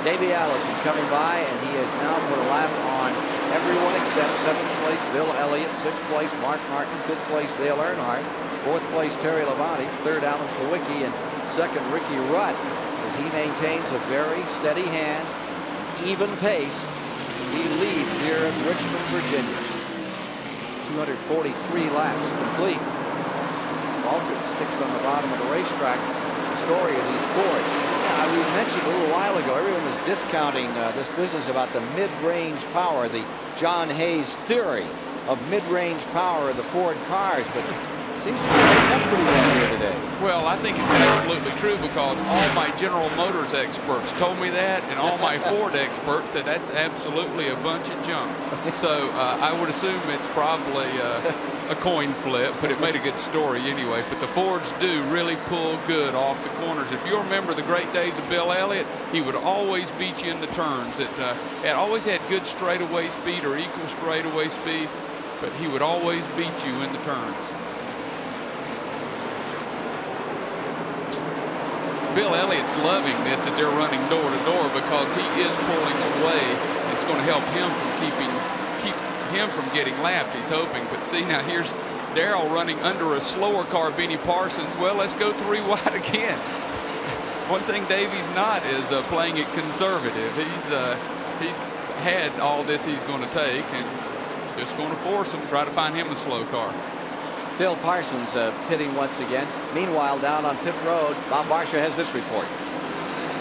Davey Allison coming by, and he has now put a lap on everyone except 7th place Bill Elliott, 6th place Mark Martin, 5th place Dale Earnhardt, 4th place Terry Labonte, 3rd Alan Kowicki, and 2nd Ricky Rudd, as he maintains a very steady hand, even pace. He leads here in Richmond, Virginia. 243 laps complete. Waltrip sticks on the bottom of the racetrack. The story of these Fords. We mentioned a little while ago, everyone was discounting this business about the mid-range power, the John Hayes theory of mid-range power of the Ford cars, but it seems to be holding up pretty well here today. Well, I think it's absolutely true, because all my General Motors experts told me that, and all my Ford experts said that's absolutely a bunch of junk. So I would assume it's probably a coin flip, but it made a good story anyway. But the Fords do really pull good off the corners. If you remember the great days of Bill Elliott, he would always beat you in the turns. It always had good straightaway speed or equal straightaway speed, but he would always beat you in the turns. Bill Elliott's loving this, that they're running door to door, because he is pulling away. It's going to help him from keep him from getting lapped, he's hoping. But see, now here's Darrell running under a slower car, Benny Parsons. Well, let's go 3 wide again. One thing Davey's not is playing it conservative. He's had all this he's going to take, and just going to force him, try to find him a slow car. Phil Parsons pitting once again. Meanwhile, down on pit road, Bob Barsha has this report.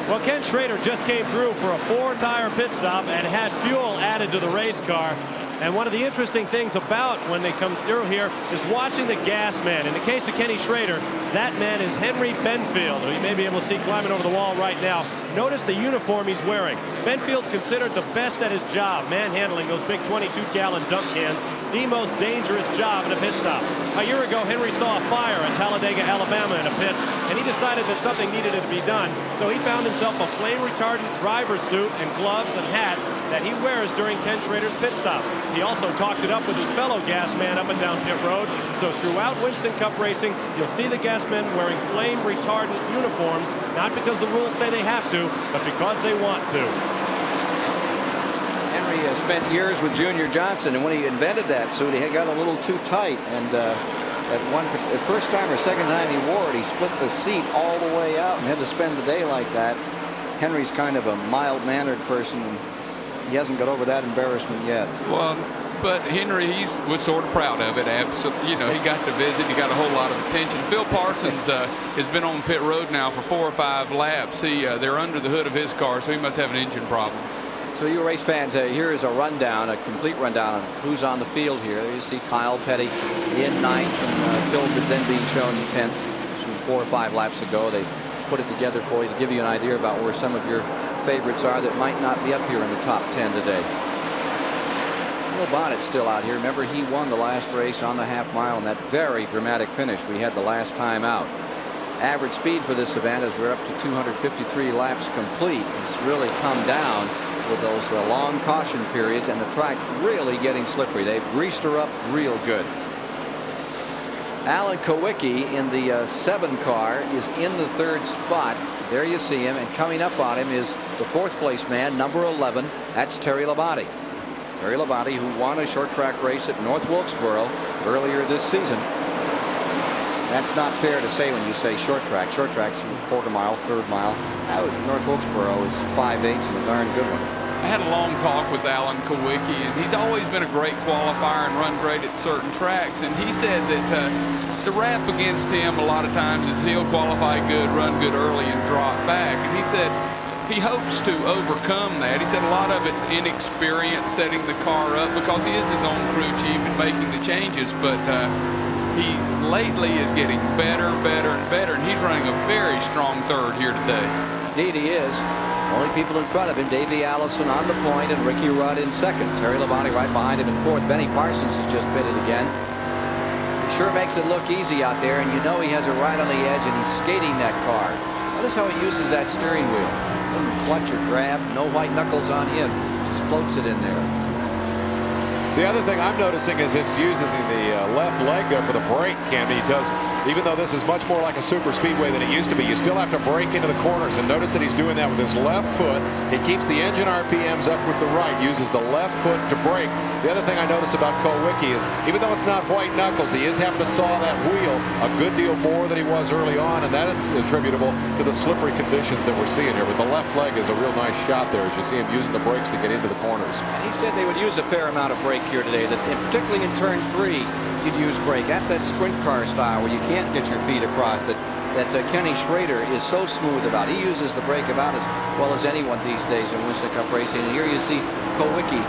Well, Ken Schrader just came through for a 4-tire pit stop and had fuel added to the race car. And one of the interesting things about when they come through here is watching the gas man. In the case of Kenny Schrader, that man is Henry Benfield, who you may be able to see climbing over the wall right now. Notice the uniform he's wearing. Benfield's considered the best at his job, manhandling those big 22-gallon dump cans, the most dangerous job in a pit stop. A year ago, Henry saw a fire in Talladega, Alabama in a pit, and he decided that something needed to be done. So he found himself a flame-retardant driver's suit and gloves and hat that he wears during Ken Schrader's pit stops. He also talked it up with his fellow gas man up and down pit road. So throughout Winston Cup racing, you'll see the gas men wearing flame-retardant uniforms, not because the rules say they have to, but because they want to. Henry spent years with Junior Johnson, and when he invented that suit, he had got a little too tight, and at first time or second time he wore it, he split the seat all the way out and had to spend the day like that. Henry's kind of a mild-mannered person, and he hasn't got over that embarrassment yet. Well, but Henry, was sort of proud of it. Absolutely, you know, he got to visit. He got a whole lot of attention. Phil Parsons has been on pit road now for 4 or 5 laps. They're under the hood of his car, so he must have an engine problem. So you race fans, here is a rundown, a complete rundown on who's on the field here. There you see Kyle Petty in 9th and Phil then being shown in 10th. 4 or 5 laps ago. They put it together for you to give you an idea about where some of your favorites are that might not be up here in the top 10 today. Will Bonnet's still out here. Remember, he won the last race on the half mile in that very dramatic finish we had the last time out. Average speed for this event as we're up to 253 laps complete. It's really come down with those long caution periods and the track really getting slippery. They've greased her up real good. Alan Kowicki in the 7 car is in the 3rd spot. There you see him, and coming up on him is the 4th place man, number 11. That's Terry Labonte. Terry Labonte, who won a short track race at North Wilkesboro earlier this season. That's not fair to say when you say short track. Short track's quarter mile, 3rd mile. North Wilkesboro is 5/8 and a darn good one. I had a long talk with Alan Kowicki, and he's always been a great qualifier and run great at certain tracks. And he said that the rap against him a lot of times is he'll qualify good, run good early, and drop back. And he said he hopes to overcome that. He said a lot of it's inexperience setting the car up because he is his own crew chief and making the changes. But he lately is getting better, better, and better, and he's running a very strong 3rd here today. Indeed he is. Only people in front of him, Davey Allison on the point and Ricky Rudd in 2nd. Terry Labonte right behind him in 4th. Benny Parsons has just pitted again. He sure makes it look easy out there, and you know he has it right on the edge, and he's skating that car. Notice how he uses that steering wheel. Doesn't clutch or grab, no white knuckles on him. Just floats it in there. The other thing I'm noticing is it's using the left leg there for the brake, Cam. He does, even though this is much more like a super speedway than it used to be, you still have to brake into the corners, and notice that he's doing that with his left foot. He keeps the engine RPMs up with the right, uses the left foot to brake. The other thing I notice about Kowicki is even though it's not white knuckles, he is having to saw that wheel a good deal more than he was early on, and that is attributable to the slippery conditions that we're seeing here. But the left leg is a real nice shot there as you see him using the brakes to get into the corners. And he said they would use a fair amount of brake here today, that particularly in turn 3 you'd use brake. That's that sprint car style where you can't get your feet across that Kenny Schrader is so smooth about. He uses the brake about as well as anyone these days in Winston Cup racing. And here you see Kowicki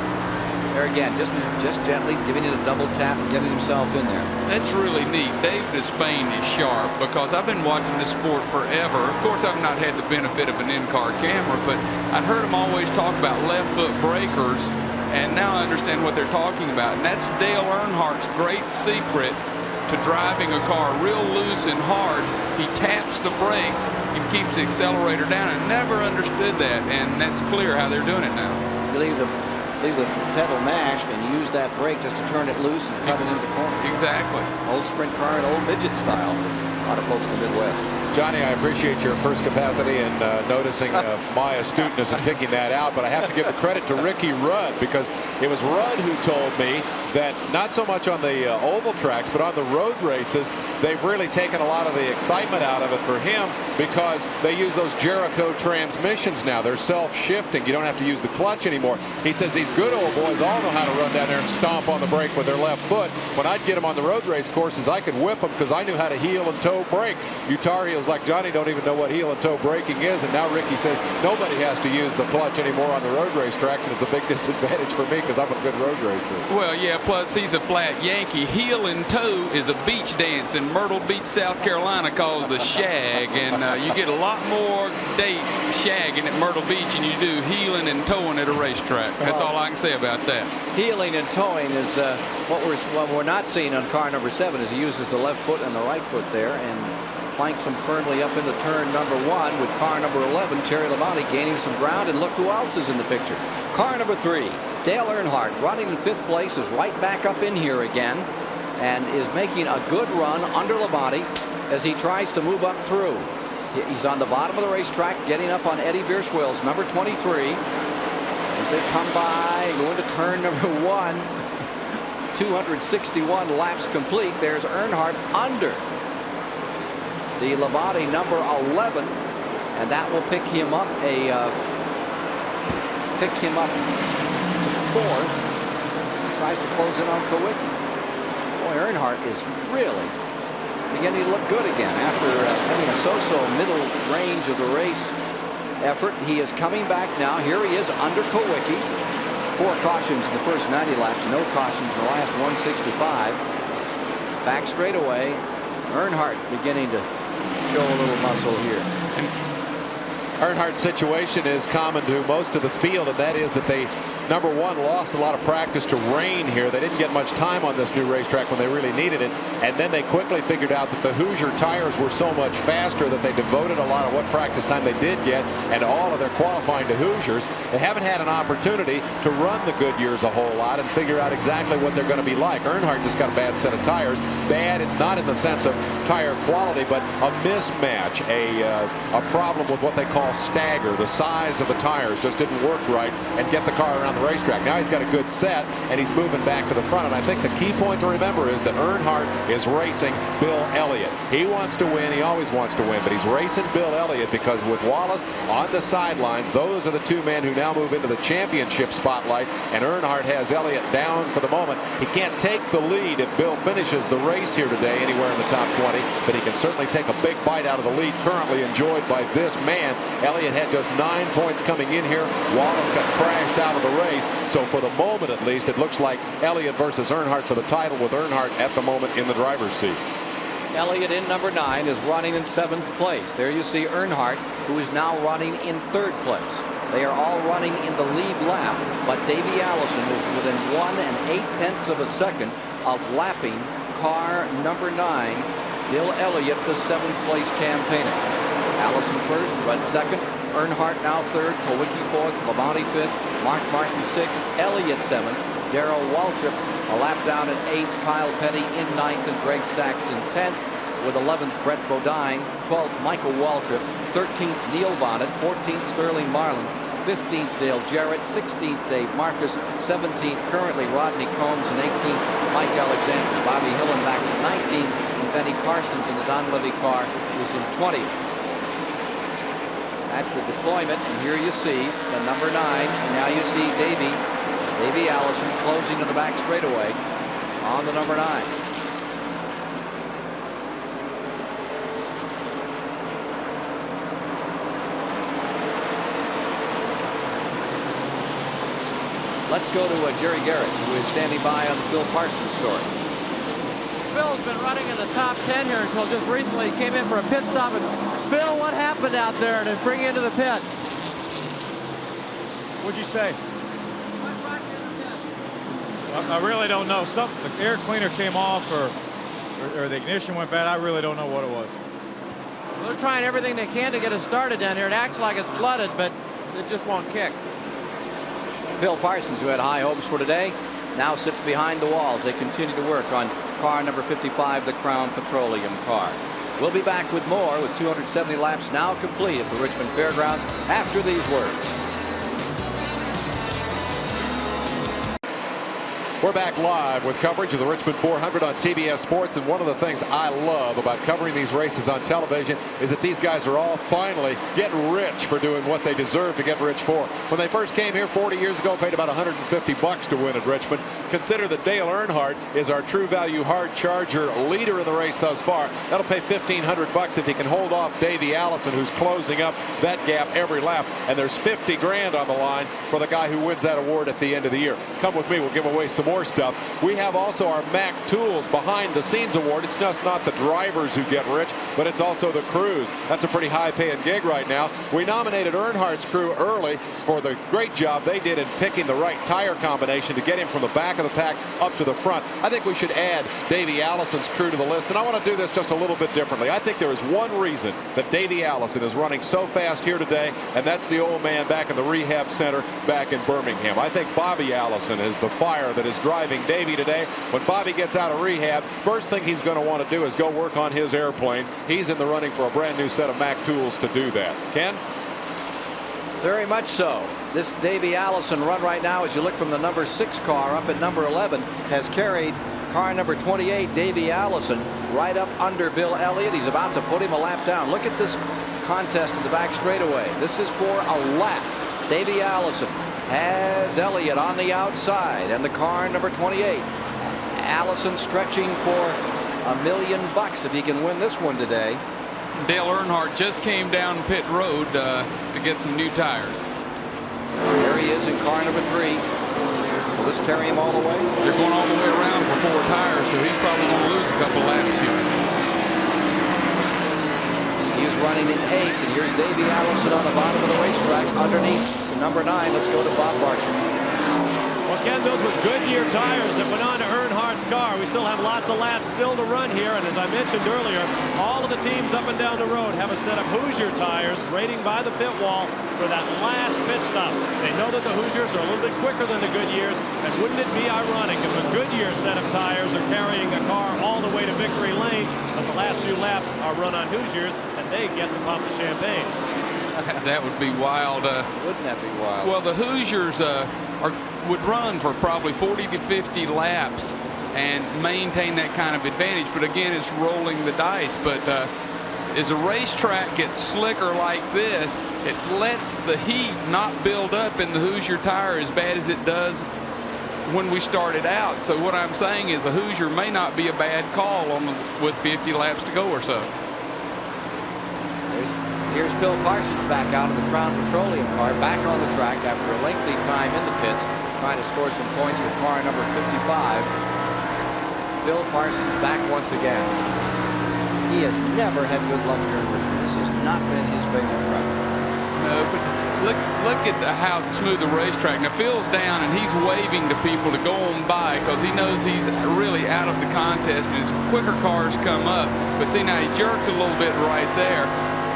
there again, just gently giving it a double tap and getting himself in there. That's really neat. Dave Despain is sharp because I've been watching this sport forever. Of course, I've not had the benefit of an in-car camera, but I'd heard him always talk about left foot breakers, and now I understand what they're talking about. And that's Dale Earnhardt's great secret to driving a car real loose and hard. He taps the brakes and keeps the accelerator down. I never understood that, and that's clear how they're doing it now. You leave the pedal mashed and use that brake just to turn it loose and cut it into the corner. Exactly. Old sprint car and old midget style for a lot of folks in the Midwest. Johnny, I appreciate your perspicacity and noticing my astuteness in picking that out, but I have to give the credit to Ricky Rudd, because it was Rudd who told me that not so much on the oval tracks, but on the road races, they've really taken a lot of the excitement out of it for him because they use those Jericho transmissions now. They're self-shifting. You don't have to use the clutch anymore. He says these good old boys all know how to run down there and stomp on the brake with their left foot. When I'd get them on the road race courses, I could whip them because I knew how to heel and toe brake. You Tar Heels like Johnny don't even know what heel and toe braking is, and now Ricky says nobody has to use the clutch anymore on the road race tracks, and it's a big disadvantage for me because I'm a good road racer. Well, yeah, plus he's a flat Yankee. Heel and toe is a beach dance in Myrtle Beach, South Carolina called the shag, and you get a lot more dates shagging at Myrtle Beach than you do heeling and towing at a racetrack. That's all I can say about that. Heeling and towing is what we're not seeing on car number 7, is he uses the left foot and the right foot there and planks him firmly up into turn number 1 with car number 11, Terry Labonte, gaining some ground. And look who else is in the picture. Car number 3, Dale Earnhardt, running in 5th place, is right back up in here again and is making a good run under Labonte as he tries to move up through. He's on the bottom of the racetrack, getting up on Eddie Bierschwell's number 23. As they come by, going to turn number 1, 261 laps complete. There's Earnhardt under the Labonte number 11, and that will pick him up to 4th. Tries to close in on Kowicki. Boy, Earnhardt is really beginning to look good again after having a so-so middle range of the race effort. He is coming back now. Here he is under Kowicki. 4 cautions in the first 90 laps, no cautions in the last 165. Back straightaway. Earnhardt beginning to show a little muscle here. Earnhardt's situation is common to most of the field, and that is that they, number one, lost a lot of practice to rain here. They didn't get much time on this new racetrack when they really needed it, and then they quickly figured out that the Hoosier tires were so much faster that they devoted a lot of what practice time they did get and all of their qualifying to Hoosiers. They haven't had an opportunity to run the Goodyears a whole lot and figure out exactly what they're going to be like. Earnhardt just got a bad set of tires. Bad, not in the sense of tire quality, but a mismatch, a problem with what they call stagger. The size of the tires just didn't work right and get the car around the racetrack. Now he's got a good set and he's moving back to the front, and I think the key point to remember is that Earnhardt is racing Bill Elliott. He wants to win. He always wants to win, but he's racing Bill Elliott because with Wallace on the sidelines, those are the 2 men who now move into the championship spotlight, and Earnhardt has Elliott down for the moment. He can't take the lead if Bill finishes the race here today anywhere in the top 20, but he can certainly take a big bite out of the lead currently enjoyed by this man. Elliott had just 9 points coming in here. Wallace got crashed out of the race. So for the moment, at least, it looks like Elliott versus Earnhardt for the title, with Earnhardt at the moment in the driver's seat. Elliott in number 9 is running in 7th place. There you see Earnhardt, who is now running in 3rd place. They are all running in the lead lap, but Davey Allison is within 1 8/10 of a second of lapping car number 9, Bill Elliott, the 7th place campaigner. Allison first, Rudd second, Earnhardt now third, Kowicki fourth, Labonte fifth, Mark Martin sixth, Elliott seventh, Darrell Waltrip a lap down at 8th, Kyle Petty in 9th, and Greg Sachs in 10th. With 11th, Brett Bodine, 12th, Michael Waltrip, 13th, Neil Bonnet, 14th, Sterling Marlin, 15th, Dale Jarrett, 16th, Dave Marcus, 17th, currently Rodney Combs, and 18th, Mike Alexander. Bobby Hillen back in 19th, and Benny Parsons in the Don Levy car is in 20th. That's the deployment, and here you see the number 9, and now you see Davey Allison closing to the back straightaway on the number 9. Let's go to Jerry Garrett, who is standing by on the Phil Parsons story. Phil's been running in the top 10 here until just recently. He came in for a pit stop. And Phil, what happened out there to bring you into the pit? What'd you say? I really don't know. The air cleaner came off or the ignition went bad. I really don't know what it was. They're trying everything they can to get it started down here. It acts like it's flooded, but it just won't kick. Phil Parsons, who had high hopes for today, now sits behind the wall as they continue to work on car number 55, the Crown Petroleum car. We'll be back with more with 270 laps now complete at the Richmond Fairgrounds after these words. We're back live with coverage of the Richmond 400 on TBS Sports, and one of the things I love about covering these races on television is that these guys are all finally getting rich for doing what they deserve to get rich for. When they first came here 40 years ago, paid about $150 to win at Richmond. Consider that Dale Earnhardt is our true value hard charger leader in the race thus far. That'll pay $1,500 if he can hold off Davey Allison, who's closing up that gap every lap, and there's 50 grand on the line for the guy who wins that award at the end of the year. Come with me, we'll give away some more stuff. We have also our Mac Tools behind the scenes award. It's just not the drivers who get rich, but it's also the crews. That's a pretty high paying gig right now. We nominated Earnhardt's crew early for the great job they did in picking the right tire combination to get him from the back of the pack up to the front. I think we should add Davey Allison's crew to the list, and I want to do this just a little bit differently. I think there is one reason that Davey Allison is running so fast here today, and that's the old man back in the rehab center back in Birmingham. I think Bobby Allison is the fire that is driving Davey today. When Bobby gets out of rehab, first thing he's going to want to do is go work on his airplane. He's in the running for a brand new set of Mac Tools to do that. Ken? Very much so. This Davey Allison run right now, as you look from the number 6 car up at number 11, has carried car number 28, Davey Allison, right up under Bill Elliott. He's about to put him a lap down. Look at this contest in the back straightaway. This is for a lap. Davey Allison has Elliott on the outside, and the car number 28. Allison stretching for $1 million if he can win this one today. Dale Earnhardt just came down pit road to get some new tires. There he is in car number 3. Will this carry him all the way? They're going all the way around for 4 tires, so he's probably going to lose a couple laps here. He is running in 8th, and here's Davey Allison on the bottom of the racetrack underneath the number 9. Let's go to Bob Barcher. Well, Ken, those were Goodyear tires that went on to Earnhardt's car. We still have lots of laps still to run here, and as I mentioned earlier, all of the teams up and down the road have a set of Hoosier tires waiting by the pit wall for that last pit stop. They know that the Hoosiers are a little bit quicker than the Goodyears, and wouldn't it be ironic if a Goodyear set of tires are carrying a car all the way to victory lane, but the last few laps are run on Hoosiers, and they get to pop the champagne. That would be wild. Wouldn't that be wild? Well, the Hoosiers would run for probably 40 to 50 laps and maintain that kind of advantage. But again, it's rolling the dice. But as a racetrack gets slicker like this, it lets the heat not build up in the Hoosier tire as bad as it does when we started out. So what I'm saying is a Hoosier may not be a bad call with 50 laps to go or so. Here's Phil Parsons back out of the Crown Petroleum car, back on the track after a lengthy time in the pits, trying to score some points with car number 55. Phil Parsons back once again. He has never had good luck here in Richmond. This has not been his favorite track. No, but look at how smooth the racetrack. Now Phil's down and he's waving to people to go on by because he knows he's really out of the contest and his quicker cars come up. But see, now he jerked a little bit right there,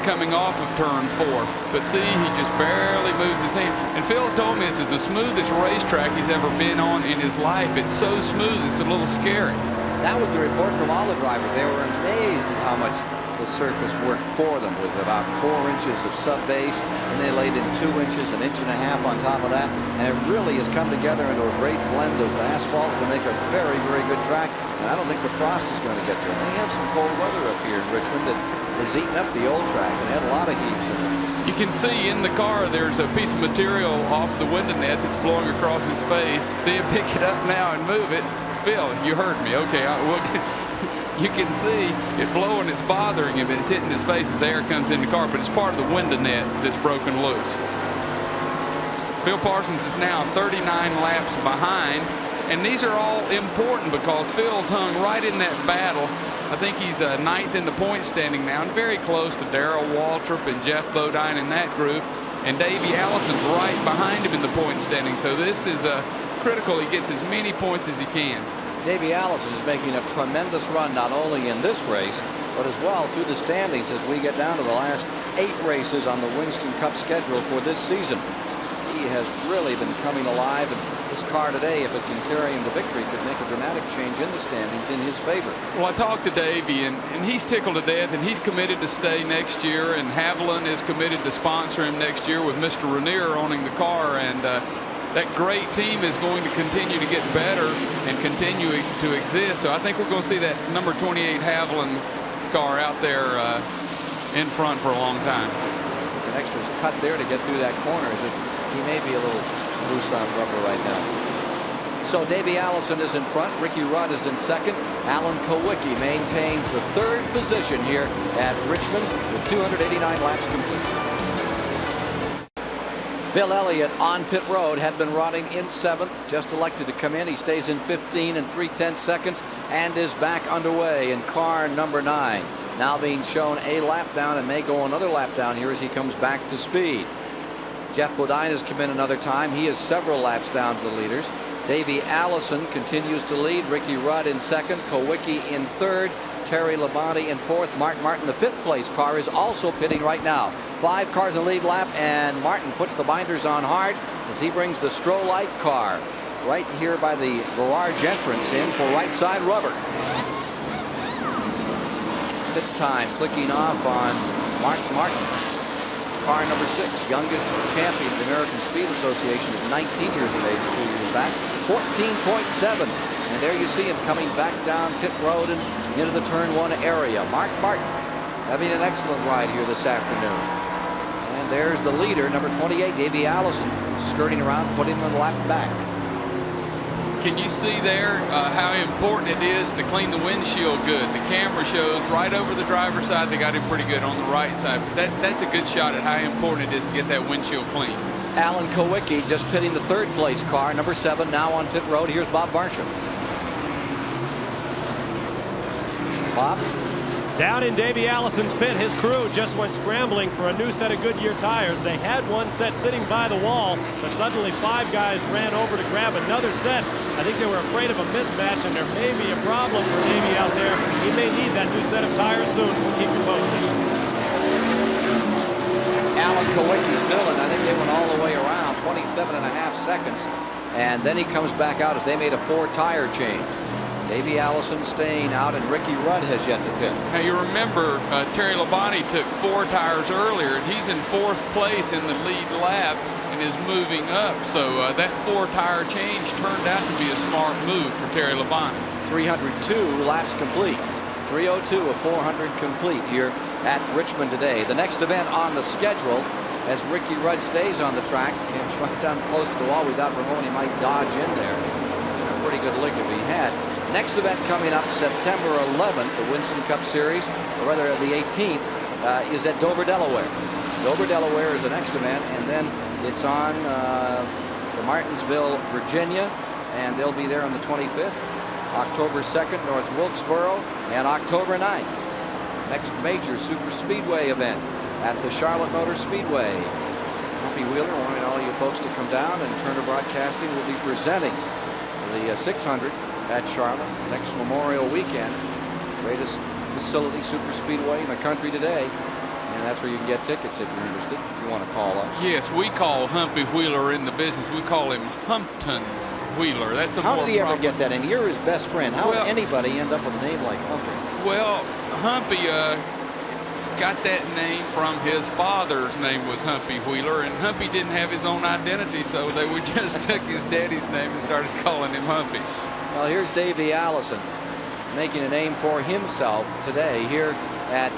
coming off of turn 4. But see, he just barely moves his hand. And Phil told me this is the smoothest racetrack he's ever been on in his life. It's so smooth, it's a little scary. That was the report from all the drivers. They were amazed at how much the surface worked for them, with about 4 inches of sub-base, and they laid in 2 inches, an inch and a half on top of that, and it really has come together into a great blend of asphalt to make a very, very good track. And I don't think the frost is going to get to it. They have some cold weather up here in Richmond that has eaten up the old track and had a lot of heaves in it. You can see in the car there's a piece of material off the window net that's blowing across his face. See him pick it up now and move it. Phil, you heard me. Okay, you can see it blowing. It's bothering him, and it's hitting his face as air comes in the car, but it's part of the window net that's broken loose. Phil Parsons is now 39 laps behind, and these are all important because Phil's hung right in that battle. I think he's 9th in the point standing now, and very close to Darrell Waltrip and Jeff Bodine in that group, and Davey Allison's right behind him in the point standing. So this is critical. He gets as many points as he can. Davey Allison is making a tremendous run, not only in this race, but as well through the standings as we get down to the last 8 races on the Winston Cup schedule for this season. He has really been coming alive, and this car today, if it can carry him to victory, could make a dramatic change in the standings in his favor. Well, I talked to Davey, and he's tickled to death, and he's committed to stay next year, and Haviland is committed to sponsor him next year with Mr. Ranier owning the car, and that great team is going to continue to get better and continue to exist. So I think we're going to see that number 28 Haviland car out there in front for a long time. An extra cut there to get through that corner, as if he may be a little loose on rubber right now. So Davey Allison is in front. Ricky Rudd is in second. Alan Kowicki maintains the 3rd position here at Richmond with 289 laps complete. Bill Elliott on pit road had been running in 7th, just elected to come in. He stays in 15 and 3/10 seconds and is back underway in car number 9. Now being shown a lap down and may go another lap down here as he comes back to speed. Jeff Bodine has come in another time. He is several laps down to the leaders. Davey Allison continues to lead. Ricky Rudd in 2nd, Kowicki in 3rd, Terry Labonte in 4th. Mark Martin, the 5th place car, is also pitting right now. 5 cars in the lead lap, and Martin puts the binders on hard as he brings the Stroh-Light car right here by the garage entrance in for right side rubber. Pit time clicking off on Mark Martin. Car number 6, youngest champion of the American Speed Association at 19 years of age 2 years back, 14.7. And there you see him coming back down pit road and into the turn 1 area. Mark Martin having an excellent ride here this afternoon. And there's the leader, number 28, Davey Allison, skirting around, putting him in the lap back. Can you see there how important it is to clean the windshield good? The camera shows right over the driver's side. They got it pretty good on the right side. But that's a good shot at how important it is to get that windshield clean. Alan Kowicki just pitting the third place car, number 7, now on pit road. Here's Bob Barsham. Bob? Down in Davey Allison's pit, his crew just went scrambling for a new set of Goodyear tires. They had one set sitting by the wall, but suddenly 5 guys ran over to grab another set. I think they were afraid of a mismatch, and there may be a problem for Davey out there. He may need that new set of tires soon. We'll keep you posted. Alan Kowicki still, and I think they went all the way around, 27.5 seconds. And then he comes back out as they made a 4-tire change. Davey Allison staying out, and Ricky Rudd has yet to pit. Now you remember Terry Labonte took 4 tires earlier, and he's in 4th place in the lead lap and is moving up. So that 4-tire change turned out to be a smart move for Terry Labonte. 302 laps complete. 302 of 400 complete here at Richmond today. The next event on the schedule, as Ricky Rudd stays on the track, it's right down close to the wall. We thought for a moment he might dodge in there. And a pretty good lick if he had. Next event coming up September 11th, the Winston Cup Series, or rather the 18th, is at Dover, Delaware. Dover, Delaware is the next event, and then it's on to Martinsville, Virginia, and they'll be there on the 25th. October 2nd, North Wilkesboro, and October 9th. Next major super speedway event at the Charlotte Motor Speedway. Humpy Wheeler wanting all you folks to come down, and Turner Broadcasting will be presenting the 600 at Charlotte next Memorial weekend. Greatest facility super speedway in the country today, and that's where you can get tickets if you're interested, if you want to call up. Yes, we call Humpy Wheeler in the business, we call him Humpton Wheeler. That's a How more did he ever proper... get that name? You're his best friend. How would anybody end up with a name like Humpy? Well, Humpy got that name from his father's name was Humpy Wheeler, and Humpy didn't have his own identity, so they would just took his daddy's name and started calling him Humpy. Well, here's Davey Allison making a name for himself today here at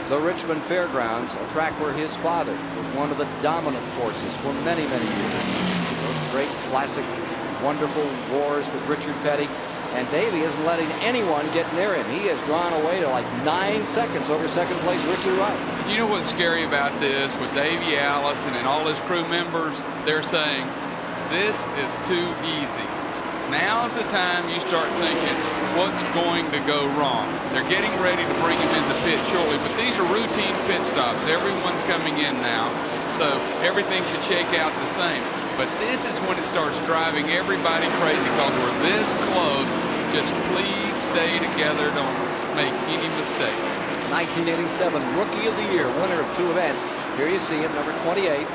the Richmond Fairgrounds, a track where his father was one of the dominant forces for many, many years. Those great classic wonderful wars with Richard Petty, and Davey isn't letting anyone get near him. He has drawn away to like 9 seconds over second place Ricky Rudd. You know what's scary about this with Davey Allison and all his crew members? They're saying, this is too easy. Now's the time you start thinking, what's going to go wrong? They're getting ready to bring him in the pit shortly, but these are routine pit stops. Everyone's coming in now, so everything should shake out the same. But this is when it starts driving everybody crazy because we're this close. Just please stay together. Don't make any mistakes. 1987 Rookie of the Year, winner of 2 events. Here you see him, number 28.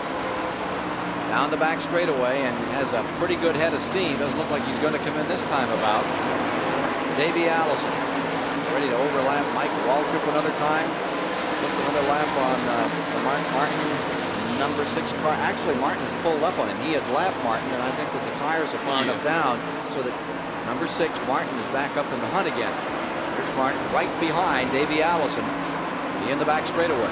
Down the back straightaway and has a pretty good head of steam. Doesn't look like he's going to come in this time about. Davey Allison ready to overlap Mike Waltrip another time. Puts another lap on the Martin number 6 car. Actually, Martin has pulled up on him. He had lapped Martin, and I think that the tires are far enough down so that number 6 Martin is back up in the hunt again. Here's Martin right behind Davey Allison. He in the back straightaway.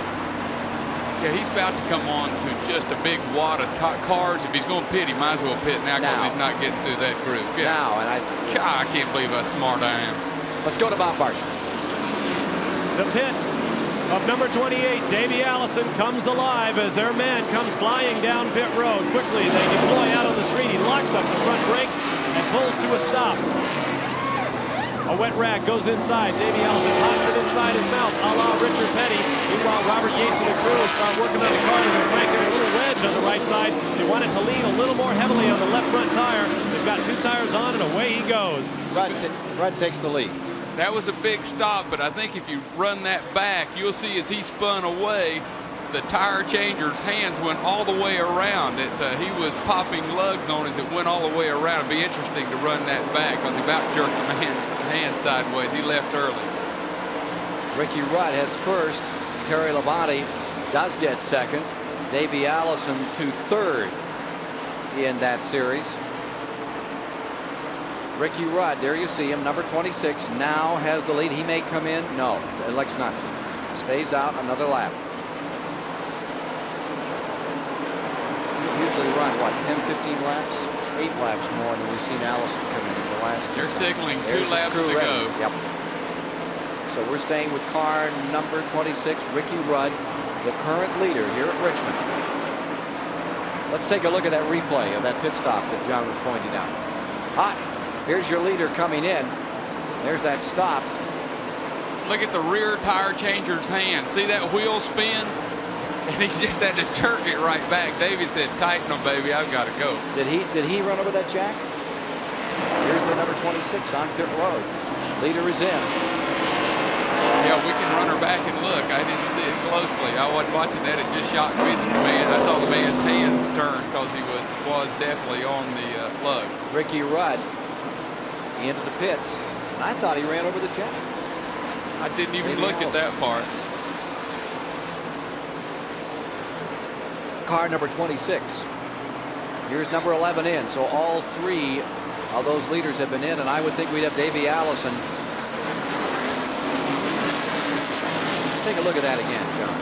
Yeah, he's about to come on to just a big wad of cars. If he's going to pit, he might as well pit now because he's not getting through that group. Yeah. Now, and I can't believe how smart I am. Let's go to Bob Barsham. The pit of number 28, Davey Allison, comes alive as their man comes flying down pit road. Quickly, they deploy out on the street. He locks up the front brakes and pulls to a stop. A wet rag goes inside. Davey Allison pops it inside his mouth, a la Richard Petty. Meanwhile, Robert Yates and the crew start working on the car, and they're cranking a little wedge on the right side. They want it to lean a little more heavily on the left front tire. They've got 2 tires on, and away he goes. Rudd takes the lead. That was a big stop, but I think if you run that back, you'll see as he spun away, the tire changer's hands went all the way around. He was popping lugs on as it went all the way around. It'd be interesting to run that back because he about jerked the man's hand sideways. He left early. Ricky Rudd has first. Terry Labonte does get second. Davey Allison to third in that series. Ricky Rudd, there you see him, number 26, now has the lead. He may come in. No, elects not to. Stays out another lap. He's usually run, what, 10, 15 laps? 8 laps more than we've seen Allison come in the last. They're signaling 2 There's his laps crew to ready. go. Yep. So we're staying with car number 26, Ricky Rudd, the current leader here at Richmond. Let's take a look at that replay of that pit stop that John was pointing out. Hot. Here's your leader coming in. There's that stop. Look at the rear tire changer's hand. See that wheel spin? And he just had to jerk it right back. Davey said, tighten them, baby. I've got to go. Did he run over that jack? Here's the number 26 on pit road. Leader is in. Yeah, we can run her back and look. I didn't see it closely. I wasn't watching that. It just shocked me that the man, I saw the man's hands turn because he was definitely on the lugs. Ricky Rudd into the pits. And I thought he ran over the jack. I didn't even look at that part. Car number 26. Here's number 11 in. So all 3 of those leaders have been in, and I would think we'd have Davey Allison. Take a look at that again, John.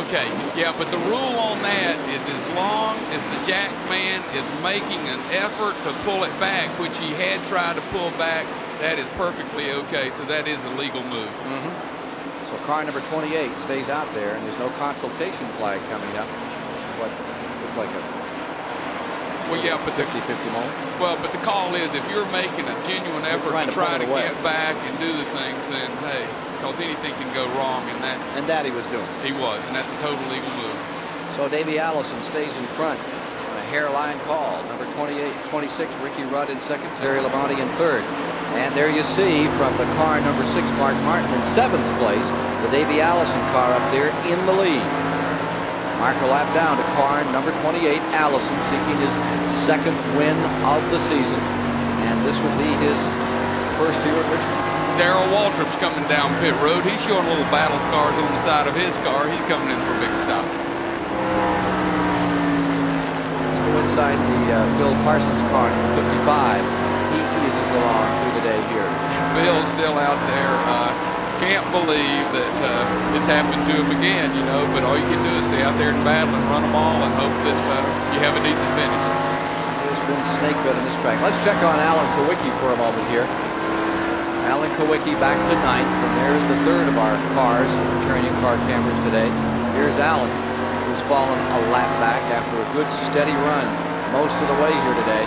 Okay, yeah, but the rule on that is as long as the jack man is making an effort to pull it back, which he had tried to pull back, that is perfectly okay. So that is a legal move. So car number 28 stays out there, and there's no consultation flag coming up. What looked like a 50-50 moment. Well, but the call is if you're making a genuine effort to try to get back and do the things, then hey, because anything can go wrong, and that he was doing. He was, and that's a total legal move. So Davey Allison stays in front. A hairline call. Number 26, Ricky Rudd in second. Terry Labonte in third. And there you see from the car number 6, Mark Martin in 7th place. The Davey Allison car up there in the lead. Mark a lap down to car number 28, Allison, seeking his 2nd win of the season. And this will be his first here at Richmond. Darrell Waltrip's coming down pit road. He's showing little battle scars on the side of his car. He's coming in for a big stop. Let's go inside the Phil Parsons car, number 55. He eases along through the day here. Phil's still out there. Can't believe that it's happened to him again, you know, but all you can do is stay out there and battle and run them all and hope that you have a decent finish. There's been snake bit on this track. Let's check on Alan Kowicki for a moment here. Alan Kowicki back to 9th, and there's the 3rd of our cars carrying in car cameras today. Here's Alan, who's fallen a lap back after a good steady run most of the way here today.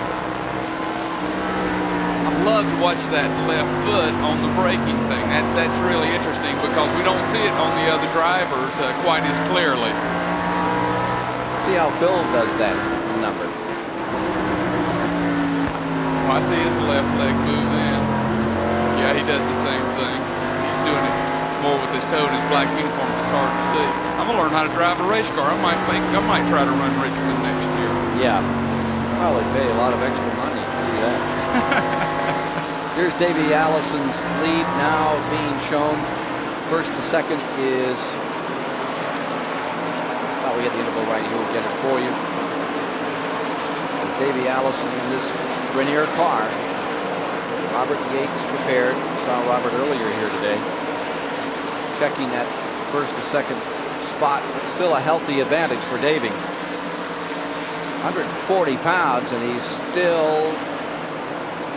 Love to watch that left foot on the braking thing. That's really interesting because we don't see it on the other drivers quite as clearly. Let's see how Phil does that number. I see his left leg move in. Yeah, he does the same thing. He's doing it more with his toe and his black uniforms. It's hard to see. I'm gonna learn how to drive a race car. I might try to run Richmond next year. Yeah, probably pay a lot of extra money to see that. Here's Davey Allison's lead now being shown. 1st to 2nd is, thought we had the interval right here, we'll get it for you. There's Davey Allison in this Grenier car. Robert Yates prepared. Saw Robert earlier here today. Checking that 1st to 2nd spot. It's still a healthy advantage for Davey. 140 pounds, and he's still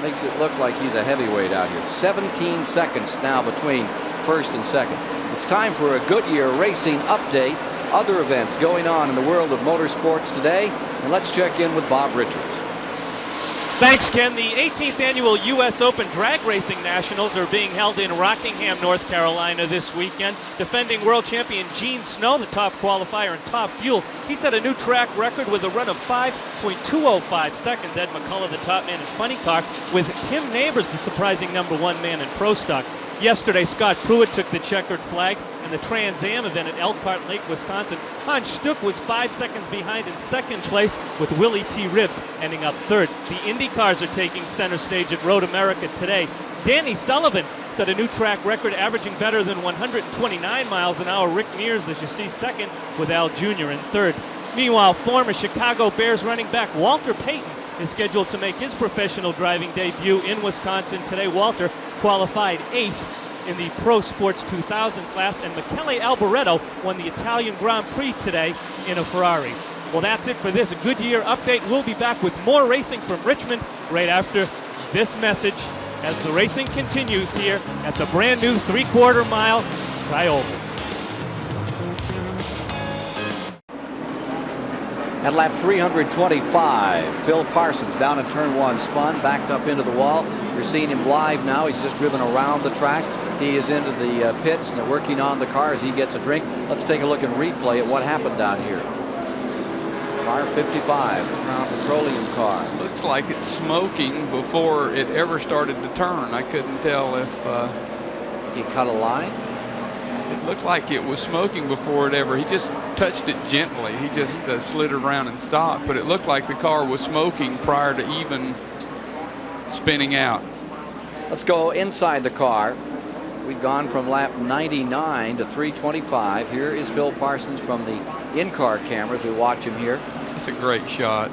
makes it look like he's a heavyweight out here. 17 seconds now between 1st and 2nd. It's time for a Goodyear Racing update. Other events going on in the world of motorsports today. And let's check in with Bob Richards. Thanks, Ken. The 18th annual U.S. Open Drag Racing Nationals are being held in Rockingham, North Carolina this weekend. Defending world champion Gene Snow, the top qualifier in Top Fuel, he set a new track record with a run of 5.205 seconds. Ed McCullough, the top man in Funny Car, with Tim Neighbors, the surprising #1 man in Pro Stock. Yesterday, Scott Pruitt took the checkered flag in the Trans Am event at Elkhart Lake, Wisconsin. Hans Stuck was 5 seconds behind in 2nd place, with Willie T. Ribbs ending up 3rd. The Indy cars are taking center stage at Road America today. Danny Sullivan set a new track record, averaging better than 129 miles an hour. Rick Mears, as you see, 2nd, with Al Jr. in 3rd. Meanwhile, former Chicago Bears running back Walter Payton is scheduled to make his professional driving debut in Wisconsin today. Walter qualified 8th in the Pro Sports 2000 class, and Michele Alboreto won the Italian Grand Prix today in a Ferrari. Well, that's it for this Goodyear update. We'll be back with more racing from Richmond right after this message as the racing continues here at the brand new 3/4 mile Tri-Oval. At lap 325, Phil Parsons down in turn 1, spun, backed up into the wall. You're seeing him live now. He's just driven around the track. He is into the pits, and they're working on the car as he gets a drink. Let's take a look and replay at what happened down here. Car 55, the Crown Petroleum car. Looks like it's smoking before it ever started to turn. I couldn't tell if he cut a line. It looked like it was smoking before it ever. He just touched it gently. He just slid it around and stopped. But it looked like the car was smoking prior to even spinning out. Let's go inside the car. We've gone from lap 99 to 325. Here is Phil Parsons from the in-car cameras. We watch him here. It's a great shot.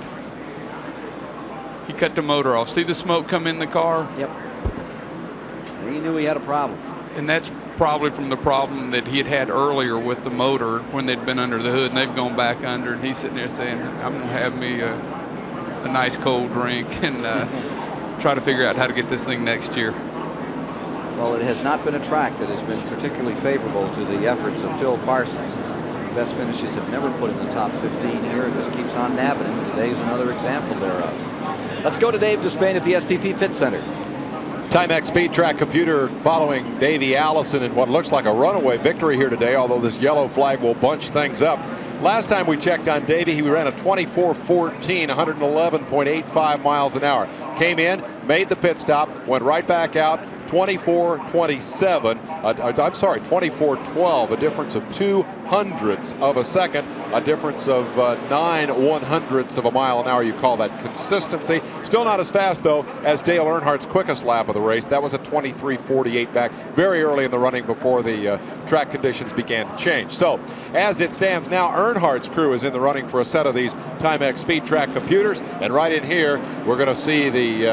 He cut the motor off. See the smoke come in the car? Yep. He knew he had a problem. And that's probably from the problem that he had had earlier with the motor when they'd been under the hood, and they've gone back under, and he's sitting there saying, I'm going to have me a nice cold drink and try to figure out how to get this thing next year. Well, it has not been a track that has been particularly favorable to the efforts of Phil Parsons. His best finishes have never put in the top 15 here. It just keeps on nabbing him, and today's another example thereof. Let's go to Dave Despain at the STP Pit Center. Timex Speed Track computer following Davey Allison in what looks like a runaway victory here today, although this yellow flag will bunch things up. Last time we checked on Davey, he ran a 24:14, 111.85 miles an hour. Came in, made the pit stop, went right back out, 24:27. I'm sorry, 24:12, a difference of 0.02 of a second, a difference of 0.09 of a mile an hour. You call that consistency. Still not as fast, though, as Dale Earnhardt's quickest lap of the race. That was a 23:48 back very early in the running before the track conditions began to change. So, as it stands now, Earnhardt's crew is in the running for a set of these Timex Speed Track computers. And right in here, we're going to see the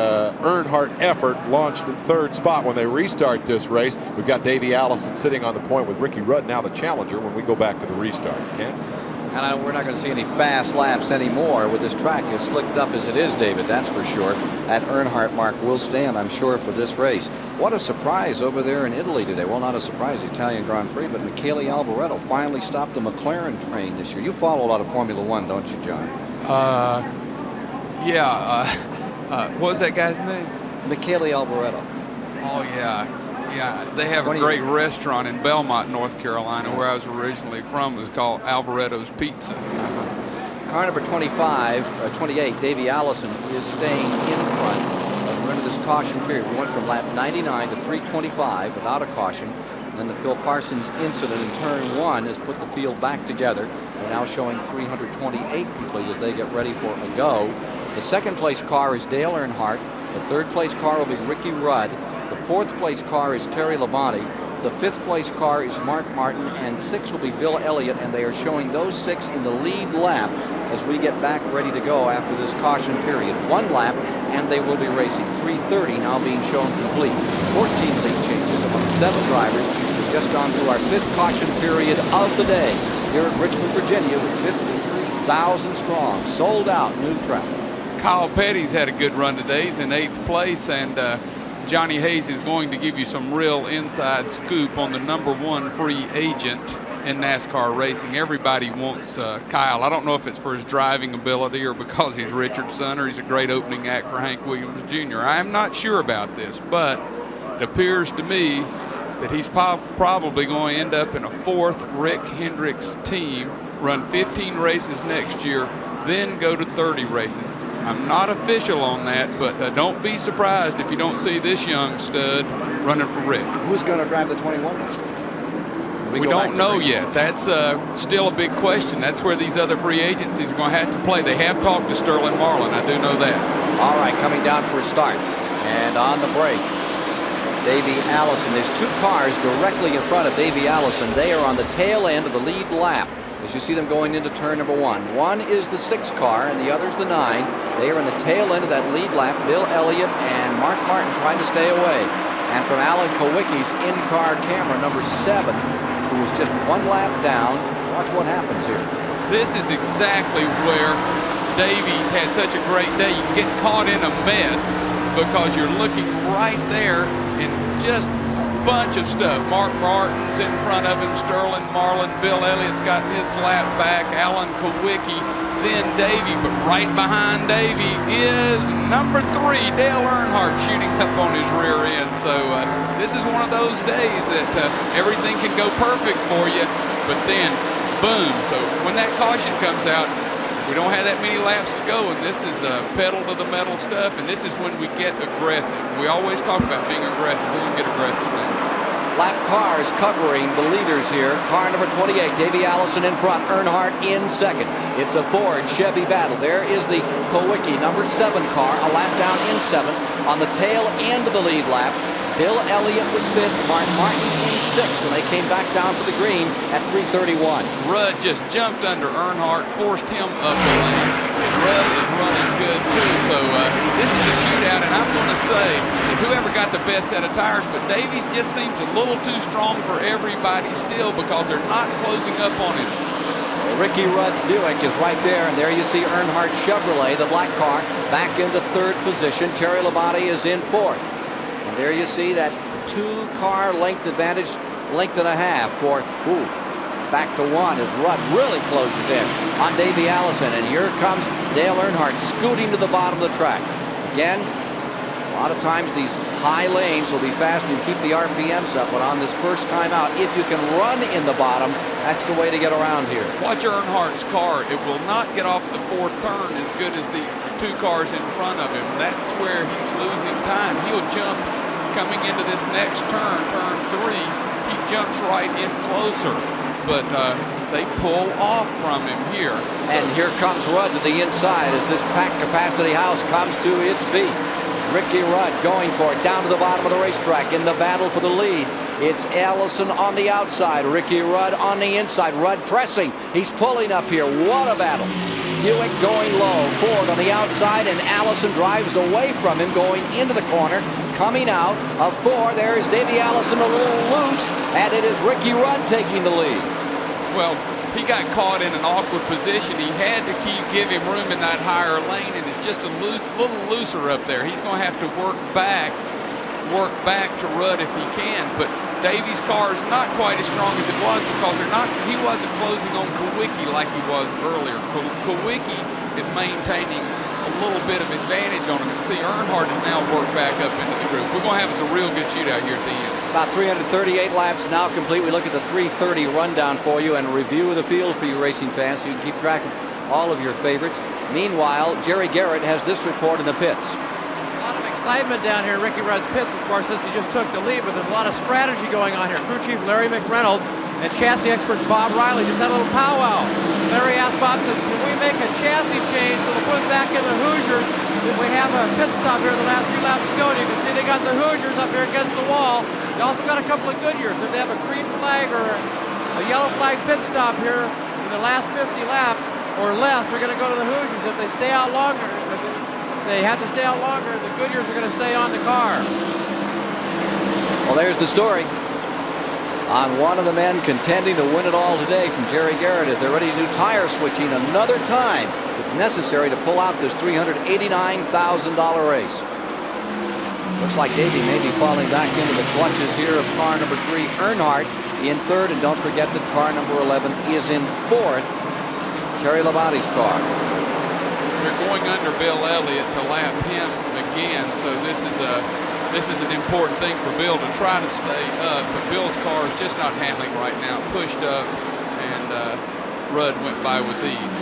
Earnhardt effort launched in third spot when they restart this race. We've got Davey Allison sitting on the point with Ricky Rudd, now the challenger, when we go back to the restart. Ken? And we're not going to see any fast laps anymore with this track as slicked up as it is, David, that's for sure. That Earnhardt mark will stand, I'm sure, for this race. What a surprise over there in Italy today. Well, not a surprise, the Italian Grand Prix, but Michele Alboreto finally stopped the McLaren train this year. You follow a lot of Formula One, don't you, John? Yeah. What was that guy's name? Michele Alboreto. Oh, yeah. Yeah, they have a great restaurant in Belmont, North Carolina, where I was originally from. It was called Alvareto's Pizza. Car number 28, Davey Allison, is staying in front. We're into this caution period. We went from lap 99 to 325 without a caution. And then the Phil Parsons incident in turn 1 has put the field back together. We're now showing 328 complete as they get ready for a go. The second place car is Dale Earnhardt. The third place car will be Ricky Rudd. The fourth place car is Terry Labonte. The fifth place car is Mark Martin, and 6 will be Bill Elliott, and they are showing those 6 in the lead lap as we get back ready to go after this caution period. 1 lap, and they will be racing. 3:30 now being shown complete. 14 lead changes among 7 drivers. We've just gone through our 5th caution period of the day here at Richmond, Virginia, with 53,000 strong. Sold out new track. Kyle Petty's had a good run today. He's in 8th place, and Johnny Hayes is going to give you some real inside scoop on the #1 free agent in NASCAR racing. Everybody wants Kyle. I don't know if it's for his driving ability or because he's Richard's son or he's a great opening act for Hank Williams Jr. I am not sure about this, but it appears to me that he's probably going to end up in a 4th Rick Hendricks team, run 15 races next year, then go to 30 races. I'm not official on that, but don't be surprised if you don't see this young stud running for Rick. Who's going to drive the 21 next week? We don't know yet. That's still a big question. That's where these other free agencies are going to have to play. They have talked to Sterling Marlin. I do know that. All right, coming down for a start. And on the break, Davey Allison. There's 2 cars directly in front of Davey Allison. They are on the tail end of the lead lap as you see them going into turn number 1. One is the 6 car and the other's the 9. They are in the tail end of that lead lap. Bill Elliott and Mark Martin trying to stay away. And from Alan Kowicki's in-car camera, number 7, who was just 1 lap down. Watch what happens here. This is exactly where Davies had such a great day. You get caught in a mess because you're looking right there and just a bunch of stuff. Mark Martin's in front of him, Sterling Marlin, Bill Elliott's got his lap back, Alan Kowicki, then Davey, but right behind Davey is number 3, Dale Earnhardt, shooting up on his rear end. So this is one of those days that everything can go perfect for you, but then boom. So when that caution comes out, we don't have that many laps to go, and this is pedal to the metal stuff, and this is when we get aggressive. We always talk about being aggressive. We're going to get aggressive now. Lap cars covering the leaders here. Car number 28, Davey Allison in front, Earnhardt in second. It's a Ford Chevy battle. There is the Kowicki number 7 car, a lap down in 7th. On the tail end of the lead lap, Bill Elliott was 5th, Mark Martin in 6th when they came back down to the green at 3:31. Rudd just jumped under Earnhardt, forced him up the lane. And Rudd is running good too. So this is a shootout, and I'm going to say that whoever got the best set of tires, but Davies just seems a little too strong for everybody still because they're not closing up on him. Ricky Rudd's Buick is right there, and there you see Earnhardt Chevrolet, the black car, back into 3rd position. Terry Labonte is in 4th. And there you see that 2-car length advantage, length and a half for, back to 1 as Rudd really closes in on Davey Allison. And here comes Dale Earnhardt scooting to the bottom of the track. Again, a lot of times these high lanes will be fast and keep the RPMs up, but on this first time out, if you can run in the bottom, that's the way to get around here. Watch Earnhardt's car. It will not get off the 4th turn as good as the 2 cars in front of him. That's where he's losing time. He'll jump coming into this next turn, turn 3. He jumps right in closer, but they pull off from him here. And here comes Rudd to the inside as this packed capacity house comes to its feet. Ricky Rudd going for it down to the bottom of the racetrack in the battle for the lead. It's Allison on the outside, Ricky Rudd on the inside. Rudd pressing, he's pulling up here. What a battle. Buick going low, Ford on the outside, and Allison drives away from him going into the corner. Coming out of 4, there's Davey Allison a little loose, and it is Ricky Rudd taking the lead. Well, he got caught in an awkward position. He had to give him room in that higher lane, and it's just a little looser up there. He's going to have to work back to Rudd if he can. But Davey's car is not quite as strong as it was because he wasn't closing on Kowicki like he was earlier. Kowicki is maintaining a little bit of advantage on him. And see, Earnhardt has now worked back up into the group. We're going to have us a real good shootout here at the end. About 338 laps now complete. We look at the 3:30 rundown for you and a review of the field for you racing fans so you can keep track of all of your favorites. Meanwhile, Jerry Garrett has this report in the pits. A lot of excitement down here in Ricky Rudd's pits, of course, since he just took the lead, but there's a lot of strategy going on here. Crew Chief Larry McReynolds and chassis expert Bob Riley just had a little powwow. Larry asked Bob, says, can we make a chassis change so we'll put it back in the Hoosiers? We have a pit stop here the last 3 laps to go, and you can see they got the Hoosiers up here against the wall. They also got a couple of Goodyears. If they have a green flag or a yellow flag pit stop here in the last 50 laps or less, they're going to go to the Hoosiers. If they stay out longer, if they have to stay out longer, the Goodyears are going to stay on the car. Well, there's the story on one of the men contending to win it all today from Jerry Garrett as they're ready to do tire switching another time if necessary to pull out this $389,000 race. Looks like Davey may be falling back into the clutches here of car number 3, Earnhardt in 3rd, and don't forget that car number 11 is in 4th, Terry Labonte's car. They're going under Bill Elliott to lap him again, so this is an important thing for Bill to try to stay up, but Bill's car is just not handling right now. Pushed up, and Rudd went by with ease.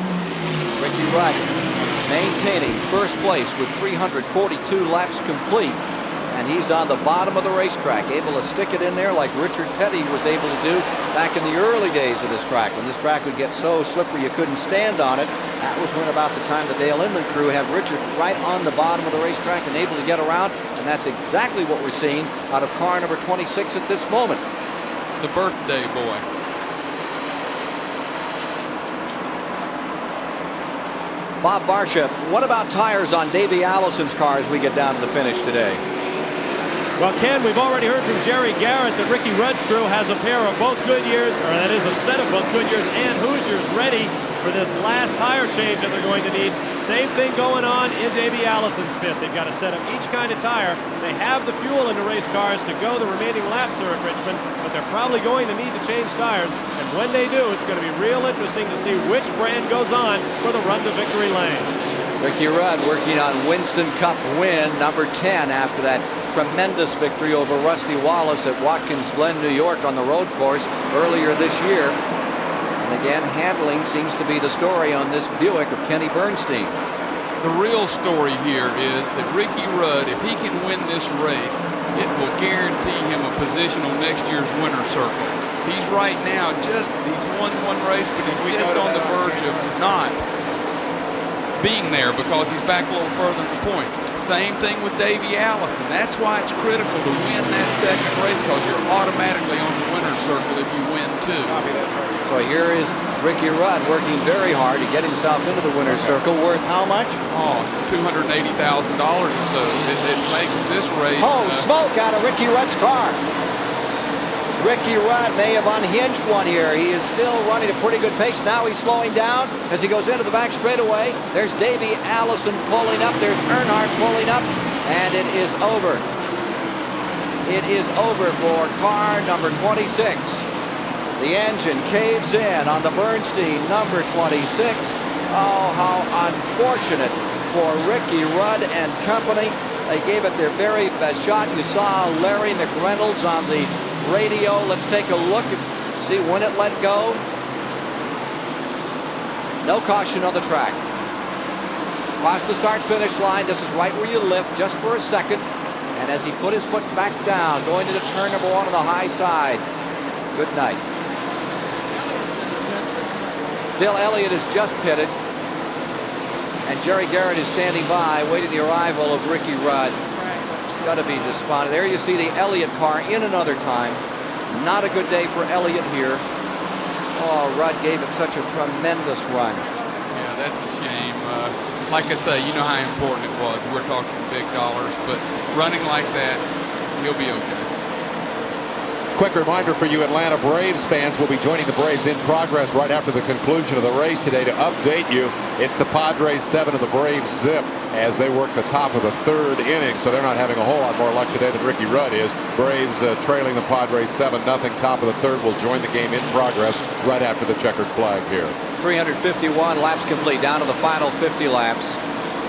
Ricky Rudd maintaining first place with 342 laps complete, and he's on the bottom of the racetrack, able to stick it in there like Richard Petty was able to do back in the early days of this track, when this track would get so slippery you couldn't stand on it. That was when about the time the Dale Inman crew had Richard right on the bottom of the racetrack and able to get around, and that's exactly what we're seeing out of car number 26 at this moment. The birthday boy. Bob Barsha, what about tires on Davey Allison's car as we get down to the finish today? Well, Ken, we've already heard from Jerry Garrett that Ricky Rudd's crew has a pair of both Goodyears, or that is a set of both Goodyears and Hoosiers ready for for this last tire change that they're going to need. Same thing going on in Davey Allison's pit. They've got to set up each kind of tire. They have the fuel in the race cars to go the remaining laps here at Richmond, but they're probably going to need to change tires. And when they do, it's going to be real interesting to see which brand goes on for the run to victory lane. Ricky Rudd working on Winston Cup win, number 10, after that tremendous victory over Rusty Wallace at Watkins Glen, New York on the road course earlier this year. And again, handling seems to be the story on this Buick of Kenny Bernstein. The real story here is that Ricky Rudd, if he can win this race, it will guarantee him a position on next year's winner's circle. He's right now he's won one race, but he's just on the verge of not being there because he's back a little further in the points. Same thing with Davey Allison. That's why it's critical to win that second race, because you're automatically on the winner's circle if you win too. So here is Ricky Rudd working very hard to get himself into the winner's circle. Worth how much? Oh, $280,000 or so. It makes this race. Oh, smoke out of Ricky Rudd's car. Ricky Rudd may have unhinged one here. He is still running a pretty good pace. Now he's slowing down as he goes into the back straightaway. There's Davey Allison pulling up. There's Earnhardt pulling up. And it is over. It is over for car number 26. The engine caves in on the Bernstein number 26. Oh, how unfortunate for Ricky Rudd and company. They gave it their very best shot. You saw Larry McReynolds on the radio. Let's take a look and see when it let go. No caution on the track. Across the start-finish line. This is right where you lift just for a second. And as he put his foot back down, going into turn number 1 on the high side. Good night. Bill Elliott has just pitted. And Jerry Garrett is standing by, waiting the arrival of Ricky Rudd. Got to be despondent. There you see the Elliott car in another time. Not a good day for Elliott here. Oh, Rudd gave it such a tremendous run. Yeah, that's a shame. Like I say, you know how important it was. We're talking big dollars, but running like that, he'll be okay. Quick reminder for you Atlanta Braves fans, we'll be joining the Braves in progress right after the conclusion of the race today. To update you, it's the Padres 7 and the Braves zip as they work the top of the 3rd inning, so they're not having a whole lot more luck today than Ricky Rudd is. Braves trailing the Padres 7-0, top of the 3rd. Will join the game in progress right after the checkered flag here. 351 laps complete, down to the final 50 laps.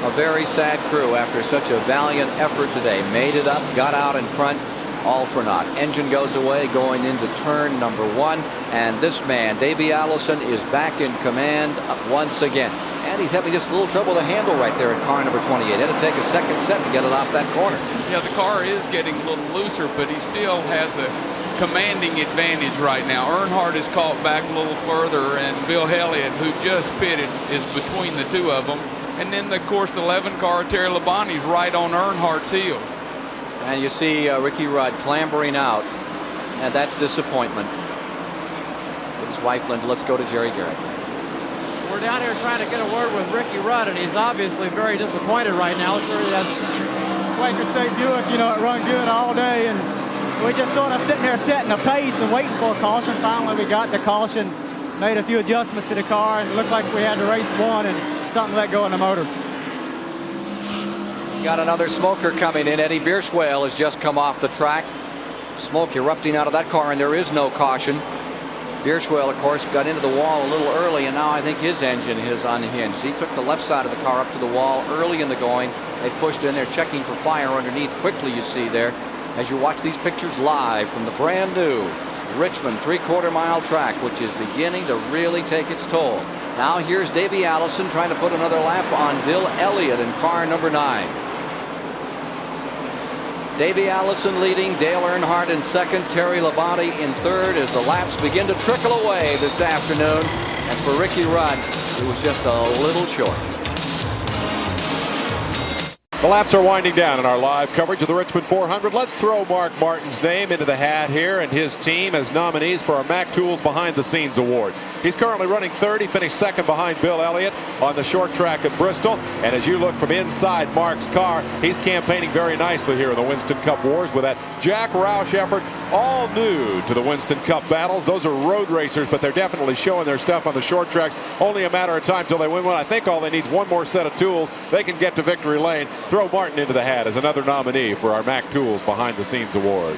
A very sad crew after such a valiant effort today. Made it up, got out in front. All for naught. Engine goes away going into turn number 1. And this man, Davey Allison, is back in command once again. And he's having just a little trouble to handle right there at car number 28. Had to take a second set to get it off that corner. Yeah, the car is getting a little looser, but he still has a commanding advantage right now. Earnhardt is caught back a little further, and Bill Elliott, who just pitted, is between the two of them. And then, of course, the 11 car, Terry Labonte's right on Earnhardt's heels. And you see Ricky Rudd clambering out, and that's disappointment. With his wife Linda, let's go to Jerry Garrett. We're down here trying to get a word with Ricky Rudd, and he's obviously very disappointed right now. Sure, that's Quaker State Buick, you know, it run good all day, and we just sort of sitting there setting a pace and waiting for a caution. Finally, we got the caution, made a few adjustments to the car, and it looked like we had the race won, and something let go in the motor. Got another smoker coming in. Eddie Bierschwale has just come off the track. Smoke erupting out of that car, and there is no caution. Bierschwale, of course, got into the wall a little early, and now I think his engine is unhinged. He took the left side of the car up to the wall early in the going. They pushed in there, checking for fire underneath quickly, you see there, as you watch these pictures live from the brand new Richmond 3/4 mile track, which is beginning to really take its toll. Now here's Davey Allison trying to put another lap on Bill Elliott in car number 9. Davey Allison leading, Dale Earnhardt in second, Terry Labonte in third as the laps begin to trickle away this afternoon. And for Ricky Rudd, it was just a little short. The laps are winding down in our live coverage of the Richmond 400. Let's throw Mark Martin's name into the hat here and his team as nominees for our Mac Tools Behind the Scenes Award. He's currently running third. He finished second behind Bill Elliott on the short track at Bristol. And as you look from inside Mark's car, he's campaigning very nicely here in the Winston Cup Wars with that Jack Roush effort all new to the Winston Cup battles. Those are road racers, but they're definitely showing their stuff on the short tracks. Only a matter of time till they win one. I think all they need is one more set of tools. They can get to victory lane. Throw Martin into the hat as another nominee for our Mac Tools Behind the Scenes Award.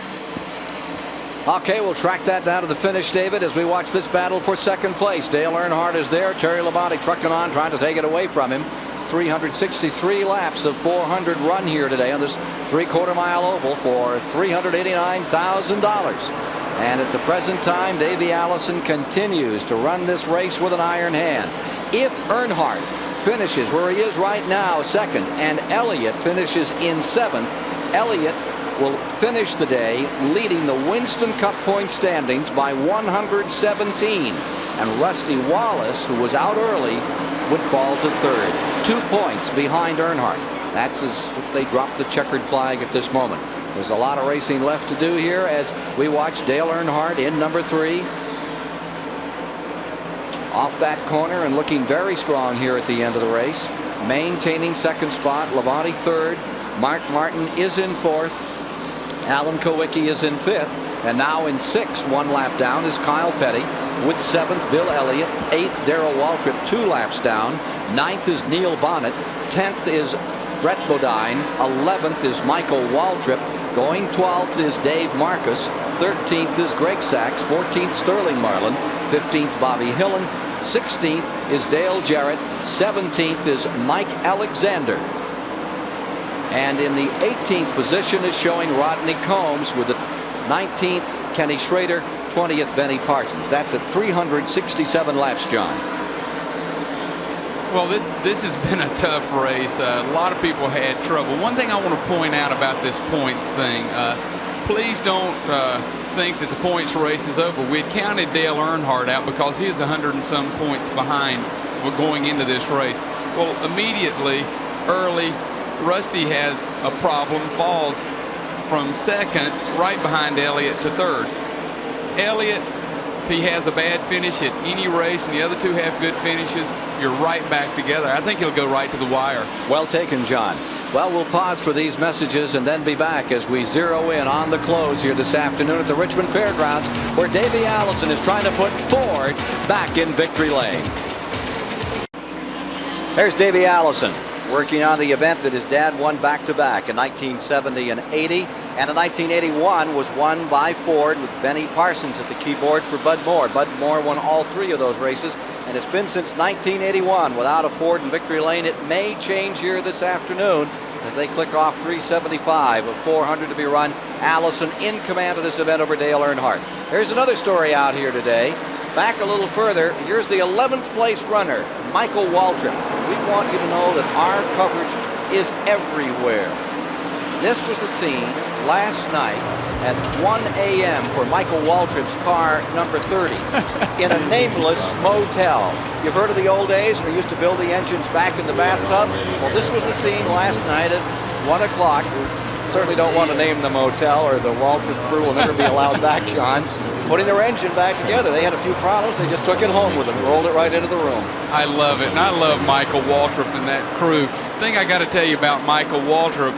Okay, we'll track that down to the finish, David, as we watch this battle for second place. Dale Earnhardt is there. Terry Labonte trucking on, trying to take it away from him. 363 laps of 400 run here today on this 3/4 mile oval for $389,000. And at the present time, Davey Allison continues to run this race with an iron hand. If Earnhardt finishes where he is right now, second, and Elliott finishes in seventh, Elliott will finish the day leading the Winston Cup point standings by 117. And Rusty Wallace, who was out early, would fall to third. 2 points behind Earnhardt. That's as if they dropped the checkered flag at this moment. There's a lot of racing left to do here as we watch Dale Earnhardt in number 3. Off that corner and looking very strong here at the end of the race. Maintaining second spot. Labonte third. Mark Martin is in fourth. Alan Kowicki is in fifth. And now in sixth, 1 lap down, is Kyle Petty. With seventh, Bill Elliott. Eighth, Darrell Waltrip, 2 laps down. Ninth is Neil Bonnet. 10th is Brett Bodine. 11th is Michael Waltrip. Going 12th is Dave Marcus. 13th is Greg Sachs. 14th, Sterling Marlin. 15th, Bobby Hillen. 16th is Dale Jarrett. 17th is Mike Alexander. And in the 18th position is showing Rodney Combs, with the 19th, Kenny Schrader, 20th, Benny Parsons. That's at 367 laps, John. Well, this has been a tough race. A lot of people had trouble. One thing I want to point out about this points thing, please don't think that the points race is over. We had counted Dale Earnhardt out because he is 100 and some points behind going into this race. Well, immediately, early, Rusty has a problem, falls from second right behind Elliott to third. Elliott, if he has a bad finish at any race and the other two have good finishes, you're right back together. I think he'll go right to the wire. Well taken, John. Well, we'll pause for these messages and then be back as we zero in on the close here this afternoon at the Richmond Fairgrounds, where Davey Allison is trying to put Ford back in victory lane. There's Davey Allison working on the event that his dad won back-to-back in 1970 and 80, and in 1981 was won by Ford with Benny Parsons at the keyboard for Bud Moore. Bud Moore won all 3 of those races, and it's been since 1981 without a Ford in victory lane. It may change here this afternoon as they click off 375 of 400 to be run. Allison in command of this event over Dale Earnhardt. There's another story out here today. Back a little further, here's the 11th place runner, Michael Waltrip. We want you to know that our coverage is everywhere. This was the scene last night at 1 a.m. for Michael Waltrip's car number 30 in a nameless motel. You've heard of the old days when they used to build the engines back in the bathtub? Well, this was the scene last night at 1 o'clock. We certainly don't want to name the motel, or the Waltrip crew will never be allowed back, John. Putting their engine back together. They had a few problems. They just took it home with them, rolled it right into the room. I love it, and I love Michael Waltrip and that crew. The thing I got to tell you about Michael Waltrip,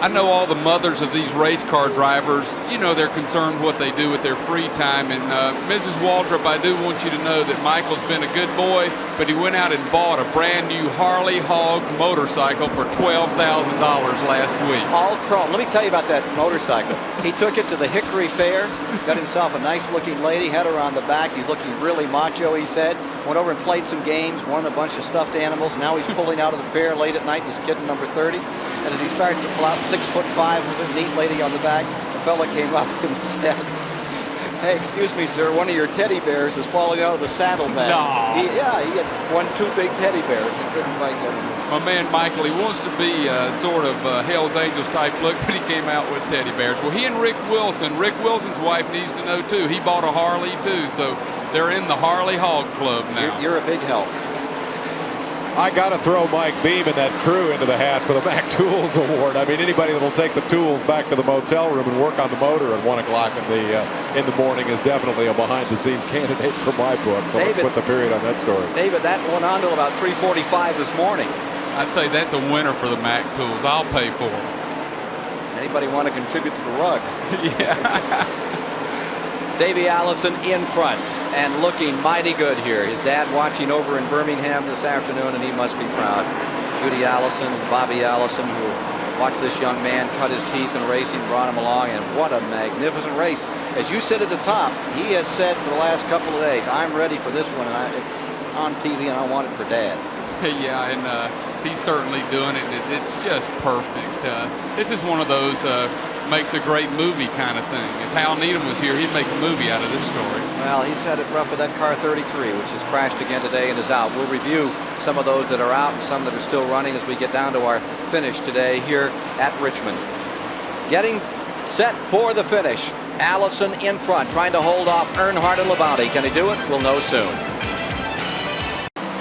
I know all the mothers of these race car drivers, you know, they're concerned what they do with their free time. And Mrs. Waltrip, I do want you to know that Michael's been a good boy, but he went out and bought a brand new Harley Hog motorcycle for $12,000 last week. All chrome. Let me tell you about that motorcycle. He took it to the Hickory Fair, got himself a nice looking lady, had her on the back. He's looking really macho, he said. Went over and played some games, won a bunch of stuffed animals. Now he's pulling out of the fair late at night, this kid in number 30. And as he started to pull out, 6'5" with a neat lady on the back, the fella came up and said, "Hey, excuse me, sir, one of your teddy bears is falling out of the saddlebag." No. He had 2 big teddy bears. He couldn't quite get them. My man Michael, he wants to be sort of Hell's Angels type look, but he came out with teddy bears. Well, he and Rick Wilson's wife needs to know too. He bought a Harley too, so they're in the Harley Hog Club now. You're a big help. I got to throw Mike Beam and that crew into the hat for the Mac Tools Award. I mean, anybody that will take the tools back to the motel room and work on the motor at 1 o'clock in the morning is definitely a behind-the-scenes candidate for my book. So David, let's put the period on that story. David, that went on till about 3:45 this morning. I'd say that's a winner for the Mac Tools. I'll pay for it. Anybody want to contribute to the rug? Yeah. Davey Allison in front and looking mighty good here. His dad watching over in Birmingham this afternoon, and he must be proud. Judy Allison and Bobby Allison, who watched this young man cut his teeth in racing, brought him along, and what a magnificent race. As you said at the top, he has said for the last couple of days, I'm ready for this one, and it's on TV, and I want it for Dad. Yeah, and he's certainly doing it. It's just perfect. This is one of those makes a great movie kind of thing. If Hal Needham was here, he'd make a movie out of this story. Well, he's had it rough with that car 33, which has crashed again today and is out. We'll review some of those that are out and some that are still running as we get down to our finish today here at Richmond. Getting set for the finish. Allison in front, trying to hold off Earnhardt and Labonte. Can he do it? We'll know soon.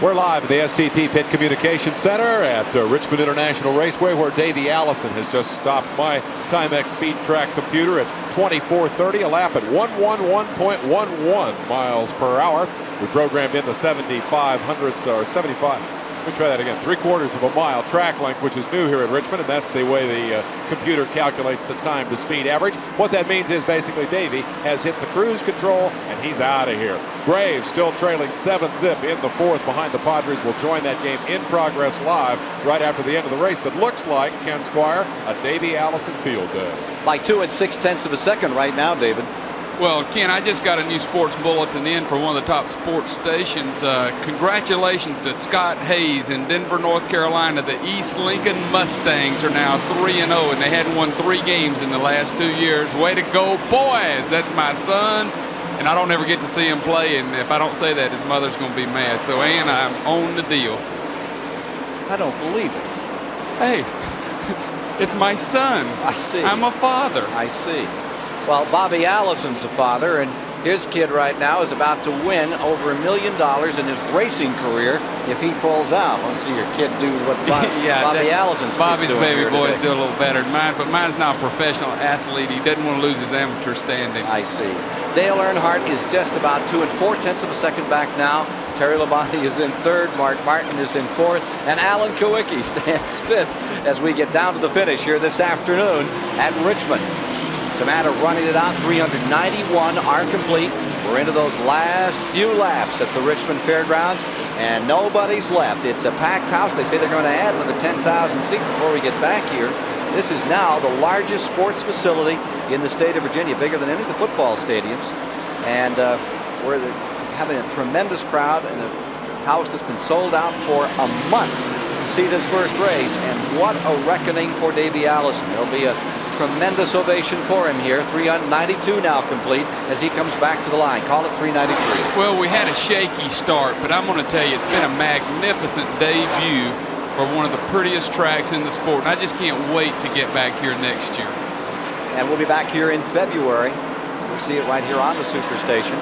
We're live at the STP Pit Communication Center at Richmond International Raceway, where Davey Allison has just stopped my Timex Speed Track computer at 24:30, a lap at 111.11 miles per hour. We programmed in the 7500ths, or 75. Let me try that again. 3/4 of a mile track length, which is new here at Richmond, and that's the way the computer calculates the time to speed average. What that means is basically Davey has hit the cruise control, and he's out of here. Graves still trailing 7-zip in the fourth behind the Padres. Will join that game in progress live right after the end of the race. That looks like, Ken Squire, a Davey Allison field day. By 2 6/10 of a second right now, David. Well, Ken, I just got a new sports bulletin in for one of the top sports stations. Congratulations to Scott Hayes in Denver, North Carolina. The East Lincoln Mustangs are now 3-0, and they hadn't won 3 games in the last 2 years. Way to go, boys! That's my son, and I don't ever get to see him play, and if I don't say that, his mother's going to be mad. So, Ann, I'm on the deal. I don't believe it. Hey, it's my son. I see. I'm a father. I see. Well, Bobby Allison's the father, and his kid right now is about to win over $1 million in his racing career if he pulls out. Let's see your kid do what Bobby Allison's Bobby's doing baby here boys today. do a little better than mine, but mine's not a professional athlete. He doesn't want to lose his amateur standing. I see. Dale Earnhardt is just about 2 4/10 of a second back now. Terry Labonte is in third. Mark Martin is in fourth. And Alan Kowicki stands fifth as we get down to the finish here this afternoon at Richmond. It's a matter of running it out. 391 are complete. We're into those last few laps at the Richmond Fairgrounds, and nobody's left. It's a packed house. They say they're going to add another 10,000 seats before we get back here. This is now the largest sports facility in the state of Virginia, bigger than any of the football stadiums. And we're having a tremendous crowd in a house that's been sold out for a month to see this first race. And what a reckoning for Davey Allison. There'll be a tremendous ovation for him here. 392 now complete as he comes back to the line. Call it 393. Well, we had a shaky start, but I'm going to tell you, it's been a magnificent debut for one of the prettiest tracks in the sport. And I just can't wait to get back here next year. And we'll be back here in February. We'll see it right here on the Superstation.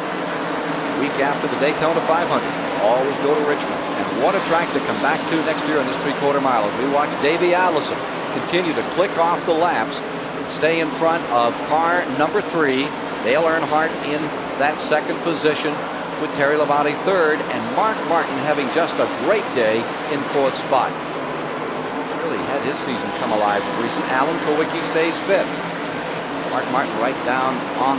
Week after the Daytona 500. Always go to Richmond. And what a track to come back to next year on this 3/4 mile as we watch Davey Allison continue to click off the laps, stay in front of car number 3. Dale Earnhardt in that second position with Terry Labonte third, and Mark Martin having just a great day in fourth spot. Really had his season come alive recent. Alan Kowicki stays fifth. Mark Martin right down on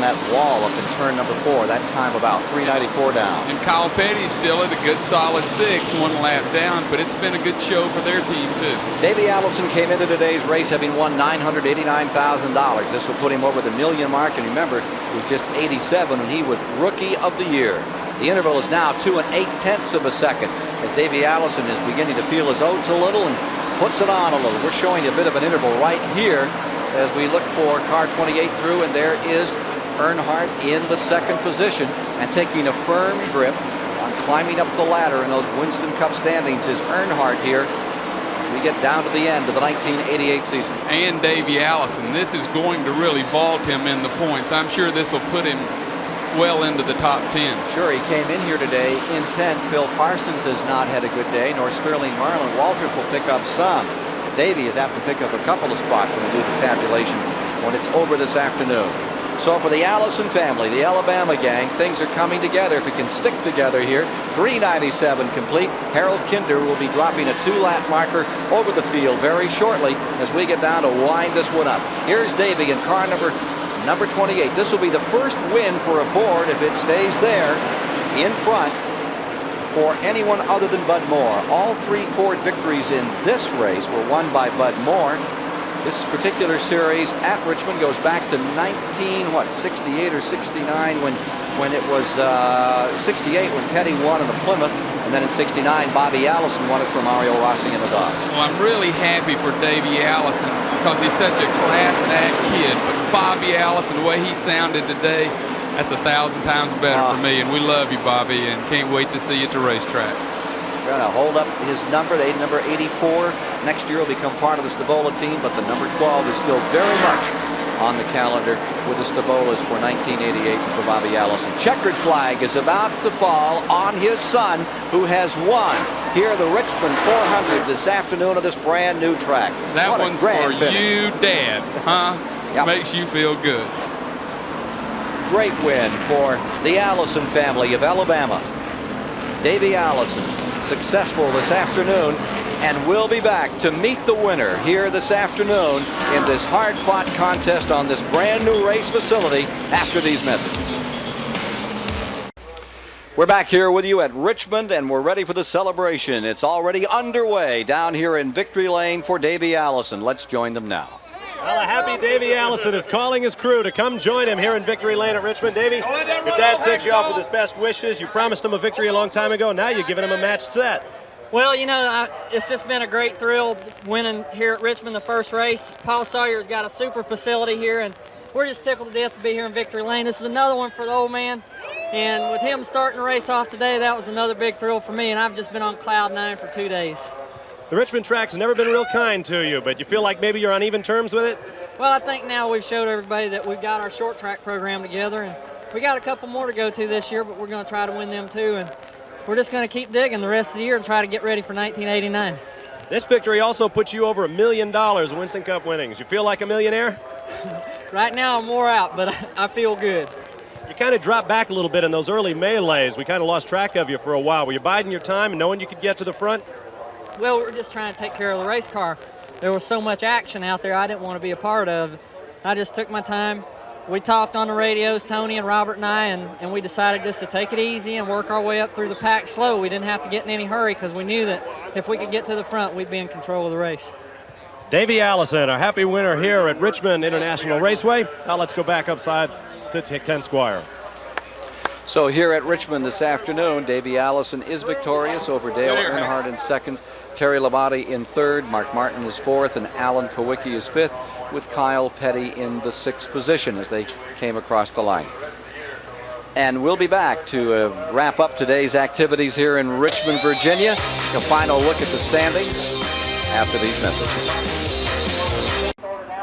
that wall up in turn number 4. That time about 394 down. And Kyle Petty's still at a good solid 6, 1 lap down, but it's been a good show for their team too. Davey Allison came into today's race having won $989,000. This will put him over the $1 million mark, and remember, he was just 87 when he was Rookie of the Year. The interval is now 2 8/10 of a second as Davey Allison is beginning to feel his oats a little and puts it on a little. We're showing you a bit of an interval right here as we look for car 28 through, and there is Earnhardt in the second position and taking a firm grip on climbing up the ladder in those Winston Cup standings is Earnhardt here as we get down to the end of the 1988 season. And Davey Allison, this is going to really vault him in the points. I'm sure this will put him well into the top 10. Sure, he came in here today in 10th. Phil Parsons has not had a good day, nor Sterling Marlin. Waltrip will pick up some. Davey is apt to pick up a couple of spots when we do the tabulation when it's over this afternoon. So for the Allison family, the Alabama gang, things are coming together. If we can stick together here, 397 complete. Harold Kinder will be dropping a 2-lap marker over the field very shortly as we get down to wind this one up. Here's Davey in car number 28. This will be the first win for a Ford if it stays there in front for anyone other than Bud Moore. All 3 Ford victories in this race were won by Bud Moore. This particular series at Richmond goes back to 68 or 69 when it was 68 when Petty won in the Plymouth, and then in 69 Bobby Allison won it for Mario Rossi in the Dodge. Well, I'm really happy for Davey Allison because he's such a class act kid. But Bobby Allison, the way he sounded today, that's 1,000 times better for me. And we love you, Bobby, and can't wait to see you at the racetrack. We're going to hold up his number, number 84. Next year will become part of the Stavola team, but the number 12 is still very much on the calendar with the Stavolas for 1988 for Bobby Allison. Checkered flag is about to fall on his son, who has won here the Richmond 400 this afternoon on this brand new track. That what one's a grand for finish. you, Dad, huh? Yep. Makes you feel good. Great win for the Allison family of Alabama. Davey Allison, successful this afternoon, and we'll be back to meet the winner here this afternoon in this hard-fought contest on this brand new race facility after these messages. We're back here with you at Richmond, and we're ready for the celebration. It's already underway down here in Victory Lane for Davey Allison. Let's join them now. Well, a happy Davey Allison is calling his crew to come join him here in Victory Lane at Richmond. Davey, your dad sent you off with his best wishes. You promised him a victory a long time ago. Now you're giving him a matched set. Well, you know, it's just been a great thrill winning here at Richmond the first race. Paul Sawyer's got a super facility here, and we're just tickled to death to be here in Victory Lane. This is another one for the old man, and with him starting the race off today, that was another big thrill for me, and I've just been on cloud 9 for 2 days. The Richmond track's never been real kind to you, but you feel like maybe you're on even terms with it? Well, I think now we've showed everybody that we've got our short track program together, and we got a couple more to go to this year, but we're going to try to win them too, and we're just going to keep digging the rest of the year and try to get ready for 1989. This victory also puts you over $1 million in Winston Cup winnings. You feel like a millionaire? Right now I'm more out, but I feel good. You kind of dropped back a little bit in those early melees. We kind of lost track of you for a while. Were you biding your time and knowing you could get to the front? Well, we're just trying to take care of the race car. There was so much action out there I didn't want to be a part of. I just took my time. We talked on the radios, Tony and Robert and I, and we decided just to take it easy and work our way up through the pack slow. We didn't have to get in any hurry because we knew that if we could get to the front, we'd be in control of the race. Davey Allison, our happy winner here at Richmond International Raceway. Now let's go back upside to Ken Squire. So here at Richmond this afternoon, Davey Allison is victorious over Dale Earnhardt in second, Terry Labonte in third, Mark Martin is fourth, and Alan Kowicki is fifth, with Kyle Petty in the sixth position as they came across the line. And we'll be back to wrap up today's activities here in Richmond, Virginia. A final look at the standings after these messages.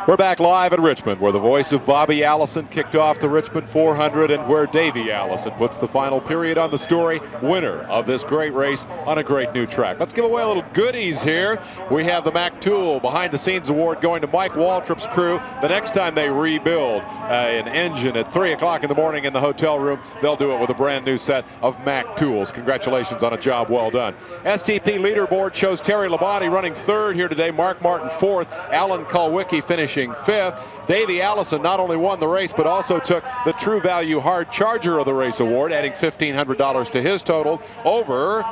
We're back live at Richmond, where the voice of Bobby Allison kicked off the Richmond 400 and where Davey Allison puts the final period on the story, winner of this great race on a great new track. Let's give away a little goodies here. We have the Mac Tool Behind the Scenes Award going to Mike Waltrip's crew. The next time they rebuild an engine at 3 o'clock in the morning in the hotel room, they'll do it with a brand new set of Mac tools. Congratulations on a job well done. STP leaderboard shows Terry Labonte running third here today, Mark Martin fourth, Alan Kulwicki finishing fifth. Davey Allison not only won the race, but also took the True Value Hard Charger of the Race Award, adding $1,500 to his total over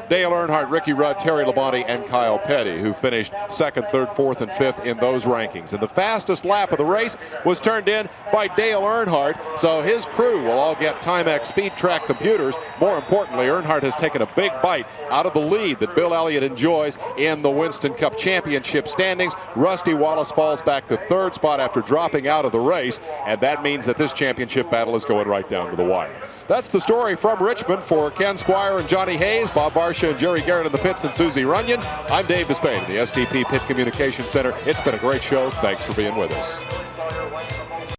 Dale Earnhardt, Ricky Rudd, Terry Labonte, and Kyle Petty, who finished second, third, fourth, and fifth in those rankings. And the fastest lap of the race was turned in by Dale Earnhardt, so his crew will all get Timex Speed Track computers. More importantly, Earnhardt has taken a big bite out of the lead that Bill Elliott enjoys in the Winston Cup Championship standings. Rusty Wallace falls back to third spot after dropping out of the race, and that means that this championship battle is going right down to the wire. That's the story from Richmond. For Ken Squire and Johnny Hayes, Bob Barsha and Jerry Garrett in the pits, and Susie Runyon, I'm Dave Despain, the STP Pit Communications Center. It's been a great show. Thanks for being with us.